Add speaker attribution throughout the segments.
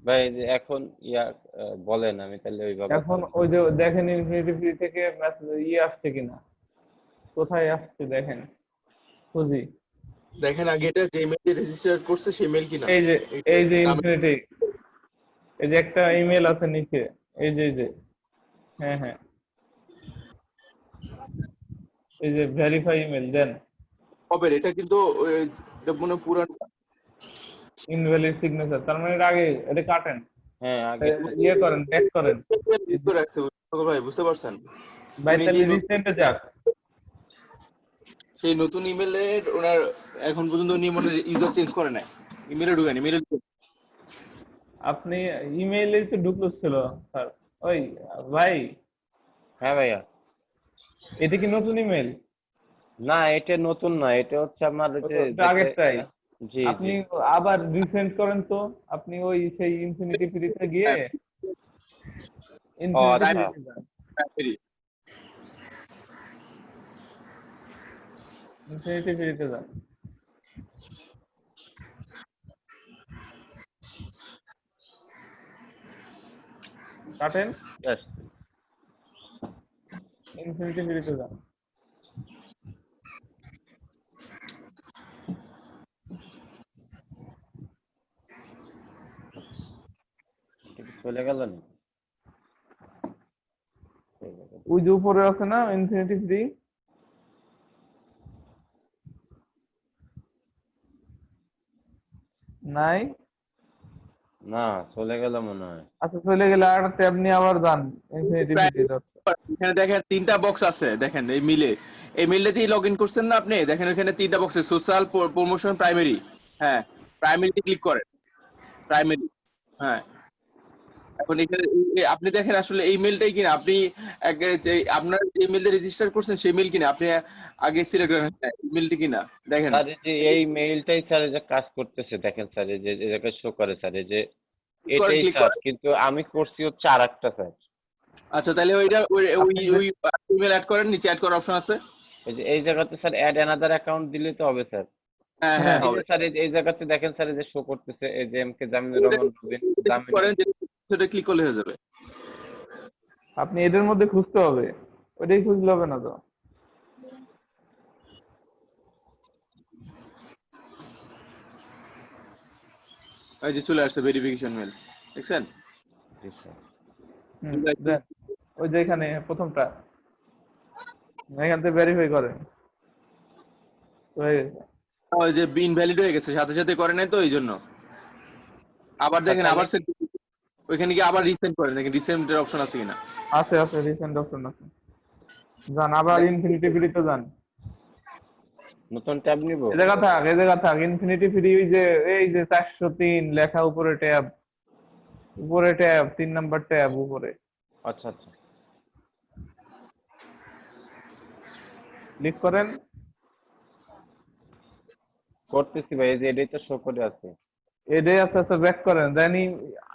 Speaker 1: ভাই যে এখন বলেন, আমি তাহলে ওইভাবে
Speaker 2: এখন ওই যে দেখেন ইনফিনিটি ফ্রি থেকে মেসেজ আসছে কিনা, কোথায় আসছে দেখেন, খুঁজি।
Speaker 3: দেখেন আগে এটা যে মেইল দিয়ে রেজিস্টার করছে সেই মেইল কিনা।
Speaker 2: এই যে ইনফিনিটি, এই যে একটা ইমেল আছে নিচে, এই যে হ্যাঁ হ্যাঁ, এই যে ভেরিফাই ইমেল দেন।
Speaker 3: হবে এটা কিন্তু এটা মনে পুরান
Speaker 2: ইনভ্যালিড সিগনেচার, তার মানে এটা আগে এটা কাটেন,
Speaker 1: হ্যাঁ আগে
Speaker 2: ইয়ে করেন, ব্যাক করেন।
Speaker 3: রাখছে ভাই, বুঝতে পারছেন?
Speaker 2: ভাই
Speaker 3: উনি যে
Speaker 2: তাহলে রিসেন্টে যাক।
Speaker 3: সেই নতুন ইমেলের ওনার এখন পর্যন্ত উনি মানে ইউজার চেঞ্জ করে নাই, ইমেলে ঢুকেন, ইমেলে
Speaker 2: আপনি ইমেইলে তো ঢুকলো ছিল স্যার। ওই ভাই,
Speaker 1: হ্যাঁ ভাইয়া।
Speaker 2: এটা কি নতুন ইমেল?
Speaker 1: না এটা নতুন না, এটা হচ্ছে আমার যে
Speaker 2: আগেরটাই।
Speaker 1: জি
Speaker 2: আপনি
Speaker 1: জি।
Speaker 2: আবার রিসেন্ড করেন তো, আপনি ওই সেই ইনফিনিটি ফ্রিতে গিয়ে
Speaker 1: ও
Speaker 2: ইনফিনিটি
Speaker 1: আচ্ছা।
Speaker 2: ফ্রিতে যান, ইনফিনিটি ফ্রিতে যান, কাটেন,
Speaker 1: Yes.
Speaker 2: ইনফিনিটি ফ্রিতে যান।
Speaker 1: চলে গেল না?
Speaker 2: ওই যে উপরে আছে না ইনফিনিটি ফ্রি, নাই?
Speaker 1: না চলে গেল মনে হয়।
Speaker 2: আচ্ছা চলে গেলে আর ট্যাব নিয়ে আবার যান ইনফিনিটি ফ্রি।
Speaker 3: এখানে দেখেন তিনটা বক্স আছে, দেখেন এই মিলে দিয়ে লগ ইন করছেন না আপনি, দেখেন এখানে তিনটা বক্সে সোশ্যাল, প্রমোশন, প্রাইমারি। হ্যাঁ, প্রাইমারিতে ক্লিক করেন, প্রাইমারি। হ্যাঁ, এখন এখানে আপনি দেখেন আসলে এই মেলটাই কিনা আপনি আপনার যে মেল দিয়ে রেজিস্টার করছেন সেই মেল কিনা আপনি আগে সিলেক্ট করেন মেলটি কিনা দেখেন।
Speaker 1: স্যার এই যে এই মেইলটাই স্যার যে কাজ করতেছে, দেখেন স্যার এই যে এটাকে শো করে স্যার, এই যে এটাই
Speaker 3: ক্লিক
Speaker 1: স্যার,
Speaker 3: করেন।
Speaker 1: কিন্তু আমি করছি হচ্ছে আরেকটা স্যার।
Speaker 3: আচ্ছা তাহলে ওইটা ওই ইমেল অ্যাড করেন, নিচে অ্যাড করার অপশন আছে।
Speaker 1: এই জায়গাতে স্যার অ্যাড অ্যানাদার অ্যাকাউন্ট দিলে তো হবে স্যার।
Speaker 3: হ্যাঁ
Speaker 2: হ্যাঁ
Speaker 3: হ্যাঁ
Speaker 1: এই যে
Speaker 3: হবে।
Speaker 1: স্যার এই জায়গাতে দেখেন স্যার, এই যে শো করতেছে এই যে এম কে জামিনুর রহমান রুবিন জামিন।
Speaker 3: করেন সেটা ক্লিক করলে হয়ে যাবে।
Speaker 2: আপনি এদের মধ্যে খুঁজতে হবে, ওইটাই খুঁজলে হবে না তো।
Speaker 3: এই যে চলে আসছে ভেরিফিকেশন মেল, দেখছেন?
Speaker 2: দেন ওই যে এখানে প্রথমটা, এখান থেকে ভেরিফাই করেন, হয়ে গেছে।
Speaker 3: ওই যে ইনভ্যালিড হয়ে গেছে, সাথে সাথে করে নাই তো এই জন্য। আবার দেখেন, আবার সেট ওইখানে গিয়ে আবার রিসেন্ড করেন, দেখেন রিসেন্ডের অপশন আছে কিনা।
Speaker 2: আছে আছে, রিসেন্ট অপশন আছে। যান আবার ইনফিনিটি ফ্রিতে যান,
Speaker 1: নতুন ট্যাব নিব।
Speaker 2: এই জায়গা থাক ইনফিনিটি ফ্রি, ওই যে এই যে 403 লেখা উপরে ট্যাব, উপরে ট্যাব 3 নাম্বার ট্যাব উপরে
Speaker 1: আচ্ছা আচ্ছা
Speaker 2: ক্লিক করেন।
Speaker 1: করতেছি ভাই, এই যে এটাই তো শো করে আছে।
Speaker 2: এটাই আস্তে আস্তে ব্যাক করেন, জানি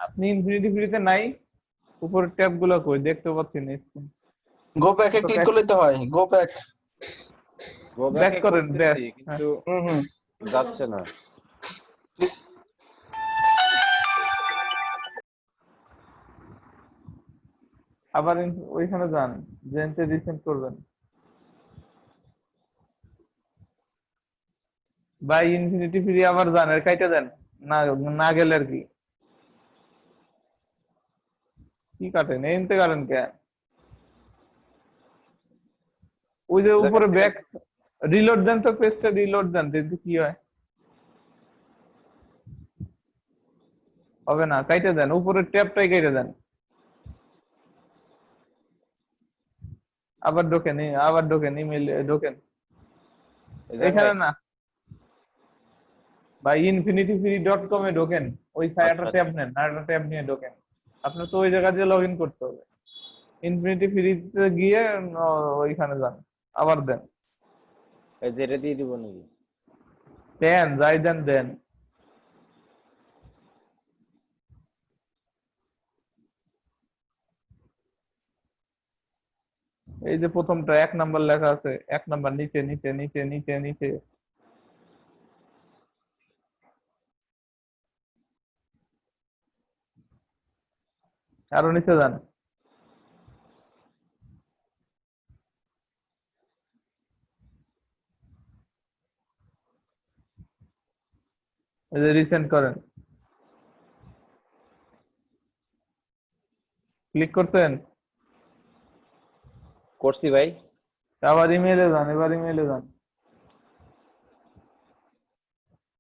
Speaker 2: আপনি ইনফিনিটি ফ্রিতে নাই, উপরে ট্যাব গুলো কই দেখতে পাচ্ছি না।
Speaker 4: গো ব্যাকে ক্লিক করলে তো হয়, go back.
Speaker 1: Go
Speaker 2: back
Speaker 1: back
Speaker 2: করেন, ব্যাক,
Speaker 1: করতেছি কিন্তু
Speaker 4: হুম
Speaker 1: যাচ্ছে না।
Speaker 2: আবার ওইখানে যান, জেনতে রিসেন্ট করবেন। বাই ইনফিনিটি ফ্রি আবার যান, এর কাইটা দেন, না না গেলে আর কি, কি কাটেন এনতে কাটেন কে? ওই যে উপরে ব্যাক, রিলোড দেন তো, পেজটা রিলোড দেন, দেখি কি হয়। হবে না, কাইটা দেন, উপরের ট্যাবটাই কেটে দেন। আবার ঢোকেন ইমেল ঢোকেন, এখানে না বা infinity-free.com এ ঢোকেন, ওই একটা ট্যাব নেন, আর একটা ট্যাব নিয়ে ঢোকেন। আপনার তো ওই জায়গা দিয়ে লগ ইন করতে হবে, ইনফিনিটি ফ্রিতে গিয়ে ওইখানে যান, আবার দেন।
Speaker 1: এই যে এটা দিয়ে দিব নাকি?
Speaker 2: দেন, যাই দেন দেন। এই যে প্রথমটা 1 নাম্বার লেখা আছে, 1 নাম্বার নিচে নিচে নিচে নিচে নিচে, আরো নিচে যান। এই যে রিসেন্ড করেন, ক্লিক করছেন?
Speaker 1: করছি ভাই।
Speaker 2: আবার ইমেইলে যান, এবার ইমেইলে যান।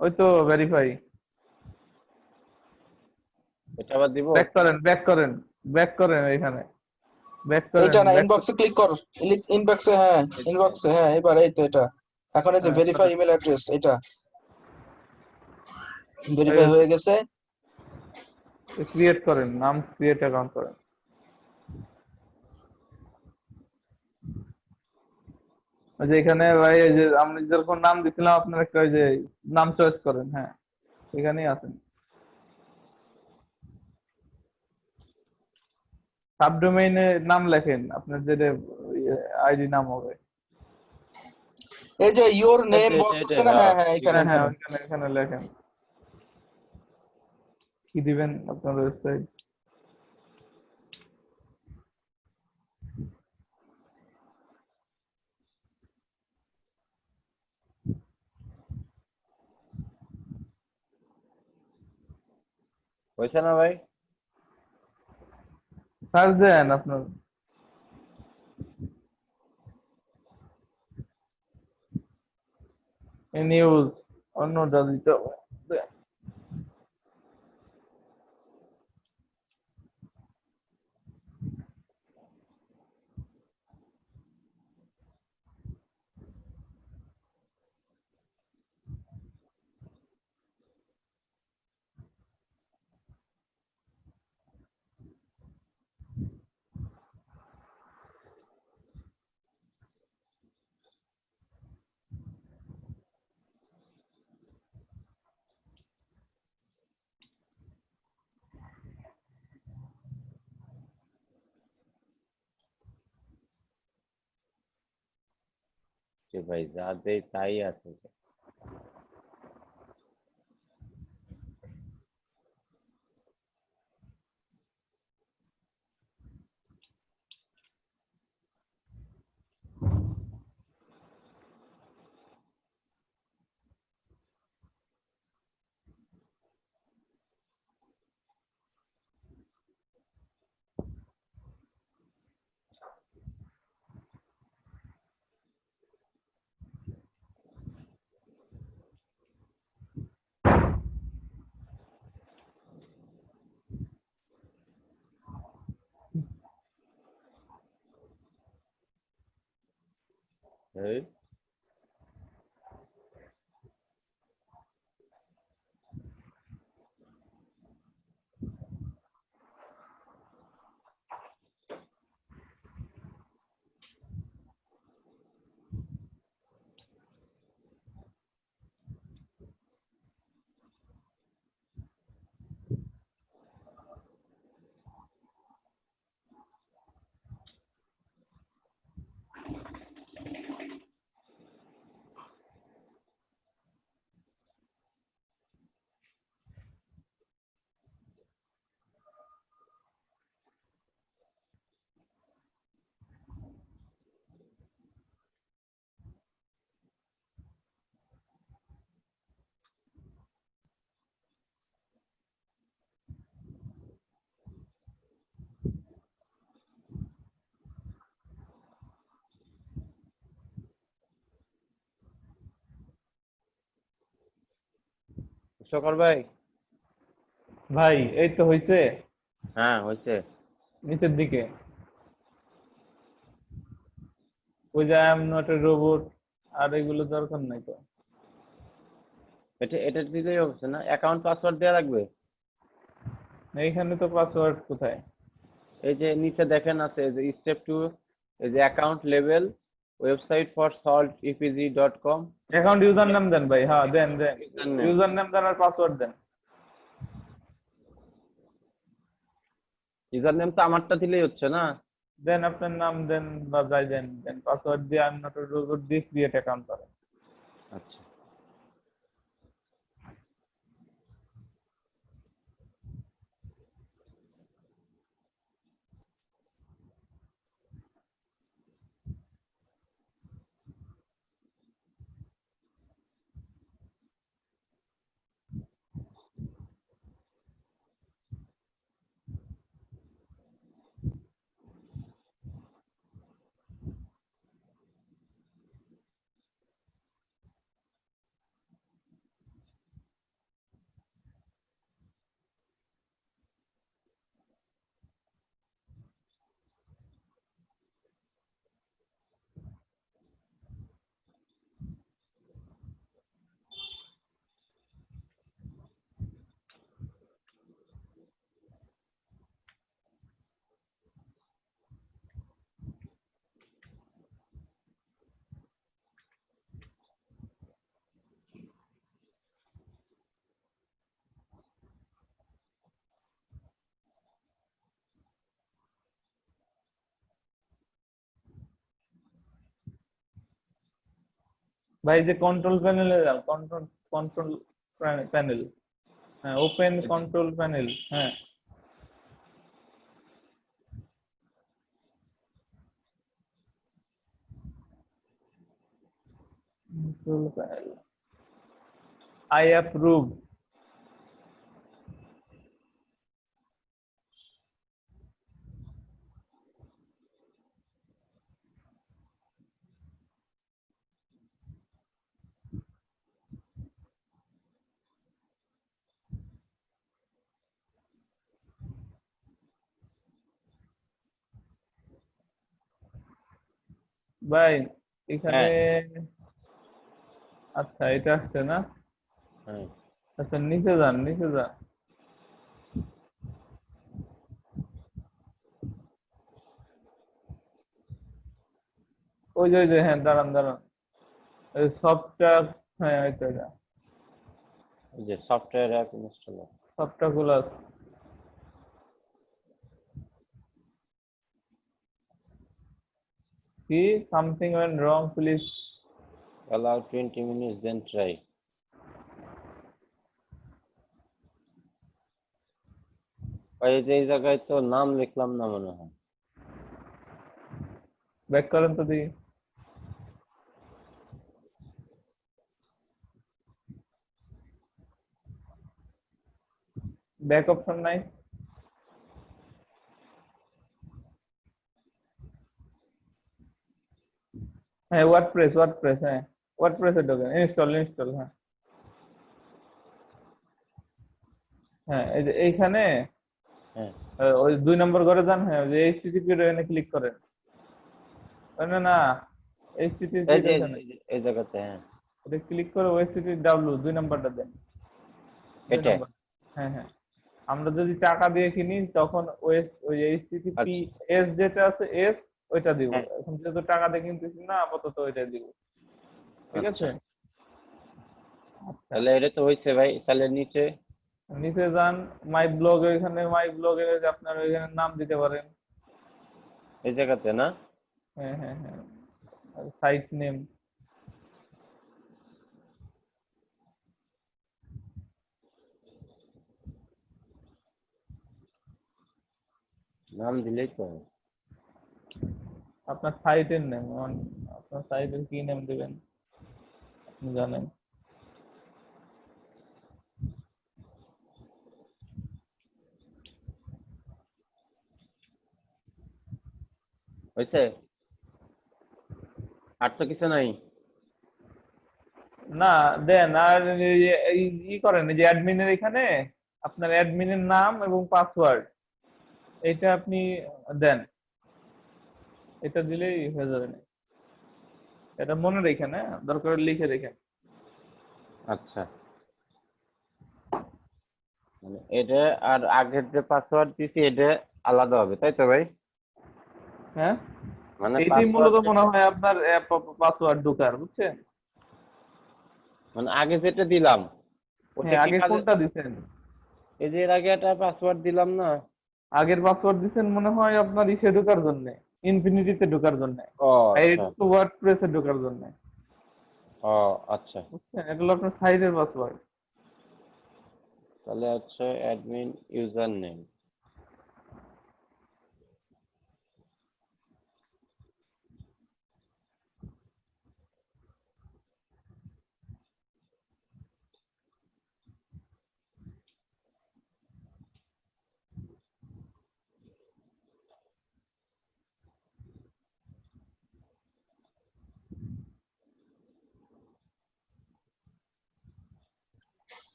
Speaker 2: ওই তো ভেরিফাই।
Speaker 1: এটা আবার দিব?
Speaker 2: ব্যাক করেন, ব্যাক করেন, ব্যাক করেন, এখানে ব্যাক করেন,
Speaker 4: এইটা না,
Speaker 2: ব্যাক।
Speaker 4: ইনবক্সে ক্লিক কর। ইনবক্সে, হ্যাঁ ইনবক্সে, হ্যাঁ এবার এই তো এটা। এখন এই যে
Speaker 2: হ্যাঁ
Speaker 4: ভেরিফাই
Speaker 2: করেন।
Speaker 4: ইমেল অ্যাড্রেস, এটা ভেরিফাই হয়ে গেছে।
Speaker 2: ক্রিয়েট করেন, নাম ক্রিয়েট অ্যাকাউন্ট করেন। ওই যে এখানে ভাই, এই যে আমি যেরকম নাম দিছিলাম আপনার, একটা ওই যে নাম চয়েস করেন, হ্যাঁ এখানেই আছেন। সাবডোমেইনে নাম লেখেন আপনার, যেটা আইডি নাম হবে।
Speaker 4: এই যে ইওর
Speaker 1: এই
Speaker 4: নেম
Speaker 1: যে এটা
Speaker 4: বক্স
Speaker 1: এটা
Speaker 4: আছে না,
Speaker 1: হ্যাঁ।
Speaker 4: হ্যাঁ হ্যাঁ, এখানে
Speaker 2: হ্যাঁ হ্যাঁ,
Speaker 4: এখানে।
Speaker 2: ওইখানে এখানে লেখেন কি দিবেন আপনার ওয়েবসাইট।
Speaker 1: হয়েছে না ভাই?
Speaker 2: সার্চ দেন আপনার নিউজ, অন্যটা দিতে হবে। দেন।
Speaker 1: যে ভাই যা দেই তাই আছে। এই শকর ভাই।
Speaker 2: ভাই এই তো হইছে,
Speaker 1: হ্যাঁ হয়েছে।
Speaker 2: নিচের দিকে ওই যে I am not a robot, আর এগুলো দরকার নাই তো।
Speaker 1: এটা এটা দিলেই হচ্ছে না? অ্যাকাউন্ট পাসওয়ার্ড দেওয়া লাগবে?
Speaker 2: এইখানে তো পাসওয়ার্ড কোথায়?
Speaker 1: এই যে নিচে দেখেন আছে, এই যে স্টেপ 2, এই যে account level, website for salt epg.com।
Speaker 2: Account user নাম দেন ভাই, হ্যাঁ দেন দেন।
Speaker 1: User name.
Speaker 2: ইউজার নাম দেন আর পাসওয়ার্ড দেন।
Speaker 1: ইউজার নেম তো আমারটা দিলেই হচ্ছে না?
Speaker 2: দেন আপনার নাম দেন বা যাই দেন, দেন পাসওয়ার্ড দিয়ে I am not a robot দিয়ে ক্রিয়েট অ্যাকাউন্ট করেন।
Speaker 1: আচ্ছা।
Speaker 2: ভাই যে কন্ট্রোল প্যানেলে যান, কন্ট্রোল প্যানেল, হ্যাঁ ওপেন কন্ট্রোল প্যানেল, হ্যাঁ কন্ট্রোল প্যানেল, আই অ্যাপ্রুভ। ভাই এখানে, আচ্ছা এটা আসছে না,
Speaker 1: হ্যাঁ
Speaker 2: আচ্ছা নিচে যান, নিচে যান, ওই যে হ্যাঁ দাঁড়ান দাঁড়ান, সফটওয়্যার, হ্যাঁ এটা
Speaker 1: এই যে সফটওয়্যার অ্যাপ ইনস্টলার।
Speaker 2: সফটওয়্যার গুলো আছে। কি something went wrong please,
Speaker 1: allow 20 minutes then try। ভাই এই যে এই জায়গায় তো নাম লিখলাম না মনে হয়।
Speaker 2: ব্যাক করেন তো দেখি। ব্যাক অপশন নাই, হ্যাঁ ওয়ার্ডপ্রেস, হ্যাঁ ওয়ার্ডপ্রেসের ঢোকেন, ইনস্টল, হ্যাঁ হ্যাঁ এই যে এইখানে
Speaker 1: হ্যাঁ
Speaker 2: ওই 2 নম্বর ঘরে যান, হ্যাঁ ওই যে এইচটিটিপি এখানে ক্লিক করেন, না না এইচটিটিপি
Speaker 1: এই যে
Speaker 2: এখানে
Speaker 1: এই জায়গাতে, হ্যাঁ
Speaker 2: এটা ক্লিক করে ওএসটিটি ডাব্লিউ 2 নম্বরটা দেন, দুই
Speaker 1: এটা।
Speaker 2: নম্বর, হ্যাঁ হ্যাঁ। আমরা যদি টাকা দিয়ে কিনি তখন ওই এইচটিটিপি
Speaker 1: আচ্ছা
Speaker 2: এস যেটা আছে এস, ওইটা দিব।
Speaker 1: হ্যাঁ
Speaker 2: এখন যেহেতু টাকা দিয়ে কিনতেছি না, আপাতত ওইটা দিব, ঠিক
Speaker 1: আচ্ছা,
Speaker 2: আছে। আচ্ছা
Speaker 1: তাহলে এটা তো হয়েছে ভাই। তাহলে নিচে
Speaker 2: নিচে যান, মাই ব্লগ, এখানে মাই ব্লগে আপনার ওইখানে নাম দিতে পারেন,
Speaker 1: এই জায়গাতে না?
Speaker 2: হ্যাঁ হ্যাঁ হ্যাঁ, সাইট নেম,
Speaker 1: নাম দিলেই তো হয়।
Speaker 2: আপনার সাইটের নেম, আপনার সাইটের কি নেম দিবেন আপনি জানেন।
Speaker 1: হয়েছে? আর তো কিছু নাই।
Speaker 2: না দেন, আর ই করেন, এই যে অ্যাডমিনের এখানে আপনার অ্যাডমিনের নাম এবং পাসওয়ার্ড এটা আপনি দেন, এটা দিলেই হয়ে যাবে না। এটা মনে রেখেন, হ্যাঁ দরকার হলে লিখে রেখেন।
Speaker 1: আচ্ছা, মানে এটা আর আগের যে পাসওয়ার্ড দিছি এটা আলাদা হবে, তাই তো ভাই?
Speaker 2: হ্যাঁ
Speaker 1: মানে
Speaker 2: এইটাই
Speaker 1: পাসওয়ার্ড
Speaker 2: মূলত মনে হয় আপনার পাসওয়ার্ড ঢোকার, বুঝছেন।
Speaker 1: মানে আগে যেটা দিলাম ওটা
Speaker 2: হ্যাঁ
Speaker 1: কি
Speaker 2: আগে
Speaker 1: কাজে?
Speaker 2: কোনটা দিছেন?
Speaker 1: এই যে এর আগে একটা পাসওয়ার্ড দিলাম না?
Speaker 2: আগের পাসওয়ার্ড দিছেন মনে হয় আপনার ইসে ঢোকার জন্য, ইনফিনিটিতে ঢোকার জন্য,
Speaker 1: ও
Speaker 2: আর
Speaker 1: আচ্ছা,
Speaker 2: এটা তো ওয়ার্ডপ্রেসে ঢোকার জন্য,
Speaker 1: ও আচ্ছা,
Speaker 2: বুঝছেন। এটা হলো আপনার সাইটের পাসওয়ার্ড।
Speaker 1: তাহলে হচ্ছে অ্যাডমিন ইউজার নেম।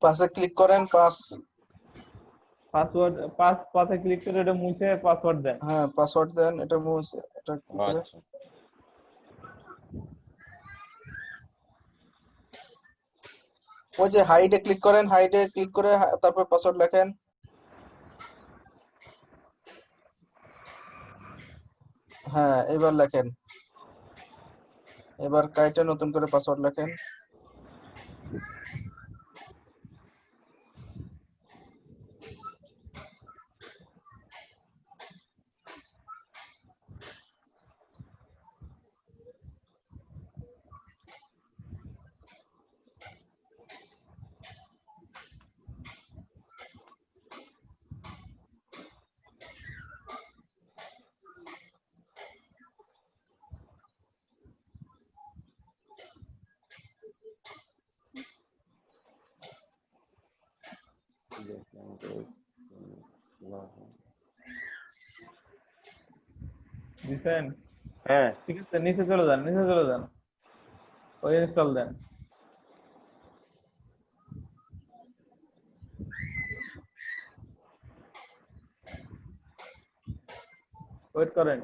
Speaker 4: পাশে ক্লিক করেন,
Speaker 2: পাসওয়ার্ড পাসে ক্লিক করে এটা মুছে পাসওয়ার্ড দেন।
Speaker 4: হ্যাঁ পাসওয়ার্ড দেন, এটা মুছে এটা কি
Speaker 1: ও
Speaker 4: করে,
Speaker 1: আচ্ছা,
Speaker 4: ওই যে হাইডে ক্লিক করেন, হাইডে ক্লিক করে তারপর পাসওয়ার্ড লেখেন। হ্যাঁ এবার লেখেন, এবার কাইটে নতুন করে পাসওয়ার্ড লেখেন।
Speaker 2: দেখছেন?
Speaker 1: হ্যাঁ
Speaker 2: ঠিক আছে, নিচে চলে যান, নিচে চলে যান, ওই ইনস্টল দেন। ওয়েট করেন।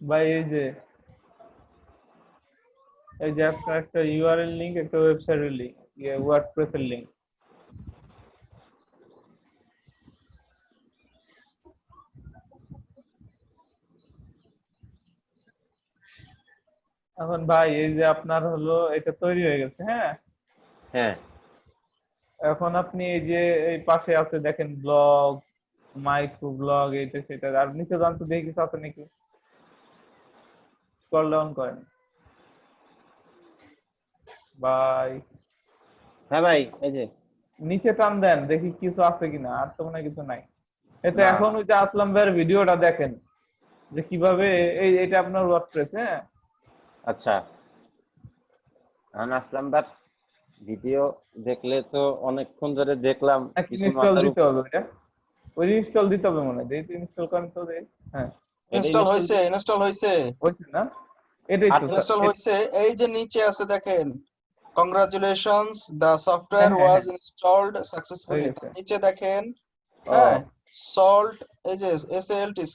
Speaker 2: ভাই এই যে আপনার একটা ইউআরএল লিংক, একটা ওয়েবসাইটের লিংক, ওয়ার্ডপ্রেসের লিংক। এখন ভাই এই যে আপনার হলো এটা তৈরি হয়ে গেছে, হ্যাঁ।
Speaker 1: হ্যাঁ
Speaker 2: এখন আপনি এই যে এই পাশে আছে দেখেন ব্লগ, মাইক্রো ব্লগ, এটা সেটা, আর নিচে যান তো দেখি কিছু আছে নাকি। স্ক্রল ডাউন করেন ভাই,
Speaker 1: হ্যাঁ ভাই এই যে
Speaker 2: নিচে টান দেন দেখি কিছু আছে কিনা, আর তো মনে হয় কিছু নাই। এতে
Speaker 1: না
Speaker 2: এখন ওই যে আসলাম ভাইয়ের ভিডিওটা দেখেন যে কিভাবে এটা আপনার ওয়ার্ডপ্রেস, হ্যাঁ।
Speaker 1: আচ্ছা আসলাম বাট ভিডিও দেখলে তো অনেকক্ষণ ধরে দেখলাম
Speaker 2: নাকি
Speaker 1: কিছু
Speaker 2: ইনস্টল
Speaker 1: মাথার
Speaker 2: দিতে
Speaker 1: উপর
Speaker 2: হবে ওইটা? ওই ইনস্টল দিতে হবে মনে হয়, দেখি ইনস্টল করেন তো দেখি। হ্যাঁ,
Speaker 1: এটা
Speaker 4: ইনস্টল হয়েছে, ইনস্টল হয়েছে,
Speaker 2: হয়েছে না? এটাই তো
Speaker 1: আচ্ছা
Speaker 4: ইনস্টল হয়েছে। এই যে নিচে আছে দেখেন, কংগ্রাচুলেশনস, দ্য
Speaker 2: হ্যাঁ
Speaker 4: সফটওয়্যার
Speaker 2: হ্যাঁ
Speaker 4: ওয়াজ
Speaker 2: হ্যাঁ,
Speaker 4: ইনস্টলড
Speaker 2: হয়ে
Speaker 4: সাকসেসফুলি।
Speaker 2: গেছে।
Speaker 4: নিচে দেখেন,
Speaker 1: ও
Speaker 4: হ্যাঁ, সল্ট, এই যে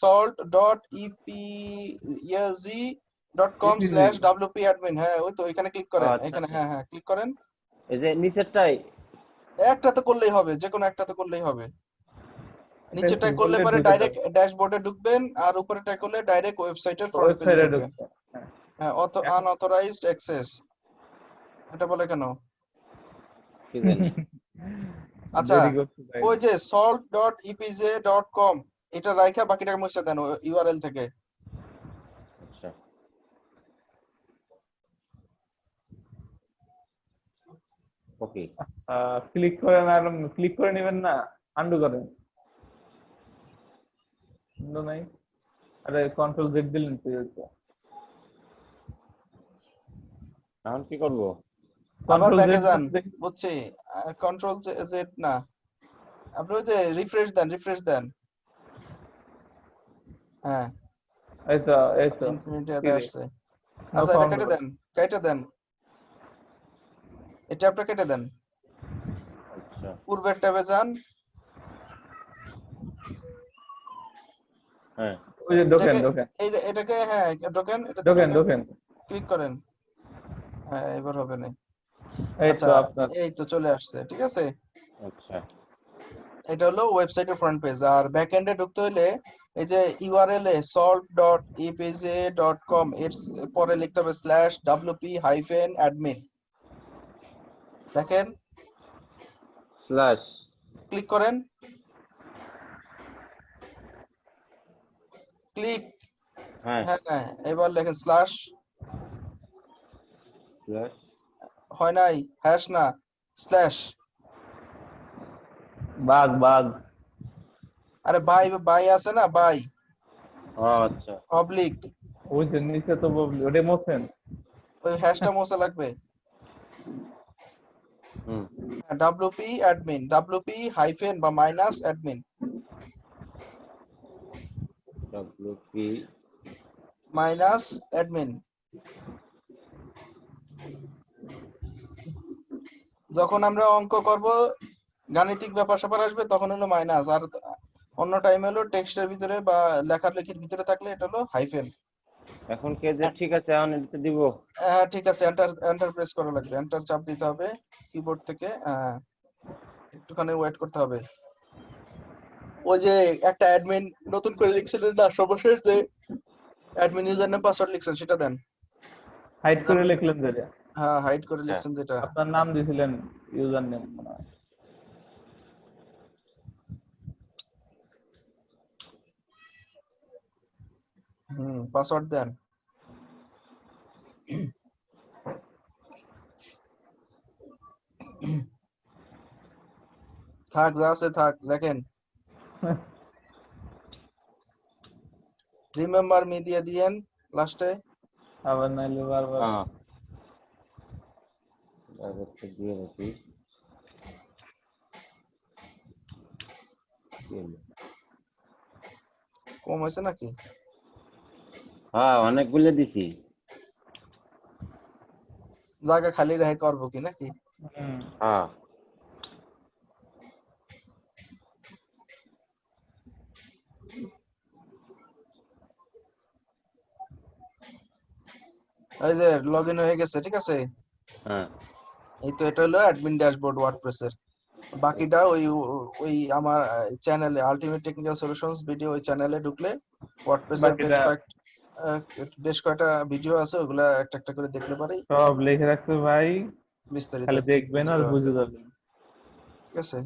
Speaker 4: salt.epsg.com/wp-admin, হ্যাঁ ওই তো, এখানে ক্লিক করেন,
Speaker 1: আচ্ছা
Speaker 4: এখানে,
Speaker 1: আচ্ছা
Speaker 4: হ্যাঁ হ্যাঁ ক্লিক করেন।
Speaker 1: এই যে নিচেরটাই
Speaker 4: একটাতে করলেই হবে, যে কোনো একটাতে করলেই হবে।
Speaker 2: এটা
Speaker 4: নিচেরটায় করলে
Speaker 2: করলে
Speaker 4: পরে
Speaker 2: ঢুকে
Speaker 4: ডাইরেক্ট
Speaker 2: যাবে
Speaker 4: ড্যাশবোর্ডে ঢুকবেন, আর উপরেরটায় করলে ডাইরেক্ট ওয়েবসাইটের ফ্রন্ট পেজে
Speaker 2: ওয়েবসাইটে
Speaker 4: ঢুকবেন।
Speaker 2: ঢুকবে। হ্যাঁ,
Speaker 4: হ্যাঁ,
Speaker 2: এখন
Speaker 4: আনঅথরাইজড অ্যাক্সেস এটা বলে কেন?
Speaker 1: কি জানি
Speaker 4: আচ্ছা,
Speaker 2: দেরি করতে চাই।
Speaker 4: ওই যে salt.epj.com এটা রাইখা বাকিটা মুছে দেন ইউআরএল থেকে।
Speaker 1: আচ্ছা ওকে
Speaker 2: ক্লিক করেন, আর ক্লিক করে নেবেন না, আন্ডু করেন। আন্ডু নাই, আরে কন্ট্রোল জেড দিলেন তো,
Speaker 1: এখন কি করব
Speaker 4: আবার
Speaker 2: কন্ট্রোল
Speaker 4: ব্যাকে
Speaker 2: জেড
Speaker 4: যান,
Speaker 2: দেখি।
Speaker 4: বুঝছি। কন্ট্রোল জেড না, আপনি ওই যে রিফ্রেশ দেন, রিফ্রেশ দেন। হ্যাঁ,
Speaker 2: এই তো, এই তো।
Speaker 4: ইনফিনিটি
Speaker 2: কি
Speaker 4: এতে
Speaker 2: রে,
Speaker 4: আসছে।
Speaker 2: নো
Speaker 4: আচ্ছা, এটা
Speaker 2: ফাউন্ড।
Speaker 4: কেটে দেন, কেটে দেন, এটা আপনি কেটে দেন।
Speaker 1: আচ্ছা
Speaker 4: পূর্বের ট্যাবে যান,
Speaker 1: হ্যাঁ
Speaker 2: ওই যে ঢোকেন
Speaker 4: এটাকে,
Speaker 2: ঢোকেন
Speaker 4: এটাকে, হ্যাঁ ঢোকেন, এটাতে
Speaker 2: ঢোকেন
Speaker 4: ঢোকেন,
Speaker 2: ঢোকেন।
Speaker 4: ক্লিক করেন। হ্যাঁ, এবার হবে না।
Speaker 2: এই
Speaker 4: আচ্ছা,
Speaker 2: তো আপনার।
Speaker 4: এই তো চলে আসছে, ঠিক আছে।
Speaker 1: আচ্ছা
Speaker 4: এটা হলো ওয়েবসাইটের ফ্রন্ট পেজ। আর ব্যাক এন্ডে ঢুকতে হলে এই যে ইউআরএল এ salt.epj.com এর পরে লিখতে হবে /wp-admin, দেখেন,
Speaker 1: স্ল্যাশ
Speaker 4: ক্লিক করেন, ক্লিক,
Speaker 1: হ্যাঁ
Speaker 4: হ্যাঁ হ্যাঁ, এবার লেখেন স্ল্যাশ,
Speaker 1: স্ল্যাশ
Speaker 4: হয় নাই, হ্যাশ না, স্ল্যাশ।
Speaker 2: বাঘ বাঘ।
Speaker 4: আরে বাই, বাই আছে না, বাই,
Speaker 1: ও আচ্ছা
Speaker 4: অবলিক,
Speaker 2: ওই যে নিচে তো ওটা মোছেন।
Speaker 4: ওই হ্যাশটা মোছা লাগবে।
Speaker 1: হুম
Speaker 4: wp-admin, wp- বা -admin,
Speaker 1: ডব্লিউপি
Speaker 4: -admin। যখন আমরা অঙ্ক করব, গাণিতিক ব্যাপার স্যাপার আসবে, তখন হলো মাইনাস, আর অন্য টাইম হলো টেক্সটের ভিতরে বা লেখালেখির ভিতরে থাকলে এটা হলো হাইফেন।
Speaker 1: এখন কে যে ঠিক আছে এখন এটাতে দিব
Speaker 4: হ্যাঁ ঠিক আছে, এন্টার, এন্টার প্রেস করা লাগবে, এন্টার চাপ দিতে হবে কিবোর্ড থেকে। একটুখানি ওয়েট করতে হবে। ওই যে একটা অ্যাডমিন নতুন করে লিখছিলেন না সর্বশেষ, যে অ্যাডমিন ইউজার নেম পাসওয়ার্ড লিখছেন, সেটা দেন।
Speaker 2: হাইড করে লিখলেন যেটা,
Speaker 4: হ্যাঁ, হাইড করে
Speaker 1: হ্যাঁ
Speaker 4: লিখছেন যেটা।
Speaker 2: আপনার নাম দিয়েছিলেন, ইউজার নেম মনে হয়।
Speaker 4: পাসওয়ার্ড দেন। থাক, যা আছে থাক, দেখেন রিমেম্বার মি দিয়ে দিয়েন লাস্টে।
Speaker 2: আবার নাইলে বারবার
Speaker 1: হ্যাঁ ডাইরেক্ট দিয়ে রাখি
Speaker 4: কম হয়েছে নাকি?
Speaker 1: হ্যাঁ অনেকগুলো দিছি
Speaker 4: জায়গা খালি রেখে করবো কি নাকি?
Speaker 2: হুম।
Speaker 1: হ্যাঁ
Speaker 4: এই যে লগ ইন হয়ে গেছে, ঠিক আছে?
Speaker 1: হ্যাঁ
Speaker 4: এই তো এটা হলো অ্যাডমিন ড্যাশবোর্ড ওয়ার্ডপ্রেসের। বাকিটা ওই আমার চ্যানেলে আলটিমেট টেকনিক্যাল সলিউশনস ভিডিও, ওই চ্যানেলে ঢুকলে ওয়ার্ডপ্রেসের
Speaker 2: বাকিটা
Speaker 4: বেশ কয়েকটা ভিডিও আছে, ওগুলা একটা একটা করে দেখলে পারেই
Speaker 2: সব লিখে রাখছো ভাই,
Speaker 4: বিস্তারিত
Speaker 2: খালি দেখবেন আর
Speaker 4: বুঝতে পারবে,
Speaker 2: বুঝে যাবেন।
Speaker 4: ঠিক আছে?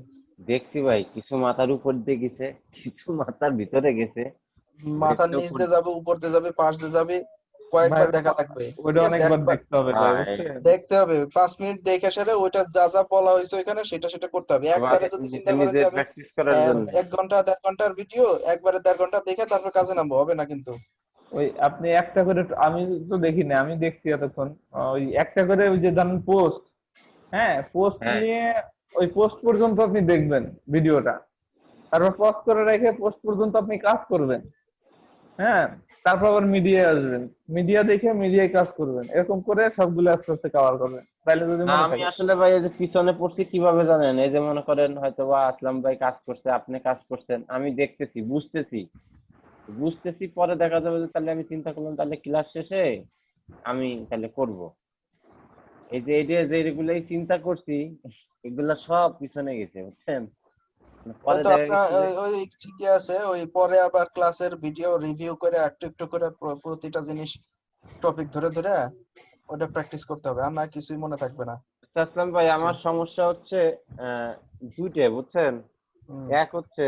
Speaker 1: দেখছি ভাই কিছু মাথার উপর দিয়ে গেছে কিছু মাথার ভিতরে গেছে
Speaker 4: মাথার
Speaker 1: দেখতেও
Speaker 4: নিচ দিয়ে যাবে, উপর দিয়ে যাবে, পাশ দিয়ে যাবে,
Speaker 2: ভাই
Speaker 4: কয়েকবার দেখা লাগবে,
Speaker 2: ওটা
Speaker 4: ঠিক আছে?
Speaker 2: অনেকবার
Speaker 4: একবার
Speaker 2: দেখতে হবে ভাই,
Speaker 1: হ্যাঁ
Speaker 2: বুঝছেন?
Speaker 4: দেখতে হবে, 5 মিনিট দেখে সেরে ওইটা যা যা বলা হয়েছে ওইখানে সেটা সেটা করতে হবে।
Speaker 1: আবার
Speaker 4: একবারে যদি
Speaker 1: নিজে
Speaker 4: চিন্তা করেন
Speaker 1: নিজে
Speaker 4: যে আমি
Speaker 1: প্র্যাকটিস করার জন্য
Speaker 4: 1 ঘন্টা 1.5 ঘন্টার ভিডিও একবারে 1.5 ঘন্টা দেখে তারপর কাজে নামবো, হবে না কিন্তু।
Speaker 2: ওই আপনি একটা করে, আমি তো দেখি না, আমি দেখছি এতক্ষণ, ওই একটা করে ওই যে ধরেন পোস্ট, হ্যাঁ পোস্ট
Speaker 1: হ্যাঁ
Speaker 2: নিয়ে ওই পোস্ট পর্যন্ত আপনি দেখবেন ভিডিওটা, তারপর পজ করে রেখে পোস্ট পর্যন্ত আপনি কাজ করবেন, হ্যাঁ, তারপর আবার মিডিয়ায় আসবেন, মিডিয়া দেখে মিডিয়ায় কাজ করবেন, এরকম করে সবগুলো আস্তে আস্তে কভার করবেন, তাহলে যদি
Speaker 1: না
Speaker 2: মনে
Speaker 1: আমি
Speaker 2: থাকে।
Speaker 1: আসলে ভাই এই যে পিছনে পড়ছি কিভাবে জানেন এই যে মনে করেন হয়তো বা আসলাম ভাই কাজ করছে আপনি কাজ করছেন আমি দেখতেছি বুঝতেছি পরে দেখা যাবে যে তাহলে আমি চিন্তা করলাম তাহলে ক্লাস শেষে আমি তাহলে করব এই যে যেগুলাই চিন্তা করছি এগুলা সব পিছনে গেছে বুঝছেন মানে পরে
Speaker 4: হয়তো
Speaker 1: দেখা
Speaker 4: আপনার
Speaker 1: গেছে যে
Speaker 4: ওই ঠিকই আছে, ওই পরে আবার ক্লাসের ভিডিও রিভিউ করে একটু একটু করে প্রতিটা জিনিস টপিক ধরে ধরে ওটা প্র্যাকটিস করতে হবে, আর না কিছুই মনে থাকবে না,
Speaker 1: আসলাম ভাই
Speaker 4: ঠিক আছে?
Speaker 1: আমার সমস্যা হচ্ছে দুইটা বুঝছেন
Speaker 4: হুম,
Speaker 1: এক হচ্ছে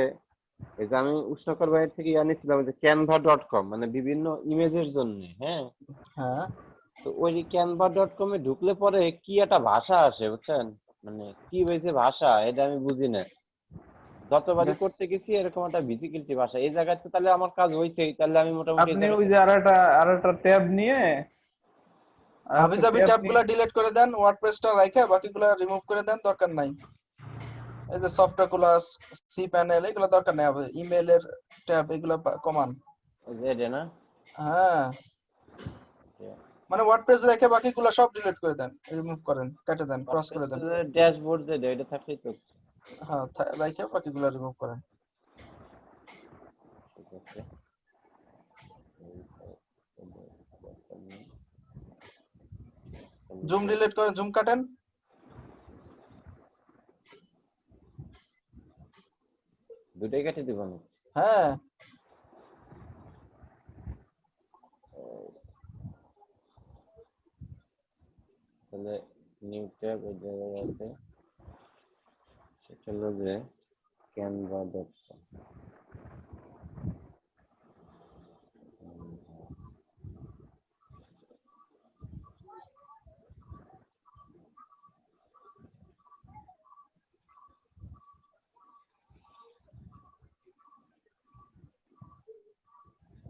Speaker 1: এই যে আমি উষ্ণকর বাইরে থেকে আনিছিলাম যে canva.com মানে বিভিন্ন ইমেজের জন্য হ্যাঁ
Speaker 4: হ্যাঁ,
Speaker 1: তো ওই canva.com এ ঢুকলে পরে কি একটা ভাষা আসে বুঝছেন মানে কি হয়েছে ভাষা এটা আমি বুঝি না যতবারই
Speaker 4: দেখ,
Speaker 1: করতে গেছি এরকম একটা ভিজিবিলিটি ভাষা এই জায়গায় তো তাহলে আমার কাজ হয়েছেই তাহলে আমি মোটামুটি এই
Speaker 2: আপনি ওই
Speaker 1: জায়গাতে
Speaker 2: যে আরেকটা ট্যাব নিয়ে,
Speaker 4: হাবি
Speaker 2: আরেকটা
Speaker 4: জাবি
Speaker 2: ট্যাব
Speaker 4: ট্যাব
Speaker 2: নিয়ে,
Speaker 4: গুলা ডিলিট করে দেন, ওয়ার্ডপ্রেসটা রাইখা বাকিগুলা রিমুভ করে দেন, দরকার নাই। এই যে সফটওয়্যার ক্লাস, সি প্যানেল, এগুলো দরকার নাই, ইমেলের ট্যাব এগুলা কমান।
Speaker 1: এই যে এটা না
Speaker 4: হ্যাঁ, মানে ওয়ার্ডপ্রেস রেখে বাকিগুলা সব ডিলিট করে দেন, রিমুভ করেন, কেটে দেন, ক্রস করে দেন।
Speaker 1: ড্যাশবোর্ড যেটা এটা থাকলেই তো
Speaker 4: হ্যাঁ, রাইখে বাকিগুলা রিমুভ করেন।
Speaker 1: ঠিক আছে
Speaker 4: জুম ডিলিট করেন, জুম কাটেন।
Speaker 1: দুটাই কেটে দিব আমি
Speaker 4: হ্যাঁ,
Speaker 1: তাহলে নিউ ট্যাব এই জায়গায় আছে সেটা হলো যে canva.com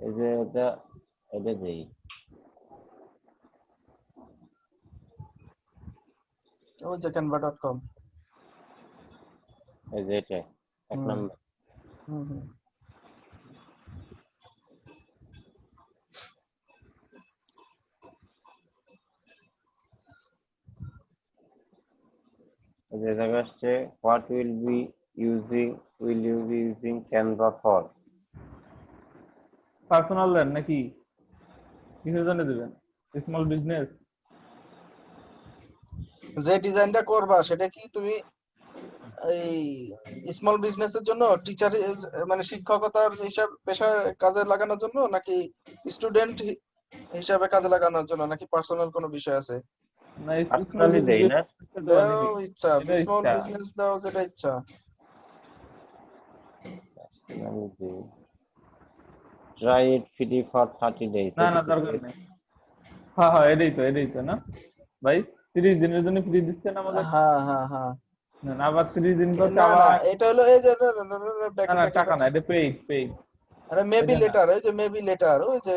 Speaker 1: এই যে এটা দেই
Speaker 4: ওই যে canva.com।
Speaker 1: এই যে এটা এক
Speaker 4: হুম,
Speaker 1: নম্বর
Speaker 4: হুম, হুম।
Speaker 1: এই যে জায়গা আসছে what will you be using Canva for
Speaker 2: personal দেন নাকি কিসের জন্য দেবেন? Small business?
Speaker 4: যে ডিজাইনটা করবা সেটা কি তুমি এই স্মল বিজনেসের জন্য, টিচার মানে শিক্ষকতার হিসাব পেশা কাজে লাগানোর জন্য, নাকি স্টুডেন্ট হিসাবে কাজে লাগানোর জন্য, নাকি পার্সোনাল কোনো বিষয় আছে?
Speaker 2: না, স্মল
Speaker 1: পার্সোনালি দেই না
Speaker 2: বিজনেস দেওয়া
Speaker 4: দাও
Speaker 2: নাকি?
Speaker 4: ইচ্ছা,
Speaker 2: এটা
Speaker 4: স্মল
Speaker 2: ইচ্ছা।
Speaker 4: বিজনেস দাও যেটা ইচ্ছা।
Speaker 1: personally দেই try it free for 30 days
Speaker 2: না
Speaker 1: এটা
Speaker 2: না,
Speaker 1: কি
Speaker 2: দরকার নেই। হ্যাঁ হ্যাঁ, এটাই তো না ভাই? 30 দিনের জন্য ফ্রি দিচ্ছেন আমাদের?
Speaker 4: হ্যাঁ হ্যাঁ হ্যাঁ
Speaker 2: না না, আবার 30 দিন পর
Speaker 4: না না,
Speaker 2: আবার।
Speaker 4: এটা হলো এই যে ব্যাক
Speaker 2: না না,
Speaker 4: ব্যাকে
Speaker 2: টাকা না, এটা পেইড পেইড।
Speaker 4: আরে মেবি
Speaker 2: এটা না।
Speaker 4: লেটার, ওই যে মেবি লেটার, ওই যে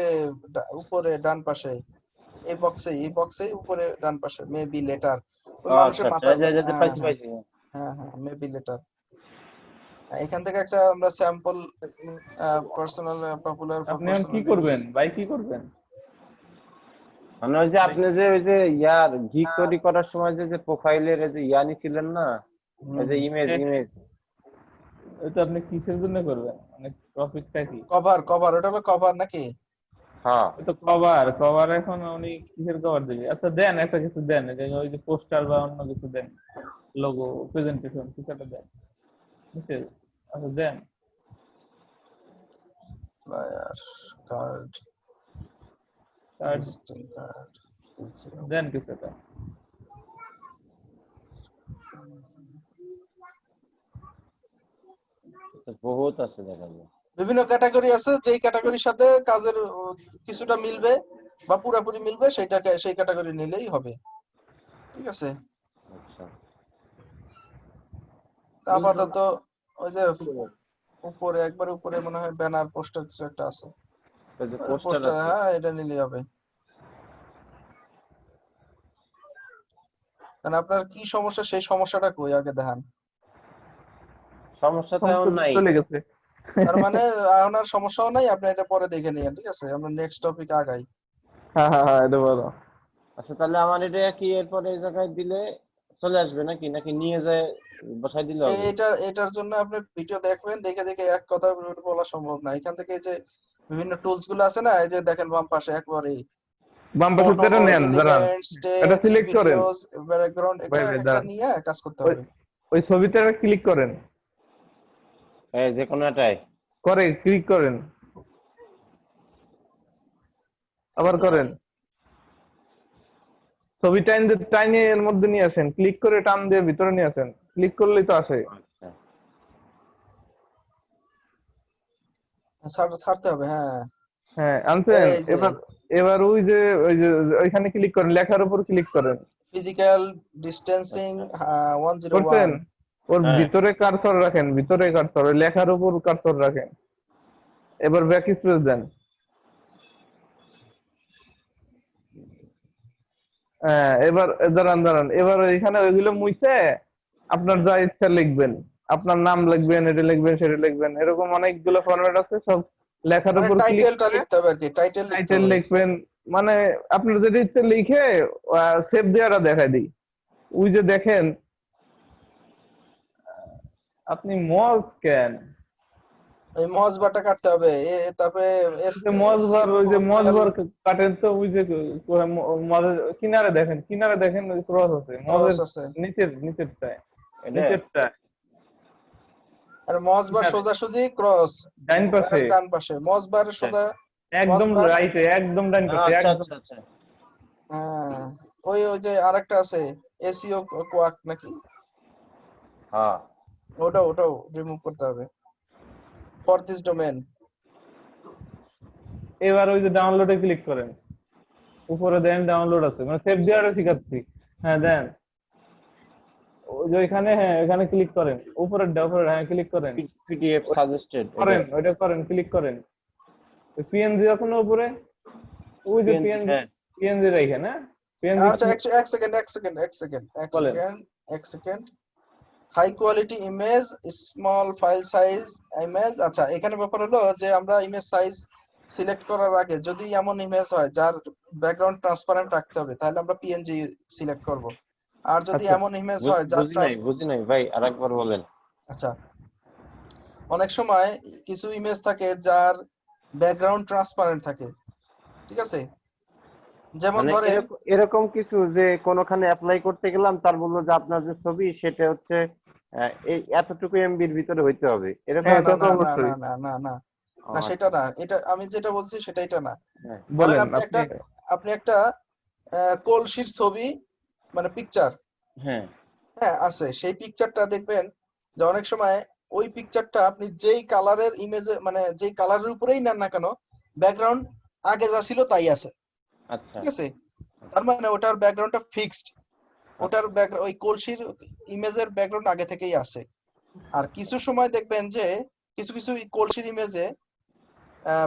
Speaker 4: উপরে ডান পাশে এই বক্সে উপরে ডান পাশে মেবি লেটার, ওই
Speaker 1: ও আচ্ছা
Speaker 4: মানুষের
Speaker 1: আচ্ছা,
Speaker 4: মাথার।
Speaker 1: এই যে
Speaker 4: হ্যাঁ
Speaker 1: পাইছি
Speaker 4: হ্যাঁ
Speaker 1: পাইছি।
Speaker 4: হ্যাঁ হ্যাঁ মেবি লেটার। এখান থেকে একটা আমরা স্যাম্পল পার্সোনাল পপুলার ফর
Speaker 2: আপনি এখন কি
Speaker 4: পার্সোনাল ইউজ।
Speaker 2: করবেন ভাই, কি করবেন?
Speaker 1: মানে ওই যে আপনি যে ওই যে ইয়ার গিগ তৈরি করার সময় যে প্রোফাইলের যে ইয়া নিছিলেন না, এই যে ইমেজ ইমেজ।
Speaker 2: এটা আপনি কিসের জন্য করবেন, মানে প্রফিটটা কি?
Speaker 4: কভার কভার, ওটা হলো কভার নাকি?
Speaker 1: হ্যাঁ
Speaker 2: তো কভার কভার এখন উনি কিসের কভার দিবে? আচ্ছা দেন, একটা কিছু দেন, এই যে ওই যে পোস্টার বা অন্য কিছু দেন, লোগো প্রেজেন্টেশন কিছু একটা দেন, বুঝছে? আচ্ছা দেন।
Speaker 4: ফ্লায়ার, কার্ড,
Speaker 2: আর
Speaker 4: ভিজিটিং কার্ড,
Speaker 2: দেন কিছু একটা।
Speaker 1: বহুত আছে দেখা যায়।
Speaker 4: বিভিন্ন ক্যাটাগরি আছে, যেই ক্যাটাগরির সাথে কাজের কিছুটা মিলবে বা পুরোপুরি মিলবে সেইটাকে সেই ক্যাটাগরি নিলেই হবে, ঠিক আছে?
Speaker 1: আচ্ছা
Speaker 4: তা আপাতত ওই যে উপরে একবার উপরে মনে হয় ব্যানার পোস্টার কিছু একটা আছে,
Speaker 1: ওই যে পোস্টার
Speaker 4: পোস্টার,
Speaker 1: আছে।
Speaker 4: হ্যাঁ এটা নিলেই হবে। কারণ আপনার কি সমস্যা সেই সমস্যাটা কই আগে দেখান।
Speaker 1: সমস্যা তো এমন নাই।
Speaker 2: চলে গেছে।
Speaker 4: তার মানে এখন আর সমস্যাও নাই, আপনি এটা পরে দেখে নিয়েন, ঠিক আছে? আমরা নেক্সট টপিক আগাই।
Speaker 2: হ্যাঁ হ্যাঁ হ্যাঁ, এটা বলো।
Speaker 1: আচ্ছা তাহলে আমার এটা কি এরপরে এই জায়গায় দিলে চলে আসবে নাকি, নাকি নিয়ে যায় বসাই দিলে হবে?
Speaker 4: এটার জন্য আপনি ভিডিও দেখবেন, দেখে দেখে এক কথা বলা সম্ভব না। এখান থেকে এই যে বিভিন্ন টুলস গুলো আছে না, এই যে দেখেন বাম পাশে একবারে
Speaker 2: বাম পাশে
Speaker 4: ফটো,
Speaker 2: এটা নেন, দাঁড়ান,
Speaker 4: এলিমেন্টস,
Speaker 2: এটা
Speaker 4: টেক্সট,
Speaker 2: সিলেক্ট করেন।
Speaker 4: ভিডিওস, ব্যাকগ্রাউন্ড,
Speaker 2: ভাই
Speaker 4: এটা
Speaker 2: ভাই
Speaker 4: একটা
Speaker 2: দাঁড়ান,
Speaker 4: নিয়ে কাজ করতে
Speaker 2: ওই
Speaker 4: হবে।
Speaker 2: ওই ছবিতে ক্লিক করেন,
Speaker 1: এই যে কোনো এটাই।
Speaker 2: করে ক্লিক করেন, আবার করেন, ছবি টাইনে এর মধ্যে নিয়ে আসেন, ক্লিক করে টান দিয়ে ভিতরে নিয়ে আসেন, ক্লিক করলেই তো আসে।
Speaker 1: আচ্ছা
Speaker 4: ছাড়তে হবে, হ্যাঁ।
Speaker 2: হ্যাঁ আনছেন।
Speaker 4: এই যে
Speaker 2: এবার এবার ওই যে ওইখানে ক্লিক করেন, লেখার উপর ক্লিক করেন।
Speaker 4: ফিজিক্যাল ডিস্টেন্সিং
Speaker 1: আচ্ছা
Speaker 4: 101।
Speaker 2: করছেন? ওর
Speaker 1: হ্যাঁ
Speaker 2: ভিতরে কার্সর রাখেন, ভিতরে কার্সর, ওই লেখার উপর কার্সর রাখেন। এবার ব্যাক স্পেস দেন। হ্যাঁ এবার দাঁড়ান দাঁড়ান, এবার এখানে ওইগুলো মুছে আপনার যা ইচ্ছা লিখবেন, আপনার নাম লিখবেন, এটা লিখবেন, সেটা লিখবেন, এরকম অনেকগুলো ফরম্যাট আছে, সব লেখার
Speaker 4: মানে
Speaker 2: উপর ক্লিক
Speaker 4: টাইটেলটা
Speaker 2: করে
Speaker 4: লিখতে হবে আর কি, টাইটেল লিখতে
Speaker 2: টাইটেল
Speaker 4: হবে।
Speaker 2: লিখবেন। মানে আপনার যেটা ইচ্ছে লিখে সেভ দেওয়াটা দেখাই দিই। ওই যে দেখেন, আপনি মজ কেন?
Speaker 4: এই মজ বারটা কাটতে হবে, তারপরে
Speaker 2: মজ বার,
Speaker 4: এসইও
Speaker 2: ওই যে মজ
Speaker 4: কোয়েল
Speaker 2: বার কাটেন তো, ওই যে মজের কিনারে দেখেন, কিনারে দেখেন ওই ক্রস আছে মজের
Speaker 4: ক্রস আছে।
Speaker 2: নিচেরটায়
Speaker 1: এটা
Speaker 2: নিচেরটায়
Speaker 4: আর মজ বার
Speaker 2: কিনারে
Speaker 4: সোজাসুজি ক্রস,
Speaker 2: ডাইন পাশে,
Speaker 4: ডান পাশে মজ বার সোজা, মজ
Speaker 2: একদম
Speaker 4: বার।
Speaker 2: রাইটে, একদম ডাইন পাশে,
Speaker 1: আচ্ছা
Speaker 2: একদম।
Speaker 1: আচ্ছা আচ্ছা।
Speaker 4: হ্যাঁ ওই ওই যে আরেকটা আছে এসইও কোয়াক নাকি,
Speaker 1: হ্যাঁ
Speaker 4: ওটাও রিমুভ করতে হবে ফর দিস ডোমেন।
Speaker 2: এবার ওই যে ডাউনলোডে ক্লিক করেন, উপরে দেন ডাউনলোড আছে, মানে সেভ দেওয়াটা শিখাচ্ছি। হ্যাঁ দেন, ওই যে ওইখানে, হ্যাঁ এখানে ক্লিক করেন, উপরের হ্যাঁ ক্লিক করেন,
Speaker 1: পিডিএফ সাজেস্টেড
Speaker 2: করেন ওইটা করেন, ক্লিক করেন। পিএনজি আছে না উপরে, ওই যে পিএনজি,
Speaker 1: হ্যাঁ
Speaker 2: পিএনজি রাখেন, হ্যাঁ পিএনজি
Speaker 4: আচ্ছা এক
Speaker 2: বলেন।
Speaker 4: Second. High quality image, small file size image. আচ্ছা এখানে ব্যাপার হলো যে আমরা ইমেজ সাইজ সিলেক্ট করার আগে যদি এমন ইমেজ হয় যার ব্যাকগ্রাউন্ড ট্রান্সপারেন্ট রাখতে হবে, তাহলে আমরা পিএনজি সিলেক্ট করব। আর যদি
Speaker 2: আচ্ছা
Speaker 4: এমন ইমেজ হয় যার
Speaker 1: বুঝি নাই ভাই, আরেকবার বলেন।
Speaker 4: আচ্ছা অনেক সময় কিছু ইমেজ থাকে যার ব্যাকগ্রাউন্ড ট্রান্সপারেন্ট থাকে, ঠিক আছে? যেমন
Speaker 1: মানে
Speaker 4: ধরেন
Speaker 1: এরকম এরকম কিছু যে কোনোখানে অ্যাপ্লাই করতে গেলাম, তার বললো যে আপনার যে ছবি সেটা হচ্ছে এই এতটুকু এমবির ভিতরে হইতে হবে, এরকম
Speaker 4: না
Speaker 2: হ্যাঁ
Speaker 4: না
Speaker 1: কিছু?
Speaker 2: তা তো
Speaker 4: না না না
Speaker 2: অবশ্যই।
Speaker 4: না না না
Speaker 1: ও
Speaker 4: না, সেটা
Speaker 1: আচ্ছা
Speaker 4: না। এটা আমি যেটা বলছি সেটা এটা না।
Speaker 1: হ্যাঁ
Speaker 4: ধরেন
Speaker 2: বলেন
Speaker 4: আপনি
Speaker 2: আপনি।
Speaker 4: একটা কলসির ছবি, মানে পিকচার,
Speaker 1: হ্যাঁ
Speaker 4: হ্যাঁ আছে, সেই পিকচারটা দেখবেন যে অনেক সময় ওই পিকচারটা আপনি যেই কালারের ইমেজে, মানে যেই কালারের উপরেই নেন না কেন, ব্যাকগ্রাউন্ড আগে যা ছিল তাই আছে,
Speaker 1: আচ্ছা
Speaker 4: ঠিক আছে? তার মানে ওটার ব্যাকগ্রাউন্ডটা ফিক্সড, ওটার ওই কলসির ইমেজের ব্যাকগ্রাউন্ড আগে থেকেই আছে। আর কিছু সময় দেখবেন যে কিছু কিছু কলসির ইমেজে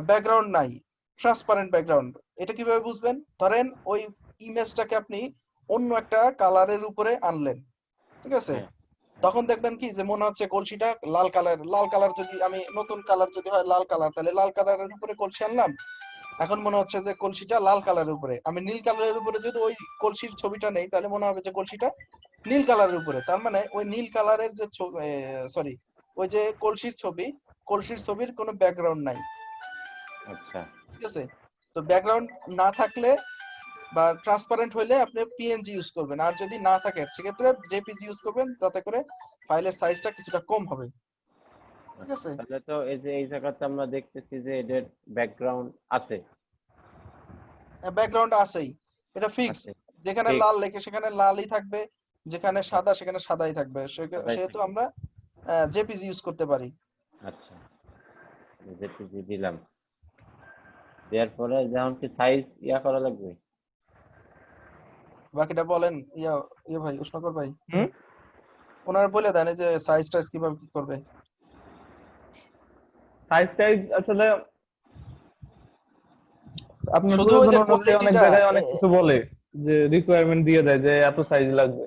Speaker 4: ব্যাকগ্রাউন্ড নাই, ট্রান্সপারেন্ট ব্যাকগ্রাউন্ড। এটা কিভাবে বুঝবেন? ধরেন ওই ইমেজটাকে আপনি অন্য একটা কালারের উপরে আনলেন, ঠিক আছে?
Speaker 1: হ্যাঁ।
Speaker 4: তখন দেখবেন কি যে মনে হচ্ছে কলসিটা লাল কালার। লাল কালার যদি আমি নতুন কালার যদি হয় লাল কালার, তাহলে লাল কালারের উপরে কলসি আনলাম, এখন মনে হচ্ছে যে কলসিটা লাল কালারের উপরে। আমি নীল কালারের উপরে যদি ওই কলসির ছবিটা নেই, তাহলে মনে হবে যে কলসিটা নীল কালারের উপরে। তার মানে ওই নীল কালারের যে সরি, ওই যে কলসির ছবি, কলসির ছবির কোনো ব্যাকগ্রাউন্ড নাই,
Speaker 1: আচ্ছা
Speaker 4: ঠিক আছে? তো ব্যাকগ্রাউন্ড না থাকলে বা ট্রান্সপারেন্ট হইলে আপনি পিএনজি ইউজ করবেন, আর যদি না থাকে সেক্ষেত্রে জেপিজি ইউজ করবেন, যাতে করে ফাইলের সাইজটা কিছুটা কম হবে, ঠিক আছে?
Speaker 1: তাহলে তো এই যে এই জায়গাতে আমরা দেখতেছি যে এদের ব্যাকগ্রাউন্ড আছে।
Speaker 4: ব্যাকগ্রাউন্ড আছেই, এটা ফিক্স।
Speaker 1: আছে।
Speaker 4: যেখানে
Speaker 1: ঠিক।
Speaker 4: লাল লেখে সেখানে লালই থাকবে, যেখানে সাদা সেখানে সাদাই থাকবে।
Speaker 1: সাদাই
Speaker 4: সেহেতু
Speaker 1: থাকবে।
Speaker 4: আমরা জেপিজি ইউজ করতে পারি।
Speaker 1: আচ্ছা জেপিজি দিলাম, দেওয়ার পরে যেমন কি সাইজ করা লাগবে।
Speaker 4: বাকিটা বলেন ইয়া ভাই, উষ্ণকর ভাই,
Speaker 2: হুম
Speaker 4: ওনার বলে দেন এই যে সাইজ টাইজ কিভাবে কি করবে।
Speaker 2: সাইজ আসলে আপনার
Speaker 4: শুধু ওই
Speaker 2: প্রয়োজন
Speaker 4: যে
Speaker 2: অনুযায়ী অনেক
Speaker 4: কোয়ালিটিটা
Speaker 2: জায়গায় অনেক কিছু বলে যে রিকোয়ারমেন্ট দিয়ে দেয় যে এত সাইজ লাগবে,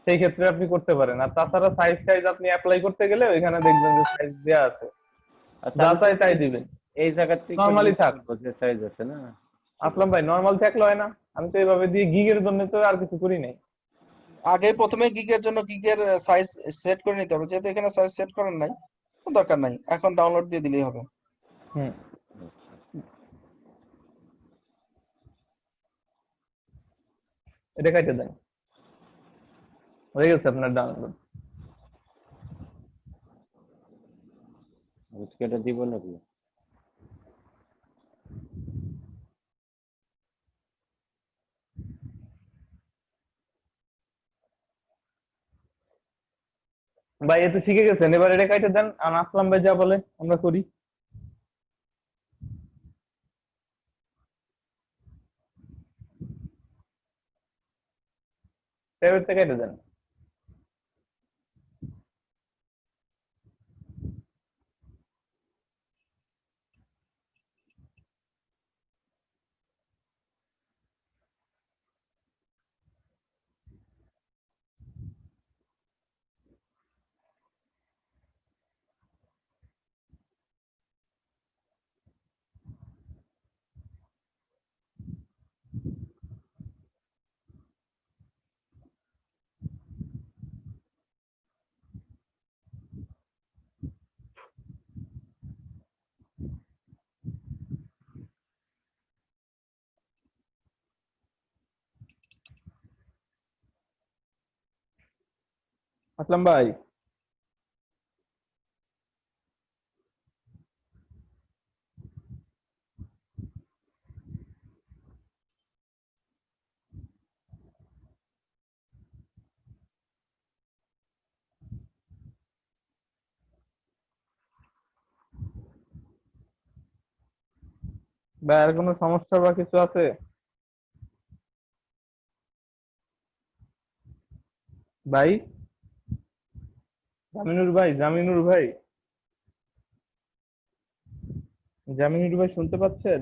Speaker 2: সেই ক্ষেত্রে আপনি করতে পারেন। আর তাছাড়া সাইজ আপনি অ্যাপ্লাই করতে গেলে ওইখানে দেখবেন যে সাইজ দেওয়া আছে,
Speaker 1: আচ্ছা
Speaker 2: যা
Speaker 1: আমি
Speaker 2: চাই
Speaker 1: তো
Speaker 2: তাই দিবেন।
Speaker 1: এই জায়গাতে
Speaker 2: নরমালি থাক।
Speaker 1: যে সাইজ আছে না।
Speaker 2: আসলাম ভাই, নরমাল থাকলে হয় না? আমি তো এইভাবে দিয়ে গিগের জন্য তো আর কিছু করি নাই।
Speaker 4: আগে প্রথমে গিগের জন্য গিগের সাইজ সেট করে নিতে হবে, যেহেতু এখানে সাইজ সেট করেন নাই, তো দরকার নাই, এখন ডাউনলোড দিয়ে দিলেই হবে।
Speaker 2: হুম এটা কাটে দেন, হয়ে গেছে আপনার ডাউনলোড।
Speaker 1: আজকে এটা দিব নাকি?
Speaker 2: ভাই এ তো শিখে গেছেন, এবার এটা কাটে দেন, আর আসলাম ভাই যা বলে আমরা করি। ট্যাবের থেকে কেটে দেন। আসলাম ভাই, ভাই আর কোনো সমস্যা বা কিছু আছে? ভাই জামিনুর ভাই, জামিনুর ভাই, জামিনুর ভাই শুনতে পাচ্ছেন?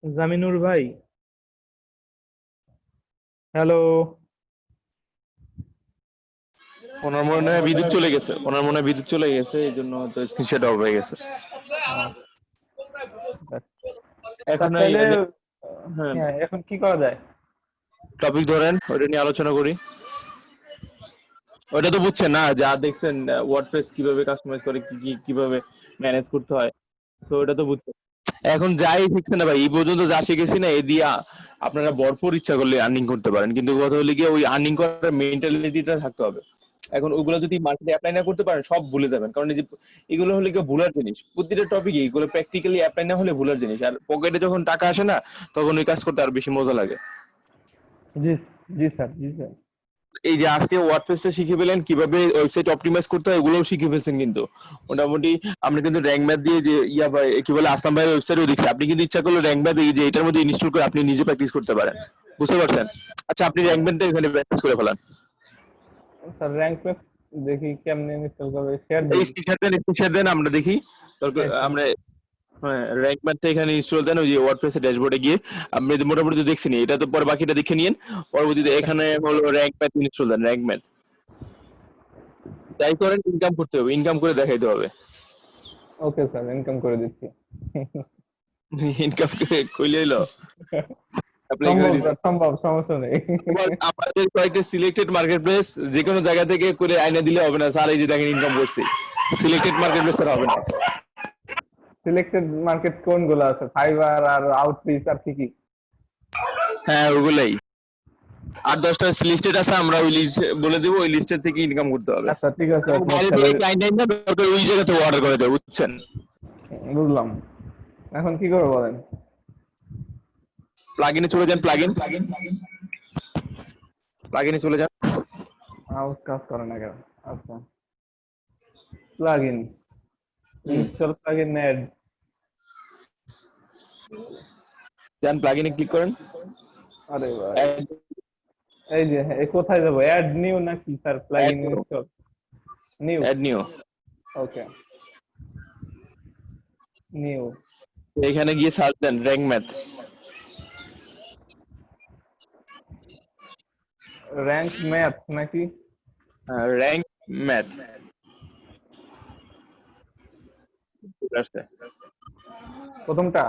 Speaker 2: জামিনুর ভাই, হ্যালো।
Speaker 3: ওনার মনে হয় বিদ্যুৎ চলে গেছে, ওনার মনে হয় বিদ্যুৎ চলে গেছে, এই জন্য হয়তো স্ক্রিনশট অফ হয়ে গেছে। এখন
Speaker 2: তাহলে
Speaker 3: হ্যাঁ,
Speaker 2: হ্যাঁ, এখন কি করা যায়?
Speaker 3: টপিক ধরেন, ওটা নিয়ে আলোচনা করি। ওটা তো বুঝছেন না, যা দেখছেন ওয়ার্ডপ্রেস কিভাবে কাস্টমাইজ করে, কিভাবে ম্যানেজ করতে হয়, তো ওটা তো বুঝছেন। এখন যাই শিখছেন না ভাই, এই পর্যন্ত যা শিখেছি না, এ দিয়া আপনারা ভরপুর ইচ্ছা করলে আর্নিং করতে পারেন, কিন্তু কথা হলে গিয়ে ওই আর্নিং করার মেন্টালিটিটা থাকতে হবে। এখন ওগুলো যদি মার্কেটে অ্যাপ্লাই না করতে পারেন, সব ভুলে যাবেন। কারণ এই যে এগুলো হলে গিয়ে ভুলার জিনিস, প্রতিটা টপিকে এগুলো প্র্যাকটিক্যালি অ্যাপ্লাই না হলে ভুলার জিনিস। আর পকেটে যখন টাকা আসে না, তখন ওই কাজ করতে আরো বেশি মজা লাগে।
Speaker 2: জি জি স্যার, জি স্যার।
Speaker 3: এই যে আজকে ওয়ার্ডপ্রেসটা শিখে পেলেন, কিভাবে ওয়েবসাইট অপটিমাইজ করতে হয় ওগুলোও শিখে ফেলছেন কিন্তু মোটামুটি। আমরা কিন্তু র্যাঙ্ক ম্যাথ দিয়ে যে ইয়া ভাই কি বলে আসলাম ভাই ওয়েবসাইটও দেখছি, আপনি কিন্তু ইচ্ছা করলে র্যাঙ্ক ম্যাথ এই যে এটার মধ্যে ইনস্টল করে আপনি নিজে প্র্যাকটিস করতে পারেন, বুঝতে পারছেন? আচ্ছা আপনি র্যাঙ্ক ম্যাথটা এখানে প্র্যাকটিস করে ফেলান।
Speaker 2: স্যার র্যাঙ্ক পেজ দেখি কেমনে ইনস্টল করবে, শেয়ার
Speaker 3: এই
Speaker 2: দিন।
Speaker 3: স্ক্রিনশট দেন আমরা দেখি। তারপর
Speaker 2: এই তো।
Speaker 3: আমরা হ্যাঁ র্যাঙ্ক ম্যাথটা এখানে ইনস্টল দেন ওই যে ওয়ার্ডপ্রেসের ড্যাশবোর্ডে গিয়ে। আপনি তো মোটামুটি তো দেখছেনই, এটা তো পরে বাকিটা দেখে নিন। পরবর্তীতে এখানে হলো র্যাঙ্ক ম্যাথ ইনস্টল দেন, র্যাঙ্ক ম্যাথ যাই করেন ইনকাম করতে হবে, ইনকাম করে দেখাইতে হবে।
Speaker 2: ওকে স্যার, ইনকাম করে দিচ্ছি।
Speaker 3: ইনকাম কইলে হইলো, অ্যাপ্লাই করে
Speaker 2: সম্ভব
Speaker 3: দিতে।
Speaker 2: স্যার, সম্ভব, সমস্যা নেই।
Speaker 3: আবার আমাদের কয়েকটা সিলেক্টেড মার্কেট প্লেস যে কোনো জায়গা থেকে করে আইনা দিলে হবে না স্যার, এই যে দেখেন ইনকাম করছি। সিলেক্টেড মার্কেট প্লেস আর হবে না।
Speaker 2: সিলেক্টেড মার্কেট কোনগুলো আছে? ফাইবার আর আউটরিচ আর কি কি?
Speaker 3: হ্যাঁ ওগুলাই। 8-10টা লিস্টেড আছে, আমরা ওই লিস্ট বলে দেবো, ওই লিস্টের থেকে ইনকাম করতে হবে।
Speaker 2: আচ্ছা ঠিক আছে,
Speaker 3: এবং
Speaker 2: আপনার
Speaker 3: বাইরে থেকে
Speaker 2: স্যালারি
Speaker 3: ক্লায়েন্ট আইনা দরকার ওই জায়গা থেকে অর্ডার করে দেবে, বুঝছেন?
Speaker 2: বুঝলাম। এখন কি করবো বলেন?
Speaker 3: প্লাগইনে চলে যান, প্লাগইনে চলে যান।
Speaker 2: মাউস কাজ করে না কেন? আচ্ছা, প্লাগইন, ইনস্টল প্লাগইন অ্যাড।
Speaker 3: যান প্লাগইনে ক্লিক করেন।
Speaker 2: আরে ভাই, এই যে এই কোথায় যাবো? অ্যাড নিউ নাকি sir? Plugin install new.
Speaker 3: Add new.
Speaker 2: Okay, new.
Speaker 3: এখানে গিয়ে সার্চ দেন র্যাঙ্ক ম্যাথ।
Speaker 2: র্যাঙ্ক ম্যাথ নাকি?
Speaker 3: র্যাঙ্ক ম্যাথ আসছে।
Speaker 2: প্রথমটা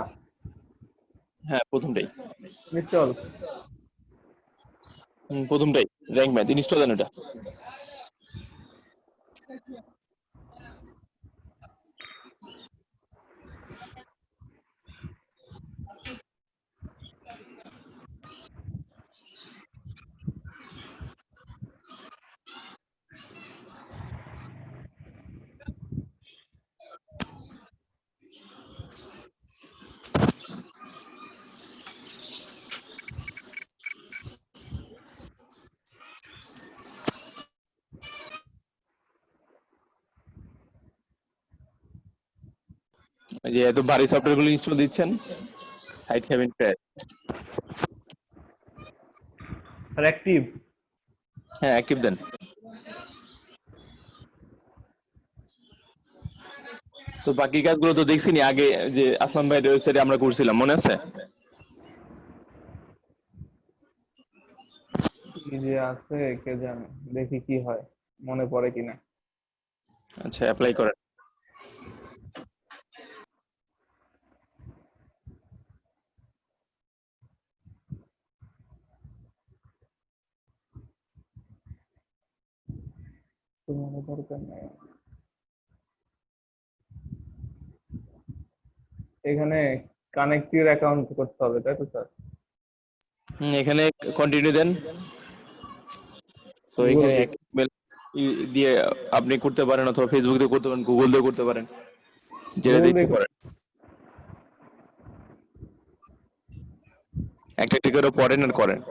Speaker 3: হ্যাঁ প্রথমটাই।
Speaker 2: ইনস্টল।
Speaker 3: প্রথমটাই র্যাঙ্ক ম্যাথ ইনস্টল দেন ওটা। যে এত ভারী সফটওয়্যার গুলো ইনস্টল দিচ্ছেন, site haven crash.
Speaker 2: Sir active.
Speaker 3: হ্যাঁ অ্যাক্টিভ দেন। তো বাকি কাজগুলো তো দেখছিনি আগে, যে আসলাম ভাইয়ের ওয়েবসাইটে আমরা করছিলাম, মনে আছে?
Speaker 2: কি যে আছে কে জানে, দেখি কি হয়, মনে পড়ে কিনা।
Speaker 3: আচ্ছা অ্যাপ্লাই করেন।
Speaker 2: তো মনে দরকার নেই। এখানে কানেক্টিভ অ্যাকাউন্ট করতে হবে, তাই তো স্যার?
Speaker 3: এখানে কন্টিনিউ দেন। তো এখানে
Speaker 2: গুগল।
Speaker 3: এক email দিয়ে আপনি করতে পারেন, অথবা ফেসবুক দিয়ে করতে পারেন, গুগল দিয়ে করতে পারেন, যেটা
Speaker 2: গুগল
Speaker 3: দিতে
Speaker 2: দিয়ে
Speaker 3: পারেন। একটা একটা করে পড়েন আর করেন।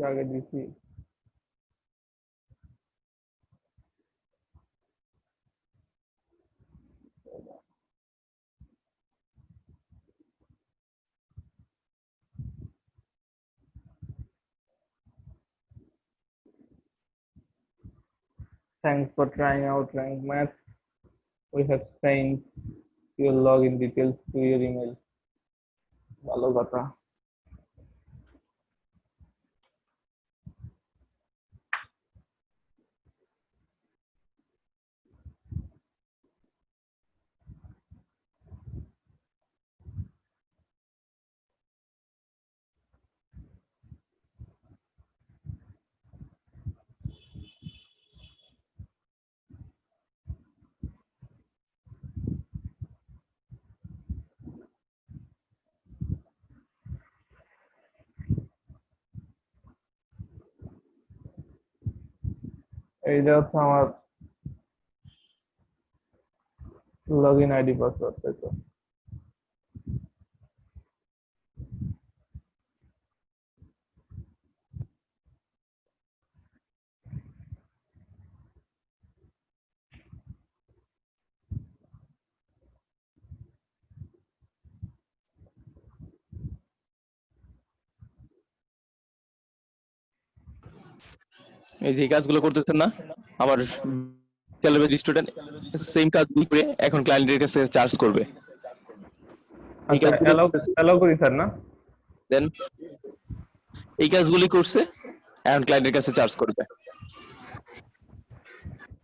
Speaker 2: আগে দিছি। Thanks for trying out Rank Math. We have sent your login details to your email. ভালো কথা। এইটা হচ্ছে আমার লগ ইন আইডি পাসওয়ার্ড, তাই তো?
Speaker 3: এই যে এই কাজগুলো করতেছেন না আমার ক্যালিব্রেট স্টুডেন্ট, সেম কাজগুলো করে এখন ক্লায়েন্টের কাছে চার্জ করবে। এই
Speaker 2: আচ্ছা,
Speaker 3: কাজগুলো
Speaker 2: অ্যালাউ করি স্যার, না?
Speaker 3: দেন এই কাজগুলি করছে, এখন ক্লায়েন্টের কাছে চার্জ করবে।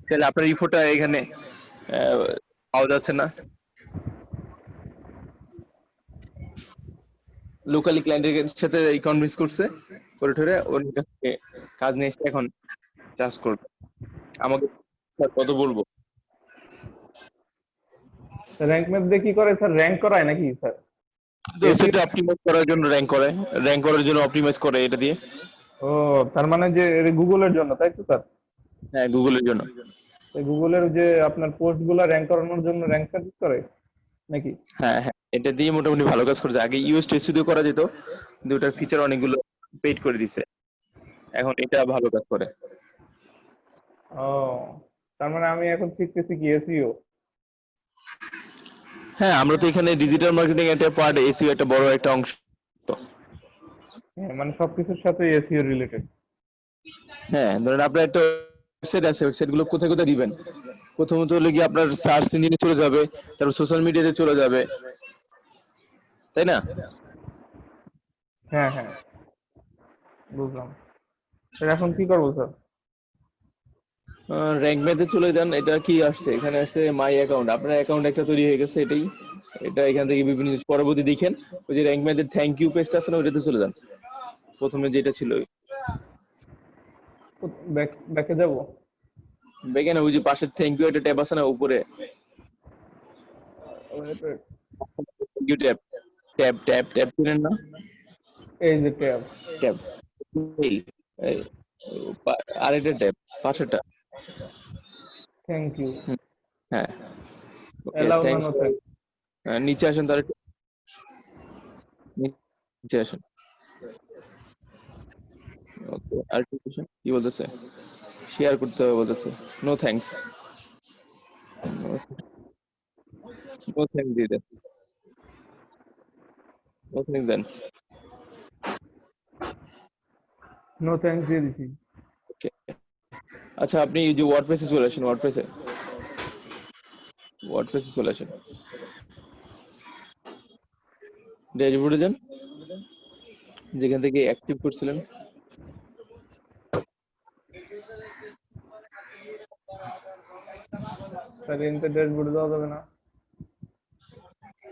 Speaker 3: তাহলে আপনার ইফোটা এখানে পাওয়া যাচ্ছে না। লোকালি ক্লায়েন্টের সাথে কনভিন্স করছে, করে ঠরে ওর কাছ থেকে কাজ নিয়ে এসে এখন চার্জ করবে। আমাকে স্যার কত বলবো?
Speaker 2: র্যাঙ্ক ম্যাপ দিয়ে কি করে স্যার? র্যাঙ্ক করায় নাকি স্যার?
Speaker 3: ওয়েবসাইটে অপটিমাইজ করার জন্য র্যাঙ্ক করার জন্য অপটিমাইজ করে এটা দিয়ে।
Speaker 2: ও, তার মানে যে গুগলের জন্য, তাই তো স্যার?
Speaker 3: হ্যাঁ, গুগলের জন্য।
Speaker 2: গুগলের যে আপনার পোস্ট গুলা র্যাঙ্ক করানোর জন্য র্যাঙ্ক সার্ভিস করে নাকি?
Speaker 3: হ্যাঁ হ্যাঁ, এটা দিয়ে মোটামুটি ভালো কাজ করছে। আগে ইউএস স্টুডিও করা যেত, কিন্তু ওটার ফিচার অনেকগুলো পেইড করে দিছে, এখন এটা ভালো কাজ করে।
Speaker 2: ও, তার মানে আমি এখন শিখতেছি কি এসইও?
Speaker 3: হ্যাঁ, আমরা তো এখানে ডিজিটাল মার্কেটিং একটা পার্ট, এসইও একটা বড় একটা অংশ। তো
Speaker 2: মানে সবকিছুর সাথে এসইও রিলেটেড।
Speaker 3: হ্যাঁ, ধরেন আপনার একটা ওয়েবসাইট আছে, ওয়েবসাইট গুলো কোথায় কোথায় দিবেন? প্রথমত হলো কি আপনার সার্চ ইঞ্জিনে চলে যাবে, তারপর সোশ্যাল মিডিয়াতে চলে যাবে, তাই না?
Speaker 2: হ্যাঁ হ্যাঁ, বুঝলাম। স্যার এখন কি করবো স্যার?
Speaker 3: র্যাঙ্ক ম্যাথে চলে যান। এটা কি আসছে? এখানে আসছে মাই অ্যাকাউন্ট। আপনার অ্যাকাউন্ট একটা তৈরি হয়ে গেছে, এটা এখান থেকে বিভিন্ন জিনিস পরবর্তী দেখেন। ওই যে র্যাঙ্ক ম্যাথের থ্যাংক ইউ পেজটা আছে না, ওইটাতে চলে যান। প্রথমে যেটা ছিল
Speaker 2: ব্যাকে যাব?
Speaker 3: দেখেন, ওই যে পাশের থ্যাংক ইউ একটা ট্যাব আছে না উপরে, থ্যাংক ইউ ট্যাব, ট্যাব চিনেন না?
Speaker 2: এই যে ট্যাব।
Speaker 3: ট্যাব এই এই, আরেকটা ট্যাব পাশেরটা।
Speaker 2: Thank you.
Speaker 3: হ্যাঁ, ওকে,
Speaker 2: এলাও না
Speaker 3: থ্যাঙ্কস।
Speaker 2: No thank.
Speaker 3: নিচে আসেন তার একটু, নিচে আসেন। ওকে, আর কি question? কি বলতেছে? শেয়ার করতে হবে বলতেছে। নো থ্যাঙ্কস, নো থ্যাঙ্কস দিয়ে দেন, নো থ্যাঙ্কস দেন।
Speaker 2: নো থ্যাংকস দিয়ে দিছি।
Speaker 3: ওকে, আচ্ছা আপনি এই যে ওয়ার্ডপ্রেসে চলে আসেন, ওয়ার্ডপ্রেসে চলে আসেন, ড্যাশবোর্ডে যান, যেখান থেকে অ্যাক্টিভ করছিলেন।
Speaker 2: স্যার এনতে ড্যাশবোর্ডে যাওয়া যাবে না?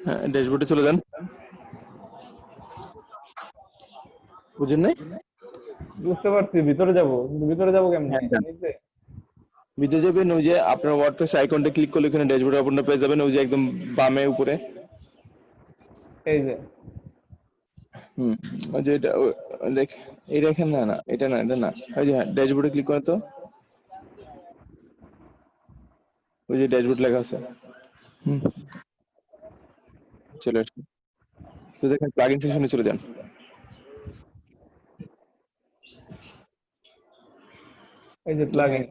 Speaker 3: হ্যাঁ, ড্যাশবোর্ডে চলে যান। বুঝেন নাই?
Speaker 2: বুঝতে পারছি, ভিতরে যাব, কিন্তু ভিতরে যাব কেমনে?
Speaker 3: হ্যাঁ, যান।
Speaker 2: নিচে?
Speaker 3: ভিতরে যাবেন, ওই যে আপনার ওয়ার্ডপ্রেস আইকনটা ক্লিক করলে ওখানে ড্যাশবোর্ড ওপেন পেয়ে যাবেন, ওই যে একদম বামে উপরে।
Speaker 2: এই যে।
Speaker 3: হুম, ওই যে এটা দেখ, এই দেখেন না, না এটা না, এটা না, ওই যে ড্যাশবোর্ডে ক্লিক করেন তো, ওই যে ড্যাশবোর্ড লেখা আছে। হুম, চলে আসুন। তো দেখেন প্লাগইন সেকশনে চলে যান।
Speaker 2: এই যে প্লাগইন।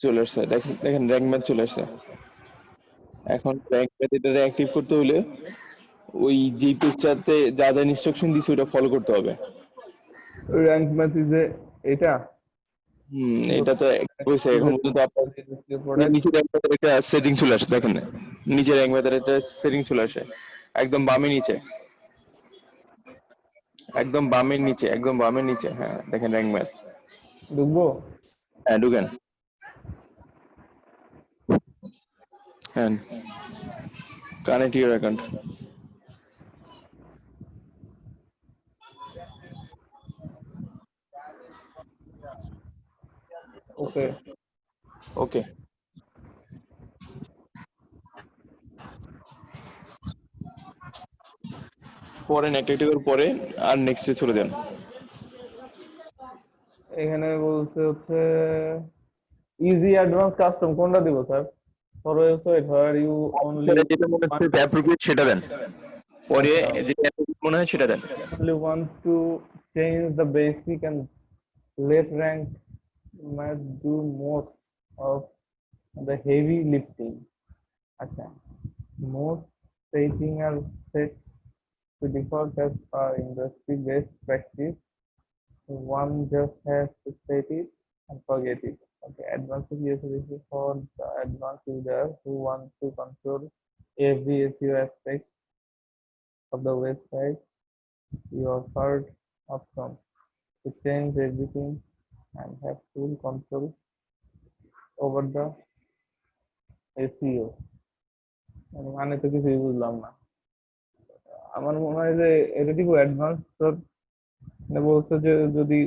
Speaker 3: চলে আসছে, দেখেন দেখেন র্যাঙ্ক ম্যাথ চলে আসছে। এখন র্যাঙ্ক ম্যাথ এটা অ্যাক্টিভ করতে হলে ওই যে পেজটাতে যা যা ইনস্ট্রাকশন দিছে ওটা ফলো করতে হবে।
Speaker 2: র্যাঙ্ক ম্যাথ যে এটা।
Speaker 3: এটা তো হয়েছে এখন পর্যন্ত। আপনার নিচে র্যাঙ্ক ম্যাথের একটা সেটিং চলে আসে, দেখেন নিচে র্যাঙ্ক ম্যাথের একটা সেটিং চলে আসে, একদম বামে নিচে, একদম বামের নিচে, একদম বামের নিচে। হ্যাঁ, দেখেন র্যাঙ্ক ম্যাথ।
Speaker 2: ঢুকবো?
Speaker 3: হ্যাঁ, ঢুকেন। হ্যাঁ, কানেক্ট ইউর অ্যাকাউন্ট।
Speaker 2: ওকে।
Speaker 3: ওকে, পরে একটা একটা করে পরে আর নেক্সটে চলে যান।
Speaker 2: এখানে বলছে হচ্ছে ইজি, অ্যাডভান্স, কাস্টম কোনটা দিব sir? For website where you only
Speaker 3: যেটা মনে হচ্ছে অ্যাপ্রোপ্রিয়েট সেটা দেন, পরে
Speaker 2: আচ্ছা,
Speaker 3: যেটা appropriate মনে হয় সেটা দেন।
Speaker 2: only want to change the basic and left rank must do most of the heavy lifting. আচ্ছা, most setting are set to default as per industry best practice. One just has to set it and forget it. Okay, advanced USBC for the advanced user who want to control every SEO aspect of the website. Your third option to change everything and have full control over the SEO. মানে তো কিছুই বুঝলাম না। আমার মনে হয় যে এটা দিব অ্যাডভান্স, মানে বলছে যে যদি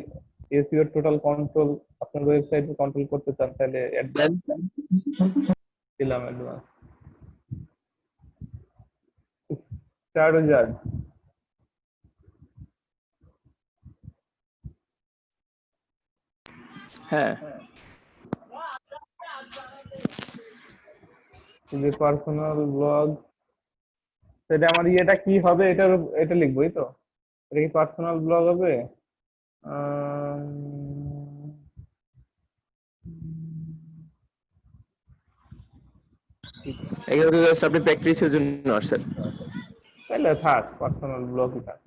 Speaker 2: এসইও টোটাল কন্ট্রোল আপনার ওয়েবসাইটে কন্ট্রোল করতে চান তাহলে
Speaker 3: দেন।
Speaker 2: অ্যাডভান্স দিলাম, অ্যাডভান্স স্টার উইজার্ড।
Speaker 3: হ্যাঁ,
Speaker 2: যে পার্সোনাল ব্লগ, সেটা আমার ইয়েটা কি হবে, এটা লিখবোই তো। এটা কি পার্সোনাল ব্লগ হবে? আম,
Speaker 3: এগুলো তো জাস্ট আপনি প্র্যাকটিসের জন্য আসছেন।
Speaker 2: তাহলে থাক, পার্সোনাল ব্লগই থাক।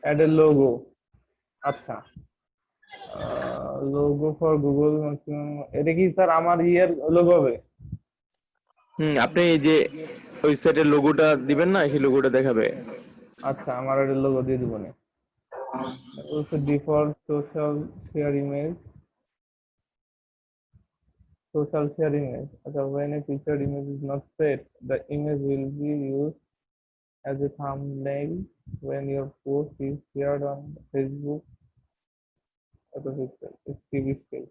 Speaker 2: অ্যাড এ লোগো, আচ্ছা, লোগো ফর গুগল ম্যাক্সিমাম, এটা কি স্যার আমার ইয়ের লোগো হবে?
Speaker 3: আপনি এই যে ওয়েবসাইটের লোগোটা দিবেন না, সেই লোগোটা দেখাবে।
Speaker 2: আচ্ছা, আমার এটা লোগো দিয়ে দিব না। Also default social share image. Okay, when a featured image is not set, the image will be used as a thumbnail when your post is shared on Facebook or the pixel. It's TV scale.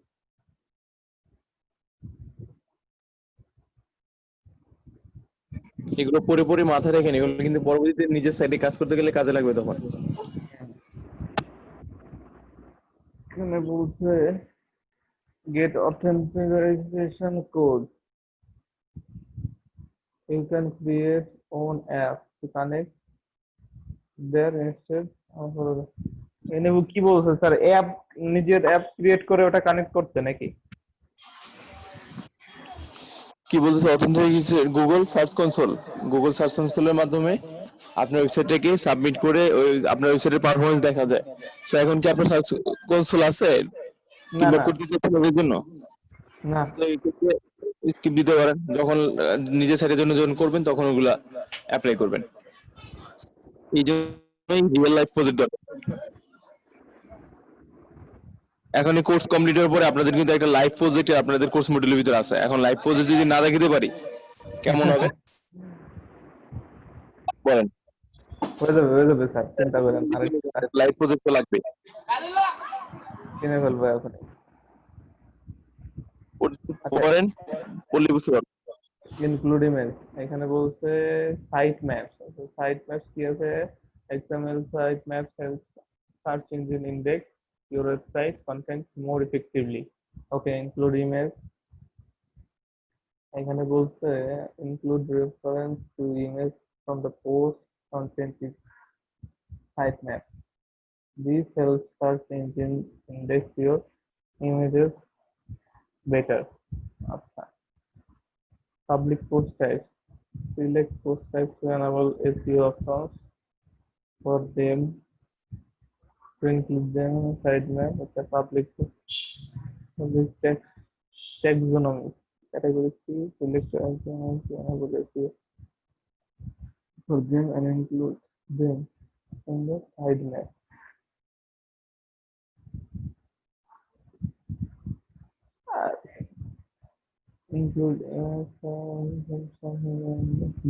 Speaker 3: এগুলো পরে পরে মাথায় রেখেন, এগুলো কিন্তু পরবর্তীতে নিজের সাইডে কাজ করতে গেলে কাজে লাগবে তখন।
Speaker 2: এখানে বলছে get authentication code. You can create own app to connect there instead of এনে কি বলছে স্যার, অ্যাপ, নিজের অ্যাপ ক্রিয়েট করে ওটা কানেক্ট করতে নাকি?
Speaker 3: কি বলতেছে অথেন্টিকেশন? গুগল সার্চ কনসোলের মাধ্যমে আপনার ওয়েবসাইটটাকে সাবমিট করে ওই আপনার ওয়েবসাইটের পারফরম্যান্স দেখা যায়। সো এখন কি আপনার সার্চ কনসোল আছে
Speaker 2: না
Speaker 3: কিংবা
Speaker 2: না
Speaker 3: করতে চাচ্ছেন ওদের জন্য?
Speaker 2: না।
Speaker 3: তো এই ক্ষেত্রে স্কিপ দিতে পারেন, যখন নিজের সাইটের জন্য যখন করবেন তখন ওগুলা অ্যাপ্লাই করবেন। এই জন্যই রিয়েল লাইফ প্রজেক্ট দরকার। এখন এই কোর্স কমপ্লিট হওয়ার পরে আপনাদের কিন্তু একটা লাইভ প্রজেক্ট আপনাদের কোর্স মডিউলের ভিতরে আছে। এখন লাইভ প্রজেক্ট যদি না দেখাতে পারি কেমন হবে বলেন?
Speaker 2: হয়ে যাবে স্যার, চিন্তা করেন না, আরেকটা
Speaker 3: লাইভ প্রজেক্ট তো লাগবে।
Speaker 2: কিনে ফেলবো এখন। আচ্ছা,
Speaker 3: পড়েন, পড়লে বুঝতে পারবেন।
Speaker 2: ইনক্লুড ইমেজ, এখানে বলছে সাইট ম্যাপস। সাইট ম্যাপস কি আছে? XML site maps help search engine index your website content more effectively. Okay, include image, এখানে বলছে include reference to image from the post content is sitemap. This helps search engine index your images better. আচ্ছা, public post types, select post types to enable SEO options for them to include them in sitemap. It's a public text taxonomy. Category C, select items to enable SEO for them and include them in the sitemap. Include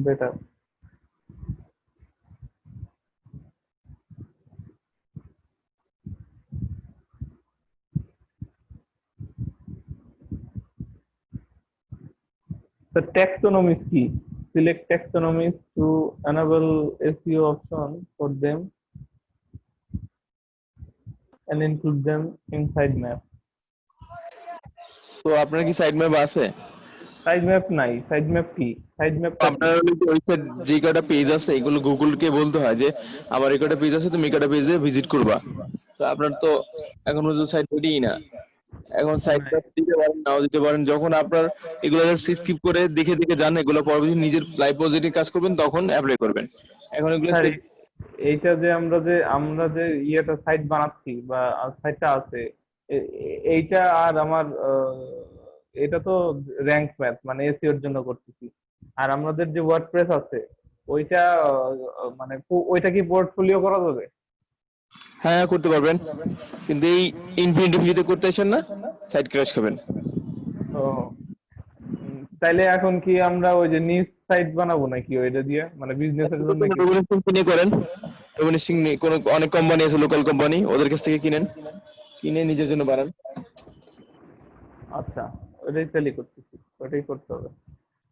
Speaker 2: better. The taxonomy is key. Select taxonomies to enable SEO option for them and include them in sitemap.
Speaker 3: তো আপনার কি side map আছে?
Speaker 2: Side map নাই, side map কি? Side ম্যাপটা কি?
Speaker 3: আপনার website যে কটা পেজ আছে এগুলো গুগলকে বলতে হয় যে আমার এই কটা পেজ আছে, তুমি এই কটা পেজে ভিজিট করবা। তো আপনার তো এখন পর্যন্ত সাইট রেডিই না। এখন সাইট
Speaker 2: নাই।
Speaker 3: ম্যাপ দিতে পারেন, নাও দিতে পারেন। যখন আপনার এগুলো স্কিপ করে দেখে দেখে জান এগুলো পরবর্তী নিজের লাইভ প্রজেক্টে কাজ করবেন তখন অ্যাপ্লাই করবেন। এখন এগুলো
Speaker 2: স্যার এইটা যে আমরা যে ইয়েটা সাইট বানাচ্ছি বা সাইটটা আছে, এইটা আর আমার এটা তো র্যাঙ্ক ম্যাথ মানে এসইওর জন্য করতেছি। আর আমাদের যে ওয়ার্ডপ্রেস আছে ওইটা মানে ওইটা কি পোর্টফোলিও করা যাবে?
Speaker 3: হ্যাঁ করতে পারবেন, কিন্তু এই ইনফিনিটি ফ্রিতে করতে আসেন না, সাইট ক্র্যাশ খাবেন।
Speaker 2: ও তাইলে এখন কি আমরা ওই যে নিউজ সাইট বানাবো নাকি ওইটা দিয়ে, মানে বিজনেসের জন্য কি?
Speaker 3: ডোমিনেশন কিনে করেন, ডোমিনেশন কোনো অনেক কোম্পানি আছে, লোকাল কোম্পানি, ওদের কাছ থেকে কিনেন, কিনে নিজের জন্য বানান।
Speaker 2: আচ্ছা, ওইটাই তাহলে করতেছি, ওইটাই করতে হবে।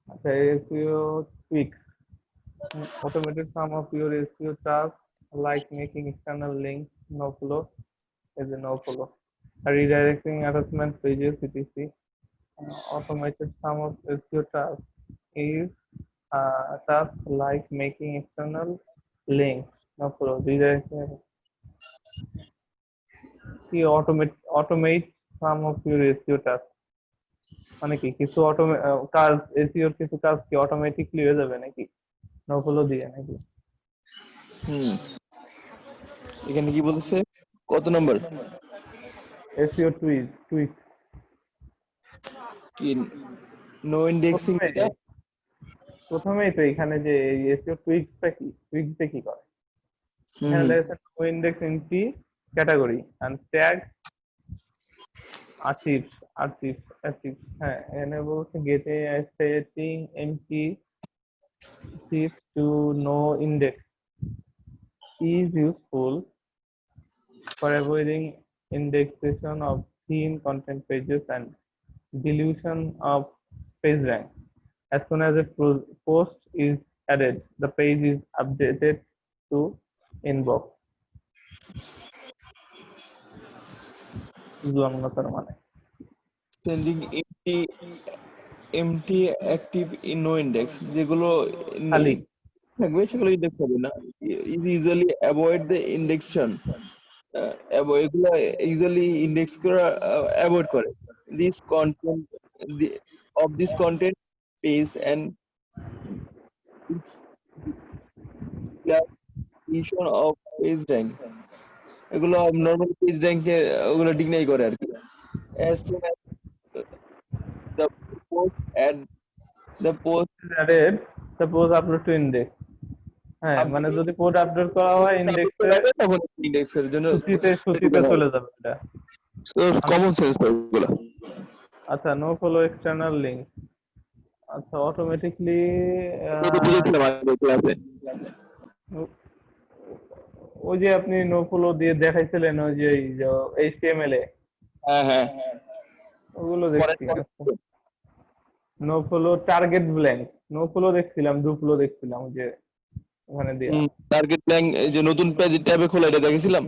Speaker 2: আচ্ছা, SEO টুইক automated some of your SEO tasks like making external links no flow is a no flow, redirecting attachment pages etc. Automated some of SEO tasks is tasks like making external links no flow, redirecting কি automate some of your SEO tasks মানে কি কিছু কাজ এসইওর কিছু কাজ কি automatically হয়ে যাবে নাকি নো ফলো দিয়ে নাকি?
Speaker 3: হুম, এখানে কি বলতেছে, কত নম্বর?
Speaker 2: এসইও টুইক
Speaker 3: কি নো ইন্ডেক্সিং?
Speaker 2: প্রথমেই তো এখানে যে এসইও টুইকসটা কি করে, এখানে লেখা আছে no index entry category and tag archives হ্যাঁ, এখানে বলছে getting setting empty shift to no index is useful for avoiding indexation of theme content pages and dilution of page rank. As soon as a post is added, the page is updated to inbox. মানে
Speaker 3: sending empty active in no index, যেগুলো
Speaker 2: খালি
Speaker 3: থাকবে সেগুলো index হবে না। Is usually avoid the indexing, এগুলো usually index করা avoid করে। This content of this content page and classification of page rank, এগুলো নরমাল পেজ র্যাঙ্কে ওগুলো ডিনাই করে আর কি। as soon as the post and the post
Speaker 2: is added, suppose upload to index. হ্যাঁ, মানে যদি পোস্ট আপডেট করা হয় ইন্ডেক্সে
Speaker 3: তখন ইন্ডেক্সের জন্য
Speaker 2: সূচিতে চলে যাবে এটা।
Speaker 3: কমন সেন্স ওগুলো।
Speaker 2: আচ্ছা, নো ফলো এক্সটার্নাল লিংক, আচ্ছা অটোমেটিকলি
Speaker 3: বুঝেছিলাম আগে ক্লাসে।
Speaker 2: ওই যে আপনি নো ফলো দিয়ে দেখাইছিলেন ওই যে এইচটিএমএল এ,
Speaker 3: হ্যাঁ হ্যাঁ,
Speaker 2: ওগুলো দেখছি। No follow target blank, no follow দেখছিলাম, ডু ফলো দেখছিলাম ওই যে ওখানে দিয়ে।
Speaker 3: টার্গেট ব্ল্যাঙ্ক এই যে নতুন পেজ ট্যাবে খোলা, এটা দেখেছিলাম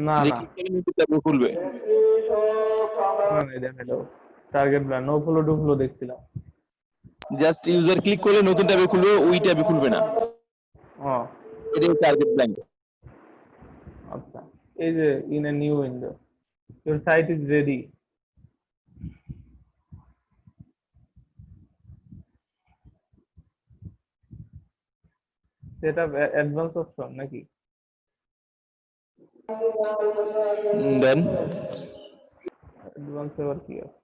Speaker 2: না
Speaker 3: যে
Speaker 2: না
Speaker 3: নতুন ট্যাবে খুলবে।
Speaker 2: দেখাইলো target blank, no follow do follow দেখছিলাম।
Speaker 3: জাস্ট ইউজার ক্লিক করলে নতুন ট্যাবে খুলবে, ওই ট্যাবে খুলবে না,
Speaker 2: ও
Speaker 3: এটাই টার্গেট ব্ল্যাঙ্ক।
Speaker 2: আচ্ছা, এই যে in a new window your site is ready. সেটা অ্যাডভান্স অপশন নাকি?
Speaker 3: দেন
Speaker 2: অ্যাডভান্স এবার কি আছে?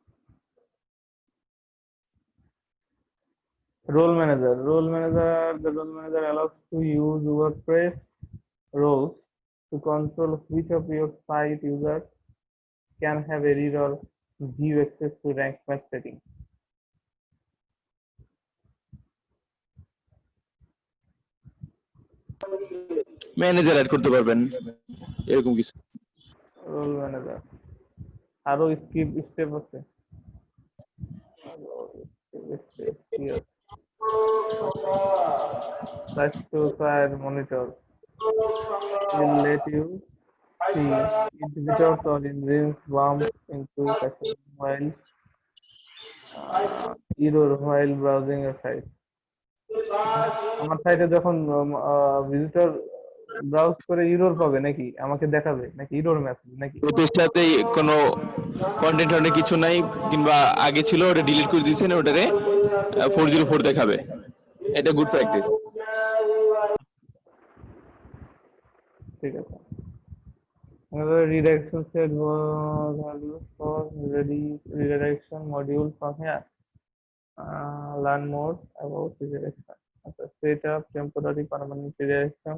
Speaker 2: Role manager. The role manager allows to use WordPress roles to control which of your site users can have a read or view access to rank match setting.
Speaker 3: Manager add করতে পারবেন, এরকম কিছু।
Speaker 2: Role manager আরো step আছে। Site monitor will let you see if visitors or engines bump into session while error while browsing a site. মানে আমার সাইটে যখন ভিজিটর ব্রাউজ করে ইরর পাবে নাকি আমাকে দেখাবে নাকি ইরর মেসেজ নাকি?
Speaker 3: ওই পেজটাতে কোনো কন্টেন্ট অনেক কিছু নাই, কিংবা আগে ছিল ওটা ডিলিট করে দিয়েছেন, ওটারে 404 দেখাবে। এটা গুড প্র্যাকটিস।
Speaker 2: ঠিক আছে। Redirection set value for redirection module from here. Learn more about redirection. Set up temporary permanent redirection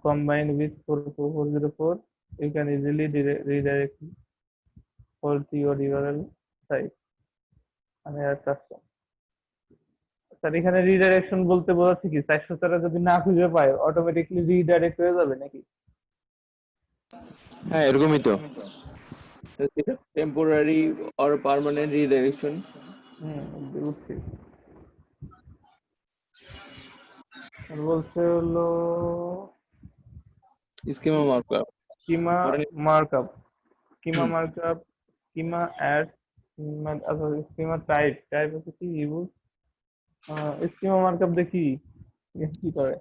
Speaker 2: combined with 404. You can easily redirect for to your URL site and your custom. Sir এখানে redirection বলতে বোঝাচ্ছে কি 404 যদি না খুঁজে পায় automatically redirect হয়ে যাবে নাকি?
Speaker 3: হ্যাঁ, এরকমই তো। Temporary or permanent redirection.
Speaker 2: বুঝছি। আর বলছে হলো
Speaker 3: schema markup.
Speaker 2: Schema markup, schema markup, schema add, আচ্ছা স্কিমা টাইপ হচ্ছে কি ইউজ স্কিমা মার্কআপ দেখি কি করে।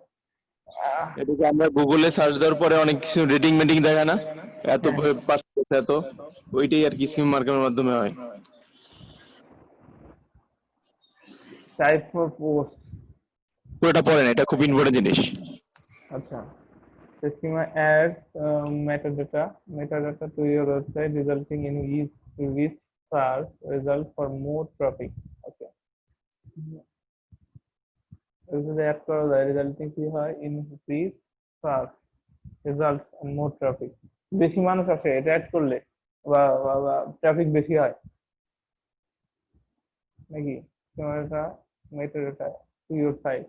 Speaker 3: এটাকে আমরা গুগলে সার্চ দেওয়ার পরে অনেক কিছু রেটিং মেটিং দেখায় না, এত পার্সেন্ট এত, ওইটাই আর কি স্কিম মার্কআপের মাধ্যমে হয়।
Speaker 2: টাইপ ফর পোস্ট,
Speaker 3: পুরোটা পড়েন, এটা খুব ইম্পর্টেন্ট জিনিস।
Speaker 2: আচ্ছা। Schema adds metadata to your website, resulting in rich search result for more traffic. Okay. যদি অ্যাড করা যায় রেজাল্টিং কি হয় in rich search results and more traffic, বেশি মানুষ আসে এটা অ্যাড করলে বা ট্রাফিক বেশি হয় নাকি? Metadata to your site.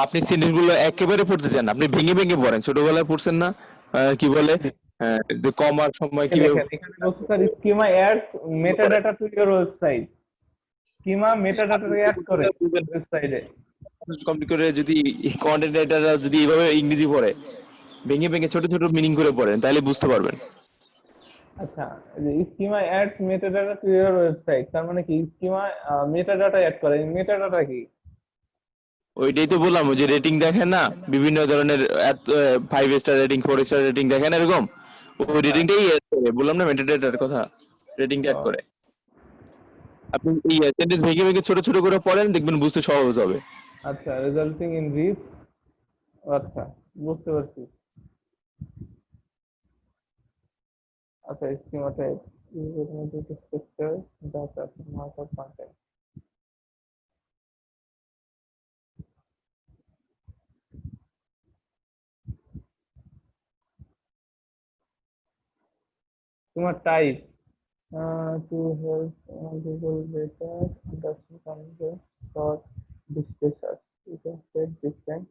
Speaker 3: আপনি সেন্টেন্স গুলো একেবারে পড়তে চান, আপনি ভেঙে ভেঙে পড়েন, ছোটবেলায় পড়ছেন না কি বলে যে কমার সময় কি
Speaker 2: দেখেন এখানে বলছে sir schema adds metadata to your website, schema metadata add করে ওয়েবসাইটে।
Speaker 3: কমপ্লিট করে যদি কন্টেন্ট রাইটাররা যদি এইভাবে ইংরেজি পড়ে, ভেঙে ভেঙে ছোট ছোট মিনিং করে পড়েন, তাহলে বুঝতে পারবেন।
Speaker 2: আচ্ছা, schema adds metadata to your website, তার মানে কি স্কিমা মেটাডাটা অ্যাড করে, মেটাডাটা কি?
Speaker 3: ওইটাই তো বললাম, ওই যে রেটিং দেখেন না, বিভিন্ন ধরনের 5 স্টার রেটিং 4 স্টার রেটিং দেখেন এরকম, ওই রেটিংটাই বললাম না, মেটাডাটার কথা, রেটিংটা অ্যাড করে। আপনি এই সেন্টেন্স ভেঙে ভেঙে ছোট ছোট করে পড়েন, দেখবেন বুঝতে সহজ হবে।
Speaker 2: আচ্ছা, রেজাল্টিং ইন রিচ, আচ্ছা বুঝতে পারছি। আচ্ছা, স্কিমা টাইপ ইউজার মধ্যে স্ট্রাকচার ডাটা মার্কআপ কন্টেন্ট। তোমার type to help Google better understand content for display search. You can set different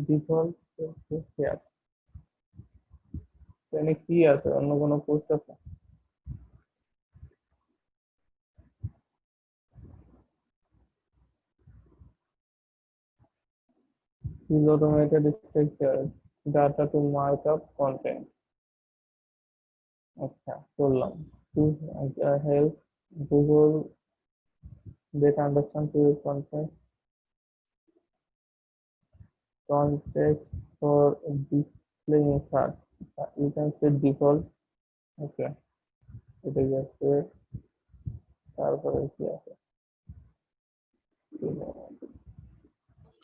Speaker 2: default to here. এখানে কি আছে, অন্য কোনো পোস্ট আছে? Use automated structure data to mark up content. আচ্ছা করলাম। To help Google better understand your context for display in search. You can set default. Okay, এটা যাচ্ছে, তারপরে কি আছে?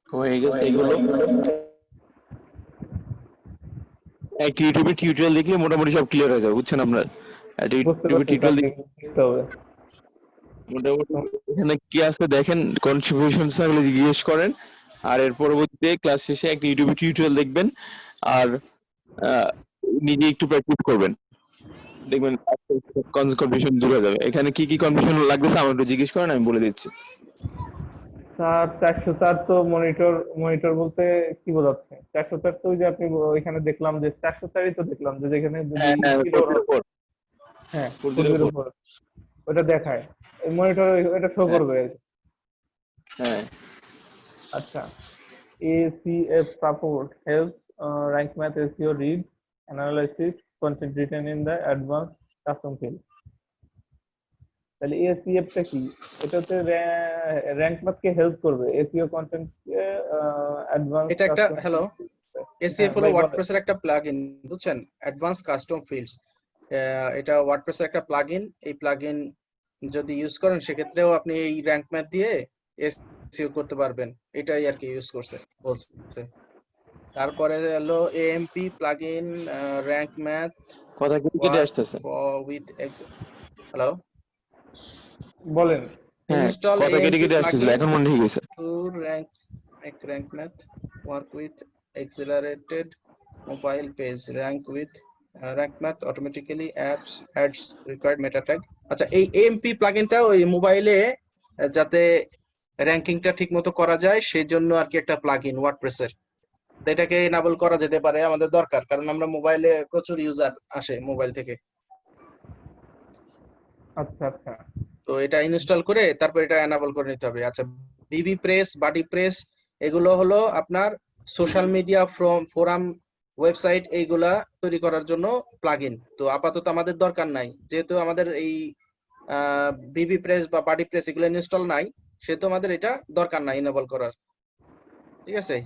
Speaker 3: হয়ে গেছে এগুলো। এক ইউটিউবে টিউটোরিয়াল দেখলে মোটামুটি সব ক্লিয়ার হয়ে যাবে, বুঝছেন আপনার? ইউটিউবে টিউটোরিয়াল
Speaker 2: দেখতে হবে
Speaker 3: মোটামুটি এখানে কি আছে দেখেন, কনফিউশন থাকলে জিজ্ঞেস করেন, আর এর পরবর্তীতে ক্লাস শেষে একটা ইউটিউবে টিউটোরিয়াল দেখবেন, আর নিজে একটু প্র্যাকটিস করবেন, দেখবেন কনফিউশন দূর হয়ে যাবে। এখানে কি কি কনফিউশন লাগতেছে আমার একটু জিজ্ঞেস করেন, আমি বলে দিচ্ছি।
Speaker 2: স্যার 404 তো মনিটর বলতে কি বোঝাচ্ছে? 404 তো ওই যে আপনি ওইখানে দেখলাম যে 404ই তো দেখলাম যে যেখানে হ্যাঁ 404 ওটা দেখায় মনিটর, এটা শো করবে।
Speaker 3: হ্যাঁ
Speaker 2: আচ্ছা, ACF support helps rank math SEO read analysis content written in the advanced custom field. তাহলে এসইএফ টা কি? এটা হচ্ছে র্যাঙ্ক ম্যাথকে হেল্প করবে এসইও কন্টেন্ট কে অ্যাডভান্স
Speaker 4: এটা একটা
Speaker 2: কাস্টম।
Speaker 4: হ্যালো,
Speaker 2: হ্যাঁ
Speaker 4: এসিএফ হলো
Speaker 2: ভাই বলেন।
Speaker 4: ওয়ার্ডপ্রেসের একটা প্লাগইন, বুঝছেন? অ্যাডভান্স কাস্টম ফিল্ডস, এটা ওয়ার্ডপ্রেসের একটা প্লাগইন। এই প্লাগইন যদি ইউজ করেন সেক্ষেত্রেও আপনি এই র্যাঙ্ক ম্যাথ দিয়ে এসইও করতে পারবেন, এটাই আর কি ইউজ করছে বলছে। তারপরে হলো এএমপি প্লাগইন র্যাঙ্ক ম্যাথ
Speaker 3: কথা কি কেটে আসতেছে?
Speaker 4: উইথ হ্যালো,
Speaker 2: বলেন।
Speaker 3: হ্যাঁ,
Speaker 4: ইনস্টল
Speaker 3: কথা কেটে
Speaker 4: এএমপি
Speaker 3: কেটে আসতেছিল,
Speaker 4: প্লাগইন
Speaker 3: এখন মনে হয়ে গেছে।
Speaker 4: to rank math work with accelerated mobile page rank math automatically adds required meta tag। আচ্ছা, এই এমপি প্লাগইনটা ওই মোবাইলে যাতে র্যাঙ্কিংটা ঠিকমতো করা যায় সেই জন্য আর কি একটা প্লাগইন ওয়ার্ডপ্রেসের। তো এটাকে এনাবল করা যেতে পারে, আমাদের দরকার, কারণ আমরা মোবাইলে প্রচুর ইউজার আসে মোবাইল থেকে।
Speaker 2: আচ্ছা আচ্ছা।
Speaker 4: তো এটা ইনস্টল করে তারপর এটা এনাবল করে নিতে হবে। আচ্ছা, বিবি প্রেস, বাডি প্রেস, এগুলো হলো আপনার সোশ্যাল মিডিয়া ফোরাম, ওয়েবসাইট, এইগুলা তৈরি করার জন্য প্লাগইন। তো আপাতত আমাদের দরকার নাই, যেহেতু আমাদের এই বিবি প্রেস বা বাডি প্রেস এগুলো ইনস্টল নাই, সেহেতু আমাদের এটা দরকার নাই এনাবল করার। ঠিক আছে,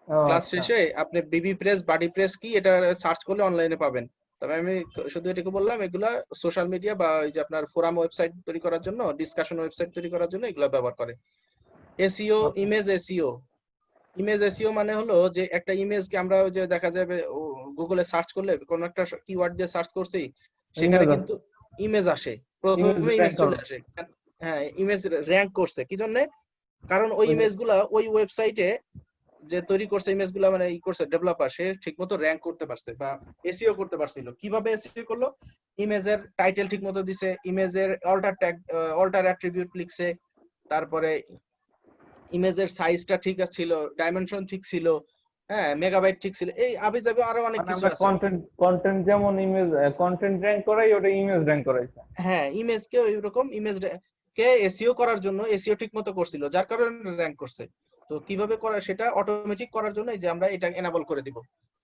Speaker 4: ক্লাস শেষে আপনি বিবি প্রেস, বাডি প্রেস কি এটা সার্চ করলে অনলাইনে পাবেন। তবে আমি শুধু এটুকু বললাম, এগুলা সোশ্যাল মিডিয়া বা এই যে আপনার ফোরাম ওয়েবসাইট তৈরি করার জন্য, ডিসকাশন ওয়েবসাইট তৈরি করার জন্য এগুলা ব্যবহার করে। SEO, image SEO. Image SEO মানে হলো যে একটা ইমেজকে আমরা ওই যে দেখা যাবে গুগলে সার্চ করলে কোন একটা কিওয়ার্ড দিয়ে সার্চ করছি, সেখানে কিন্তু ইমেজ আসে, প্রথমে ইমেজ চলে আসে। হ্যাঁ, ইমেজ র‍্যাঙ্ক করছে কি জন্য? কারণ ওই ইমেজগুলা ওই ওয়েবসাইটে যে তৈরি করছে ইমেজগুলা, মানে ই করছে ডেভেলপার, সে ঠিকমতো র‍্যাঙ্ক করতে পারছে বা এসইও করতে পারছিল। কিভাবে এসইও করলো? ইমেজের টাইটেল ঠিকমতো দিছে, ইমেজের অল্টার ট্যাগ, অল্টার অ্যাট্রিবিউট লিখছে, তারপরে ইমেজের সাইজটা ঠিক ছিল, ডাইমেনশন ঠিক ছিল, হ্যাঁ, মেগাবাইট ঠিক ছিল, এই আবিজাবি আরো অনেক কিছু আছে।
Speaker 2: কন্টেন্ট যেমন ইমেজ কন্টেন্ট র‍্যাঙ্ক করাই, ওটা ইমেজ র‍্যাঙ্ক করাইছে।
Speaker 4: হ্যাঁ, ইমেজকে ওইরকম ইমেজ কে এসইও করার জন্য এসইও ঠিকমতো করছিল, যার কারণে র‍্যাঙ্ক করছে। তো কিভাবে করা সেটা অটোমেটিক করার জন্য এই যে আমরা এটা এনাবল করে দিব।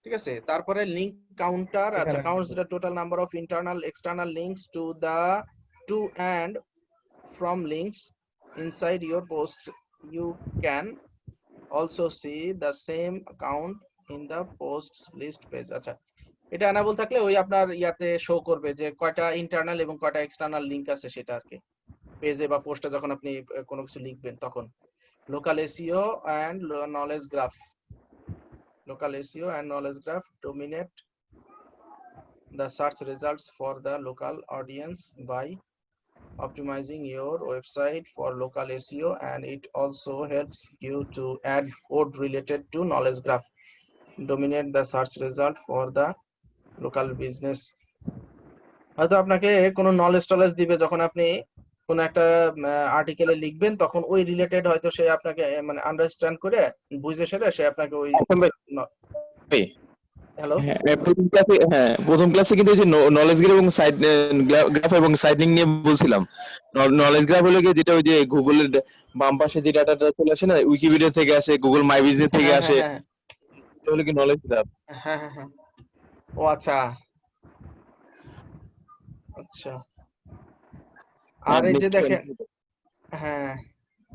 Speaker 4: ঠিক আছে, তারপরে লিংক কাউন্টার। আচ্ছা, counts the total number of internal external links to and from links inside your posts. You can also see the same count in the posts list page। আচ্ছা, এটা এনাবল থাকলে ওই আপনার ইয়াতে শো করবে যে কয়টা ইন্টারনাল এবং কয়টা এক্সটার্নাল লিংক আছে সেটা আর কি, পেজে বা পোস্টে যখন আপনি কোনো কিছু লিখবেন তখন। Local SEO and knowledge graph. Local SEO and knowledge graph dominate the search results for the local audience by optimizing your website for local SEO, and it also helps you to add code related to knowledge graph. Dominate the search result for the local business। হয়তো আপনাকে কোনো knowledge টলেজ দিবে, যখন আপনি কোন একটা আর্টিকেলে লিখবেন তখন ওই রিলেটেড হয়তো সে আপনাকে মানে আন্ডারস্ট্যান্ড করে বুঝে সেটা সে আপনাকে ওই হ্যালো
Speaker 3: প্রথম ক্লাসে কিন্তু এই যে নলেজ গ্রাফ এবং সাইট গ্রাফ এবং সাইটিং নিয়ে বলছিলাম। নলেজ গ্রাফ হলো কি, যেটা ওই যে গুগলের বাম পাশে যে ডাটাটা চলে আসে না, উইকিপিডিয়া থেকে আসে, গুগল মাই বিজনেস থেকে আসে, এটা হলো কি নলেজ গ্রাফ।
Speaker 4: হ্যাঁ হ্যাঁ হ্যাঁ, ও আচ্ছা আচ্ছা। আর এই যে দেখেন, হ্যাঁ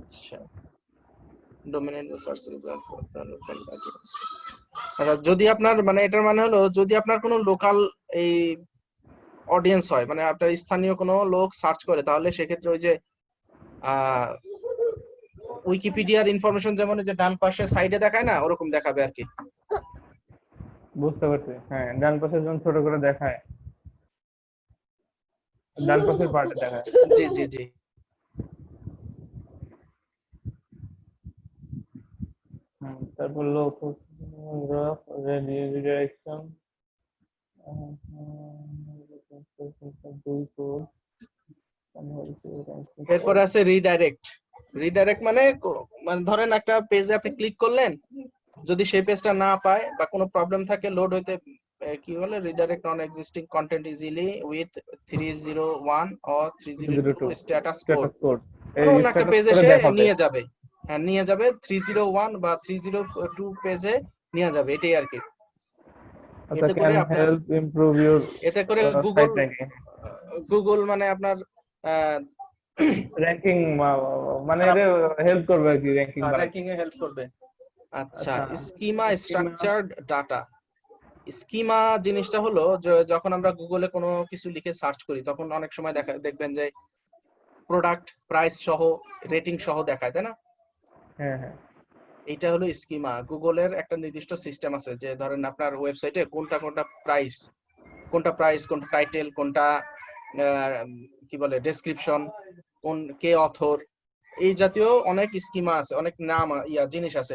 Speaker 4: আচ্ছা, dominate the search result for the local audience. আচ্ছা, যদি আপনার মানে এটার মানে হলো যদি আপনার কোনো লোকাল এই অডিয়েন্স হয়, মানে আপনার স্থানীয় কোনো লোক সার্চ করে, তাহলে সেক্ষেত্রে ওই যে উইকিপিডিয়ার ইনফরমেশন যেমন যে ডান পাশে সাইডে দেখায় না, ওরকম দেখাবে আর কি।
Speaker 2: বুঝতে পারছি, হ্যাঁ, ডান পাশে যখন ছোট করে দেখায়, ডান পাশের পার্টে দেখায়।
Speaker 4: জি জি জি।
Speaker 2: তারপর লোকাল গ্রাফ, রিডাইরেকশন,
Speaker 4: এরপর আছে রিডাইরেক্ট। রিডাইরেক্ট মানে ধরেন একটা পেজে আপনি ক্লিক করলেন, যদি সেই পেজটা না পায় বা কোনো প্রবলেম থাকে লোড হইতে, কি বলে, redirect non existing content easily with 301 or 302 status code. অন্য একটা পেজে সে নিয়ে যাবে, হ্যাঁ নিয়ে যাবে 301 বা 302 পেজে নিয়ে যাবে, এটাই আর কি। এতে করে আপনার
Speaker 2: হেল্প ইমপ্রুভ ইওর
Speaker 4: এতে করে গুগল মানে আপনার
Speaker 2: র্যাঙ্কিং মানে এটা হেল্প করবে আর কি র্যাঙ্কিং বাড়াতে।
Speaker 4: র্যাঙ্কিং এ হেল্প করবে। আচ্ছা,
Speaker 2: আচ্ছা
Speaker 4: schema
Speaker 2: schema-
Speaker 4: structured data. Schema জিনিসটা হলো যখন আমরা গুগলে কোনো কিছু লিখে সার্চ করি তখন অনেক সময় দেখবেন যে প্রোডাক্ট প্রাইস সহ রেটিং সহ দেখায়, তাই না?
Speaker 2: হ্যাঁ হ্যাঁ
Speaker 4: এইটা হলো স্কিমা। গুগলের একটা নির্দিষ্ট সিস্টেম আছে যে ধরেন আপনার ওয়েবসাইটে কোনটা প্রাইস, কোনটা টাইটেল, কোনটা কি বলে ডেসক্রিপশন, কে অথর, এই জাতীয় অনেক স্কিমা আছে, অনেক নাম জিনিস আছে।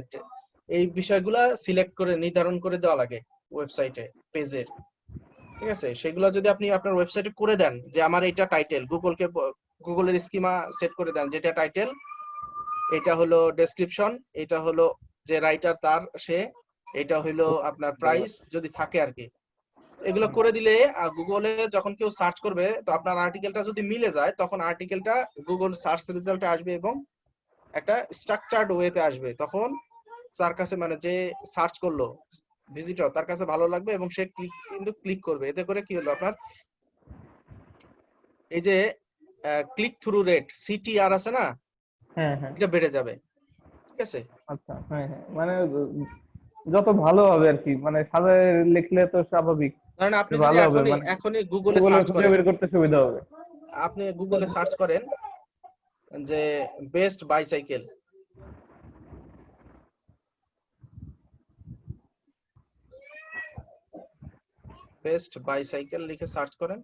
Speaker 4: এই বিষয়গুলা সিলেক্ট করে নির্ধারণ করে দেওয়া লাগে ওয়েবসাইটে পেজের, ঠিক আছে? সেগুলো যদি আপনি আপনার ওয়েবসাইটে করে দেন যে আমার এটা টাইটেল, গুগলের স্কিমা সেট করে দেন যেটা টাইটেল, এটা হলো ডেসক্রিপশন, এটা হলো যে রাইটার তার সে, এটা হলো আপনার প্রাইস যদি থাকে আর কি। এগুলো করে দিলে গুগলে যখন কেউ সার্চ করবে তো আপনার আর্টিকেলটা যদি মিলে যায় তখন আর্টিকেলটা গুগল সার্চ রেজাল্টে আসবে এবং একটা স্ট্রাকচারড ওয়েতে আসবে। তখন তার কাছে মানে যে সার্চ করলো ভিজিটর তার কাছে ভালো লাগবে এবং সে ক্লিক করবে। এতে করে কি হলো আপনার এই যে ক্লিক থ্রু রেট সিটিআর আছে না,
Speaker 2: হ্যাঁ হ্যাঁ
Speaker 4: এটা বেড়ে যাবে, ঠিক আছে?
Speaker 2: আচ্ছা হ্যাঁ হ্যাঁ মানে যত ভালো হবে আর কি, মানে সাজায় লিখলে তো স্বাভাবিক
Speaker 4: ধরেন আপনি
Speaker 2: যে
Speaker 4: যদি
Speaker 2: ভালো হবে, মানে
Speaker 4: এখনই গুগলে
Speaker 2: গুগলে
Speaker 4: সার্চ
Speaker 2: খুঁজে
Speaker 4: করেন,
Speaker 2: বের করতে সুবিধা হবে।
Speaker 4: আপনি গুগলে সার্চ করেন যে বেস্ট বাইসাইকেল, লিখে সার্চ করেন।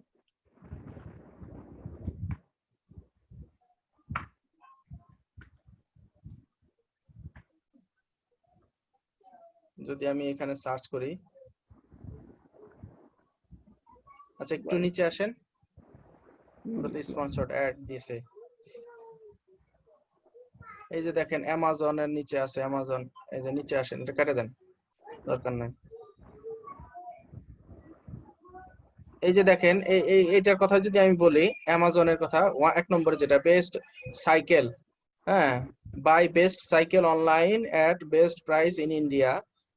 Speaker 4: যদি আমি এখানে সার্চ করি, আচ্ছা একটু নিচে আসেন, ওটাতে স্পন্সর্ড অ্যাড দিয়েছে। এই যে দেখেন অ্যামাজনের নিচে আছে, অ্যামাজন, এই যে নিচে আসেন, এটা কেটে দেন, দরকার নাই। এই যে দেখেন এইটার কথা যদি আমি বলি, অ্যামাজনের কথা, 1 নম্বরে যেটা বেস্ট সাইকেল, হ্যাঁ, buy best cycle online at best price in India.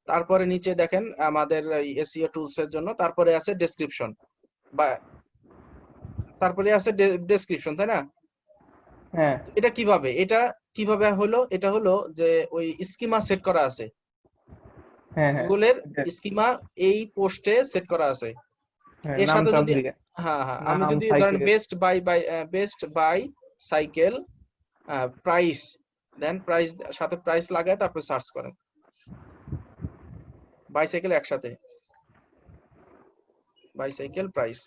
Speaker 4: তারপরে নিচে দেখেন আমাদের এসইও টুলস এর জন্য, তারপরে আছে ডেসক্রিপশন, বা তারপরে আছে ডেসক্রিপশন, তাই না?
Speaker 2: হ্যাঁ
Speaker 4: এটা কিভাবে হলো? এটা হলো যে ওই স্কিমা সেট করা আছে,
Speaker 2: হ্যাঁ হ্যাঁ
Speaker 4: গুগলের স্কিমা এই পোস্টে সেট করা আছে।
Speaker 2: হ্যাঁ
Speaker 4: এর
Speaker 2: নাম
Speaker 4: সাথে
Speaker 2: টাম
Speaker 4: যদি
Speaker 2: দিয়ে
Speaker 4: আমি
Speaker 2: নাম
Speaker 4: যদি ধরেন
Speaker 2: cycle.
Speaker 4: Best buy cycle price, then price সাথে প্রাইস লাগায় তারপর সার্চ করেন, বাইসাইকেল একসাথে, বাইসাইকেল প্রাইস,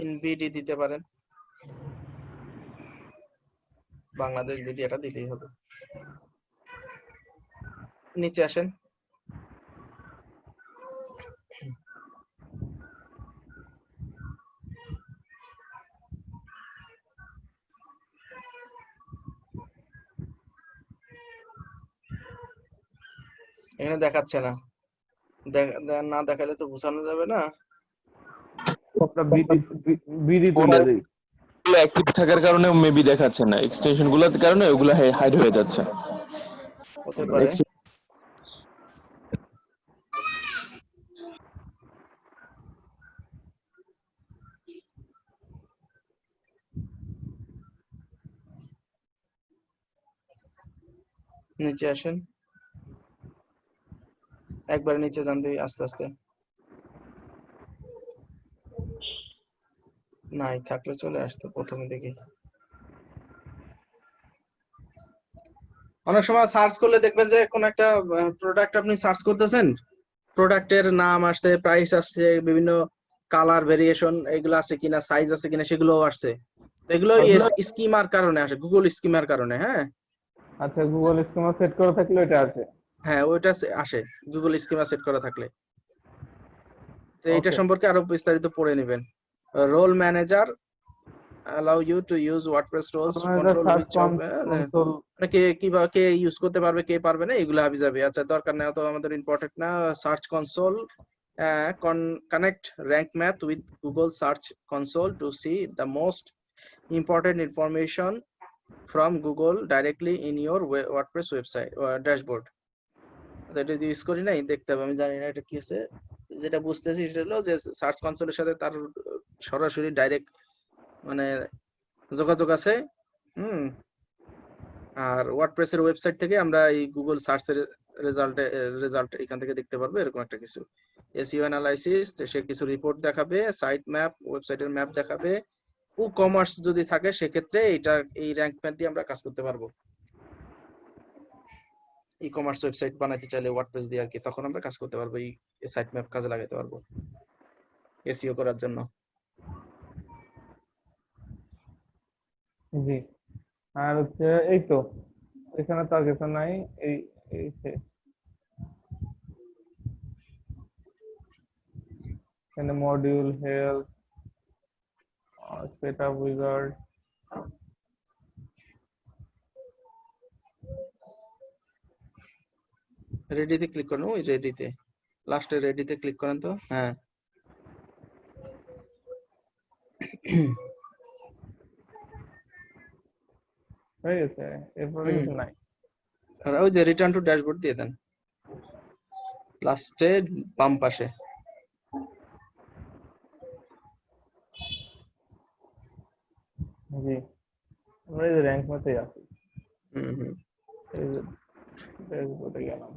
Speaker 4: ইন বিডি দিতে পারেন, বাংলাদেশ বিডি এটা দিলেই হবে। নিচে আসেন, এখানে দেখাচ্ছে না, না দেখালে তো বোঝানো যাবে না।
Speaker 2: সবটা বিডি তুলে দেই।
Speaker 3: অ্যাক্টিভ থাকার কারণে মেবি দেখাচ্ছে না, এক্সটেনশন গুলোর কারণে ওগুলো হাইড হয়ে যাচ্ছে।
Speaker 4: হতে পারে। নিচে আসেন, একবার নিচে যান দিই আস্তে আস্তে, নাই থাকলে চলে আসতো প্রথমে দেখি। অনেক সময় সার্চ করলে দেখবেন যে কোন একটা প্রোডাক্ট আপনি সার্চ করতেছেন, প্রোডাক্টের নাম আসছে, প্রাইস আসছে, বিভিন্ন কালার ভেরিয়েশন এগুলো আছে কিনা, সাইজ আছে কিনা সেগুলোও আসছে। তো এগুলো স্কিমার কারণে আসে, গুগল স্কিমার কারণে। হ্যাঁ
Speaker 2: আচ্ছা গুগল স্কিমা সেট করা থাকলে এটা আছে।
Speaker 4: হ্যাঁ, ওইটা আসে গুগল স্কিমা সেট করা থাকলে। তো এইটা
Speaker 2: ওকে
Speaker 4: সম্পর্কে আরো বিস্তারিত পড়ে নেবেন। Role manager allow you to use WordPress roles to control
Speaker 2: search
Speaker 4: which of
Speaker 2: console.
Speaker 4: কিভাবে কে ইউজ করতে পারবে কে পারবে না এগুলো হাবি যাবে। আচ্ছা দরকার নেই, তো আমাদের ইম্পর্টেন্ট না। Search console connect rank math with Google Search Console to see the most important information from Google directly in your WordPress website dashboard। এটা যদি ইউজ করি নাই দেখতে হবে, আমি জানি না এটা কি আছে,
Speaker 3: যেটা বুঝতেছি সেটা হলো যে সার্চ কনসোলের সাথে তার সরাসরি ডাইরেক্ট মানে যোগাযোগ আছে। হুম। আর ওয়ার্ডপ্রেসের ওয়েবসাইট থেকে আমরা এই গুগল সার্চের রেজাল্ট এখান থেকে দেখতে পারবো, এরকম একটা কিছু। এসইও অ্যানালাইসিস, সে কিছু রিপোর্ট দেখাবে, সাইট ম্যাপ, ওয়েবসাইটের ম্যাপ দেখাবে। ই কমার্স যদি থাকে সেক্ষেত্রে এই র্যাঙ্ক ম্যাপ দিয়ে আমরা কাজ করতে পারবো। ই কমার্স ওয়েবসাইট বানাইতে চাইলে ওয়ার্ডপ্রেস দিয়ে আর কি, তখন আমরা কাজ করতে পারবো, এই সাইট ম্যাপ কাজে লাগাতে পারবো এসইও করার জন্য।
Speaker 2: জি। আর হচ্ছে এই তো এখানে তো আর কিছু নাই, এই এই শেষ। এখানে মডিউল হেলথ, সেটআপ উইজার্ড,
Speaker 3: রেডিতে ক্লিক করুন, ওই রেডিতে লাস্টে রেডিতে ক্লিক করেন তো। হ্যাঁ,
Speaker 2: হয়ে গেছে, এরপরে কিছু নাই।
Speaker 3: আর ওই যে রিটার্ন টু ড্যাশবোর্ড দিয়ে দেন লাস্টে বাম পাশে।
Speaker 2: জি, আমরা এই যে র্যাঙ্ক ম্যাপে আছি, এই যে ড্যাশবোর্ডে গেলাম।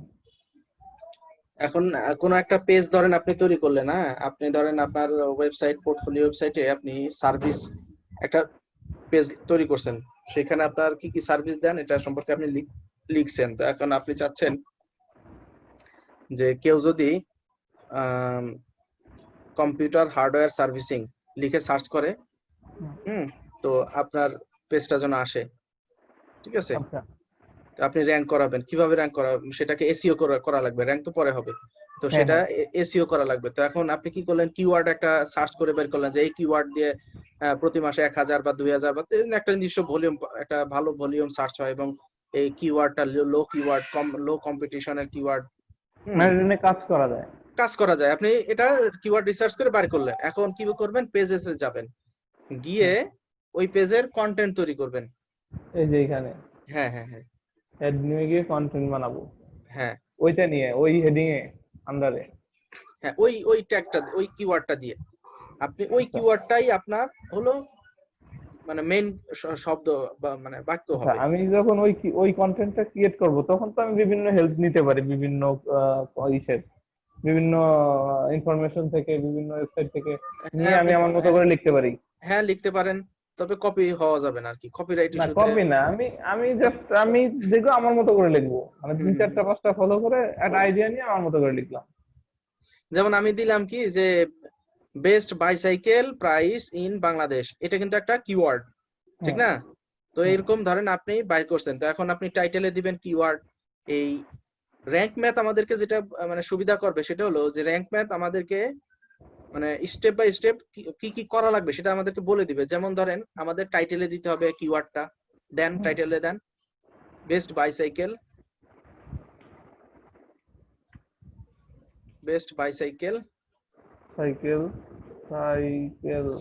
Speaker 3: এখন কোনো একটা পেজ ধরেন আপনি তৈরি করলেন, হ্যাঁ, আপনি ধরেন আপনার ওয়েবসাইট পোর্টফোলিও ওয়েবসাইটে আপনি সার্ভিস একটা পেজ তৈরি করছেন, সেখানে আপনার কি কি সার্ভিস দেন এটা সম্পর্কে আপনি লিখছেন। তো এখন আপনি চাচ্ছেন যে কেউ যদি কম্পিউটার হার্ডওয়্যার সার্ভিসিং লিখে সার্চ করে, তো আপনার পেজটা যেন আসে, ঠিক আছে?
Speaker 2: আচ্ছা,
Speaker 3: আপনি র্যাঙ্ক করাবেন, কিভাবে র্যাঙ্ক করাবেন সেটাকে এসইও করা লাগবে, র্যাঙ্ক তো পরে হবে, তো সেটা এসইও করা লাগবে। তো এখন আপনি কি করলেন, কিওয়ার্ড একটা সার্চ করে বের করলেন যে এই কিওয়ার্ড দিয়ে প্রতি মাসে 1000 বা 2000 বা একটা নির্দিষ্ট ভলিউম, একটা ভালো ভলিউম সার্চ হয়, এবং এই কিওয়ার্ডটা লো কিওয়ার্ড, লো কম্পিটিশনের কিওয়ার্ড
Speaker 2: মানে কাজ করা যায়।
Speaker 3: কাজ করা যায়। আপনি এটা কিওয়ার্ড রিসার্চ করে বের করলেন, এখন কি করবেন, পেজেসে যাবেন, গিয়ে ওই পেজের কন্টেন্ট তৈরি করবেন।
Speaker 2: এই যে এখানে
Speaker 3: হ্যাঁ হ্যাঁ হ্যাঁ,
Speaker 2: অ্যাডমিনে গিয়ে কন্টেন্ট বানাবো,
Speaker 3: হ্যাঁ
Speaker 2: ওইটা নিয়ে ওই হেডিং এ আন্ডারে।
Speaker 3: হ্যাঁ, ওই ট্যাগটা, ওই কিওয়ার্ডটা দিয়ে আপনি ওই কিওয়ার্ডটাই আপনার হলো মানে মেইন শব্দ বা মানে বাক্য হবে।
Speaker 2: আমি যখন ওই কন্টেন্টটা ক্রিয়েট করব তখন তো আমি বিভিন্ন হেল্প নিতে পারি, বিভিন্ন ইসের বিভিন্ন ইনফরমেশন থেকে, বিভিন্ন ওয়েবসাইট থেকে নিয়ে আমি আমার মতো করে লিখতে পারি।
Speaker 3: হ্যাঁ, লিখতে পারেন, তবে কপি হওয়া যাবে না আর কি, কপিরাইট
Speaker 2: না,
Speaker 3: ইস্যুতে।
Speaker 2: কপি না, আমি জাস্ট আমি দেখবো আমার মতো করে লিখবো, মানে 2-4টা-5টা ফলো করে একটা আইডিয়া নিয়ে আমার মতো করে লিখলাম।
Speaker 3: যেমন আমি দিলাম কি যে best bicycle price in Bangladesh, এটা কিন্তু একটা কিওয়ার্ড, ঠিক না? তো এরকম ধরেন আপনি বাইর করছেন, তো এখন আপনি টাইটেলে দিবেন কিওয়ার্ড। এই র্যাঙ্ক ম্যাথ আমাদেরকে যেটা মানে সুবিধা করবে সেটা হলো যে র্যাঙ্ক ম্যাথ আমাদেরকে মানে স্টেপ বাই স্টেপ কি কি করা লাগবে সেটা আমাদেরকে বলে দিবে। যেমন ধরেন আমাদের টাইটেলে দিতে হবে কিওয়ার্ডটা, দেন টাইটেলে দেন best bicycle, best bicycle
Speaker 2: cycle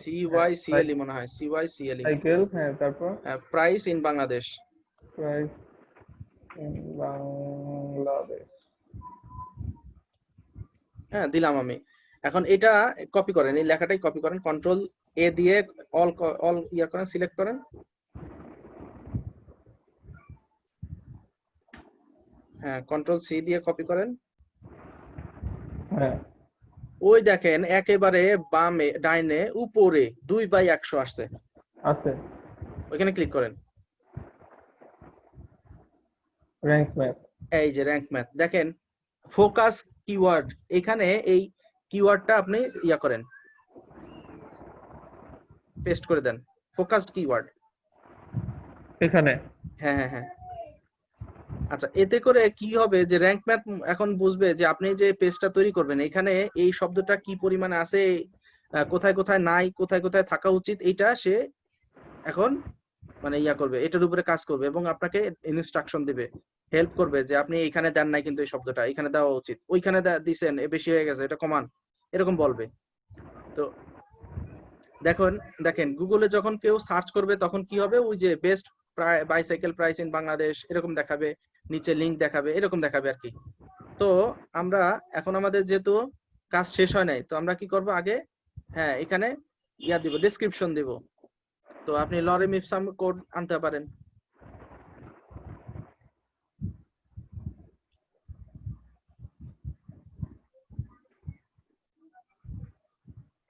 Speaker 3: CYCLE মনে হয়, CYCLE
Speaker 2: সাইকেল, হ্যাঁ, তারপর
Speaker 3: price in Bangladesh,
Speaker 2: price in Bangladesh.
Speaker 3: হ্যাঁ দিলাম আমি। এখন এটা কপি করেন, এই লেখাটাই কপি করেন, কন্ট্রোল এ দিয়ে অল ইয়া করেন, সিলেক্ট করেন, হ্যাঁ কন্ট্রোল সি দিয়ে কপি করেন।
Speaker 2: হ্যাঁ,
Speaker 3: ওই দেখেন একেবারে বামে ডাইনে উপরে 2/100 আসছে,
Speaker 2: আছে,
Speaker 3: ওইখানে ক্লিক করেন,
Speaker 2: র্যাঙ্ক ম্যাপ।
Speaker 3: এই যে র্যাঙ্ক ম্যাথ দেখেন, ফোকাস কিওয়ার্ড, এখানে এই কিওয়ার্ডটা আপনি ইয়া করেন, পেস্ট করে দেন, ফোকাসড কিওয়ার্ড
Speaker 2: এখানে।
Speaker 3: হ্যাঁ হ্যাঁ হ্যাঁ। আচ্ছা, এতে করে কি হবে যে র্যাঙ্ক ম্যাথ এখন বুঝবে যে আপনি যে পেজটা তৈরি করবেন এখানে এই শব্দটা কি পরিমাণে আছে, কোথায় কোথায় নাই, কোথায় কোথায় থাকা উচিত, এইটা সে এখন মানে ইয়া করবে, এটার উপরে কাজ করবে এবং আপনাকে ইনস্ট্রাকশন দিবে, হেল্প করবে যে আপনি এখানে দেন নাই কিন্তু এই শব্দটা এখানে দেওয়া উচিত, ওইখানে দিছেন বেশি হয়ে গেছে এটা কমান, এরকম বলবে। তো দেখেন গুগলে যখন কেউ সার্চ করবে তখন কি হবে, ওই যে best bicycle price in Bangladesh এরকম দেখাবে, নিচে লিংক দেখাবে, এরকম দেখাবে আর কি। তো আমরা এখন আমাদের যেহেতু
Speaker 5: কাজ শেষ হয় নাই, তো আমরা কি করব আগে, হ্যাঁ এখানে ইয়া দিব, ডেসক্রিপশন দিব। তো আপনি লরেম ইপসাম কোড আনতে পারেন।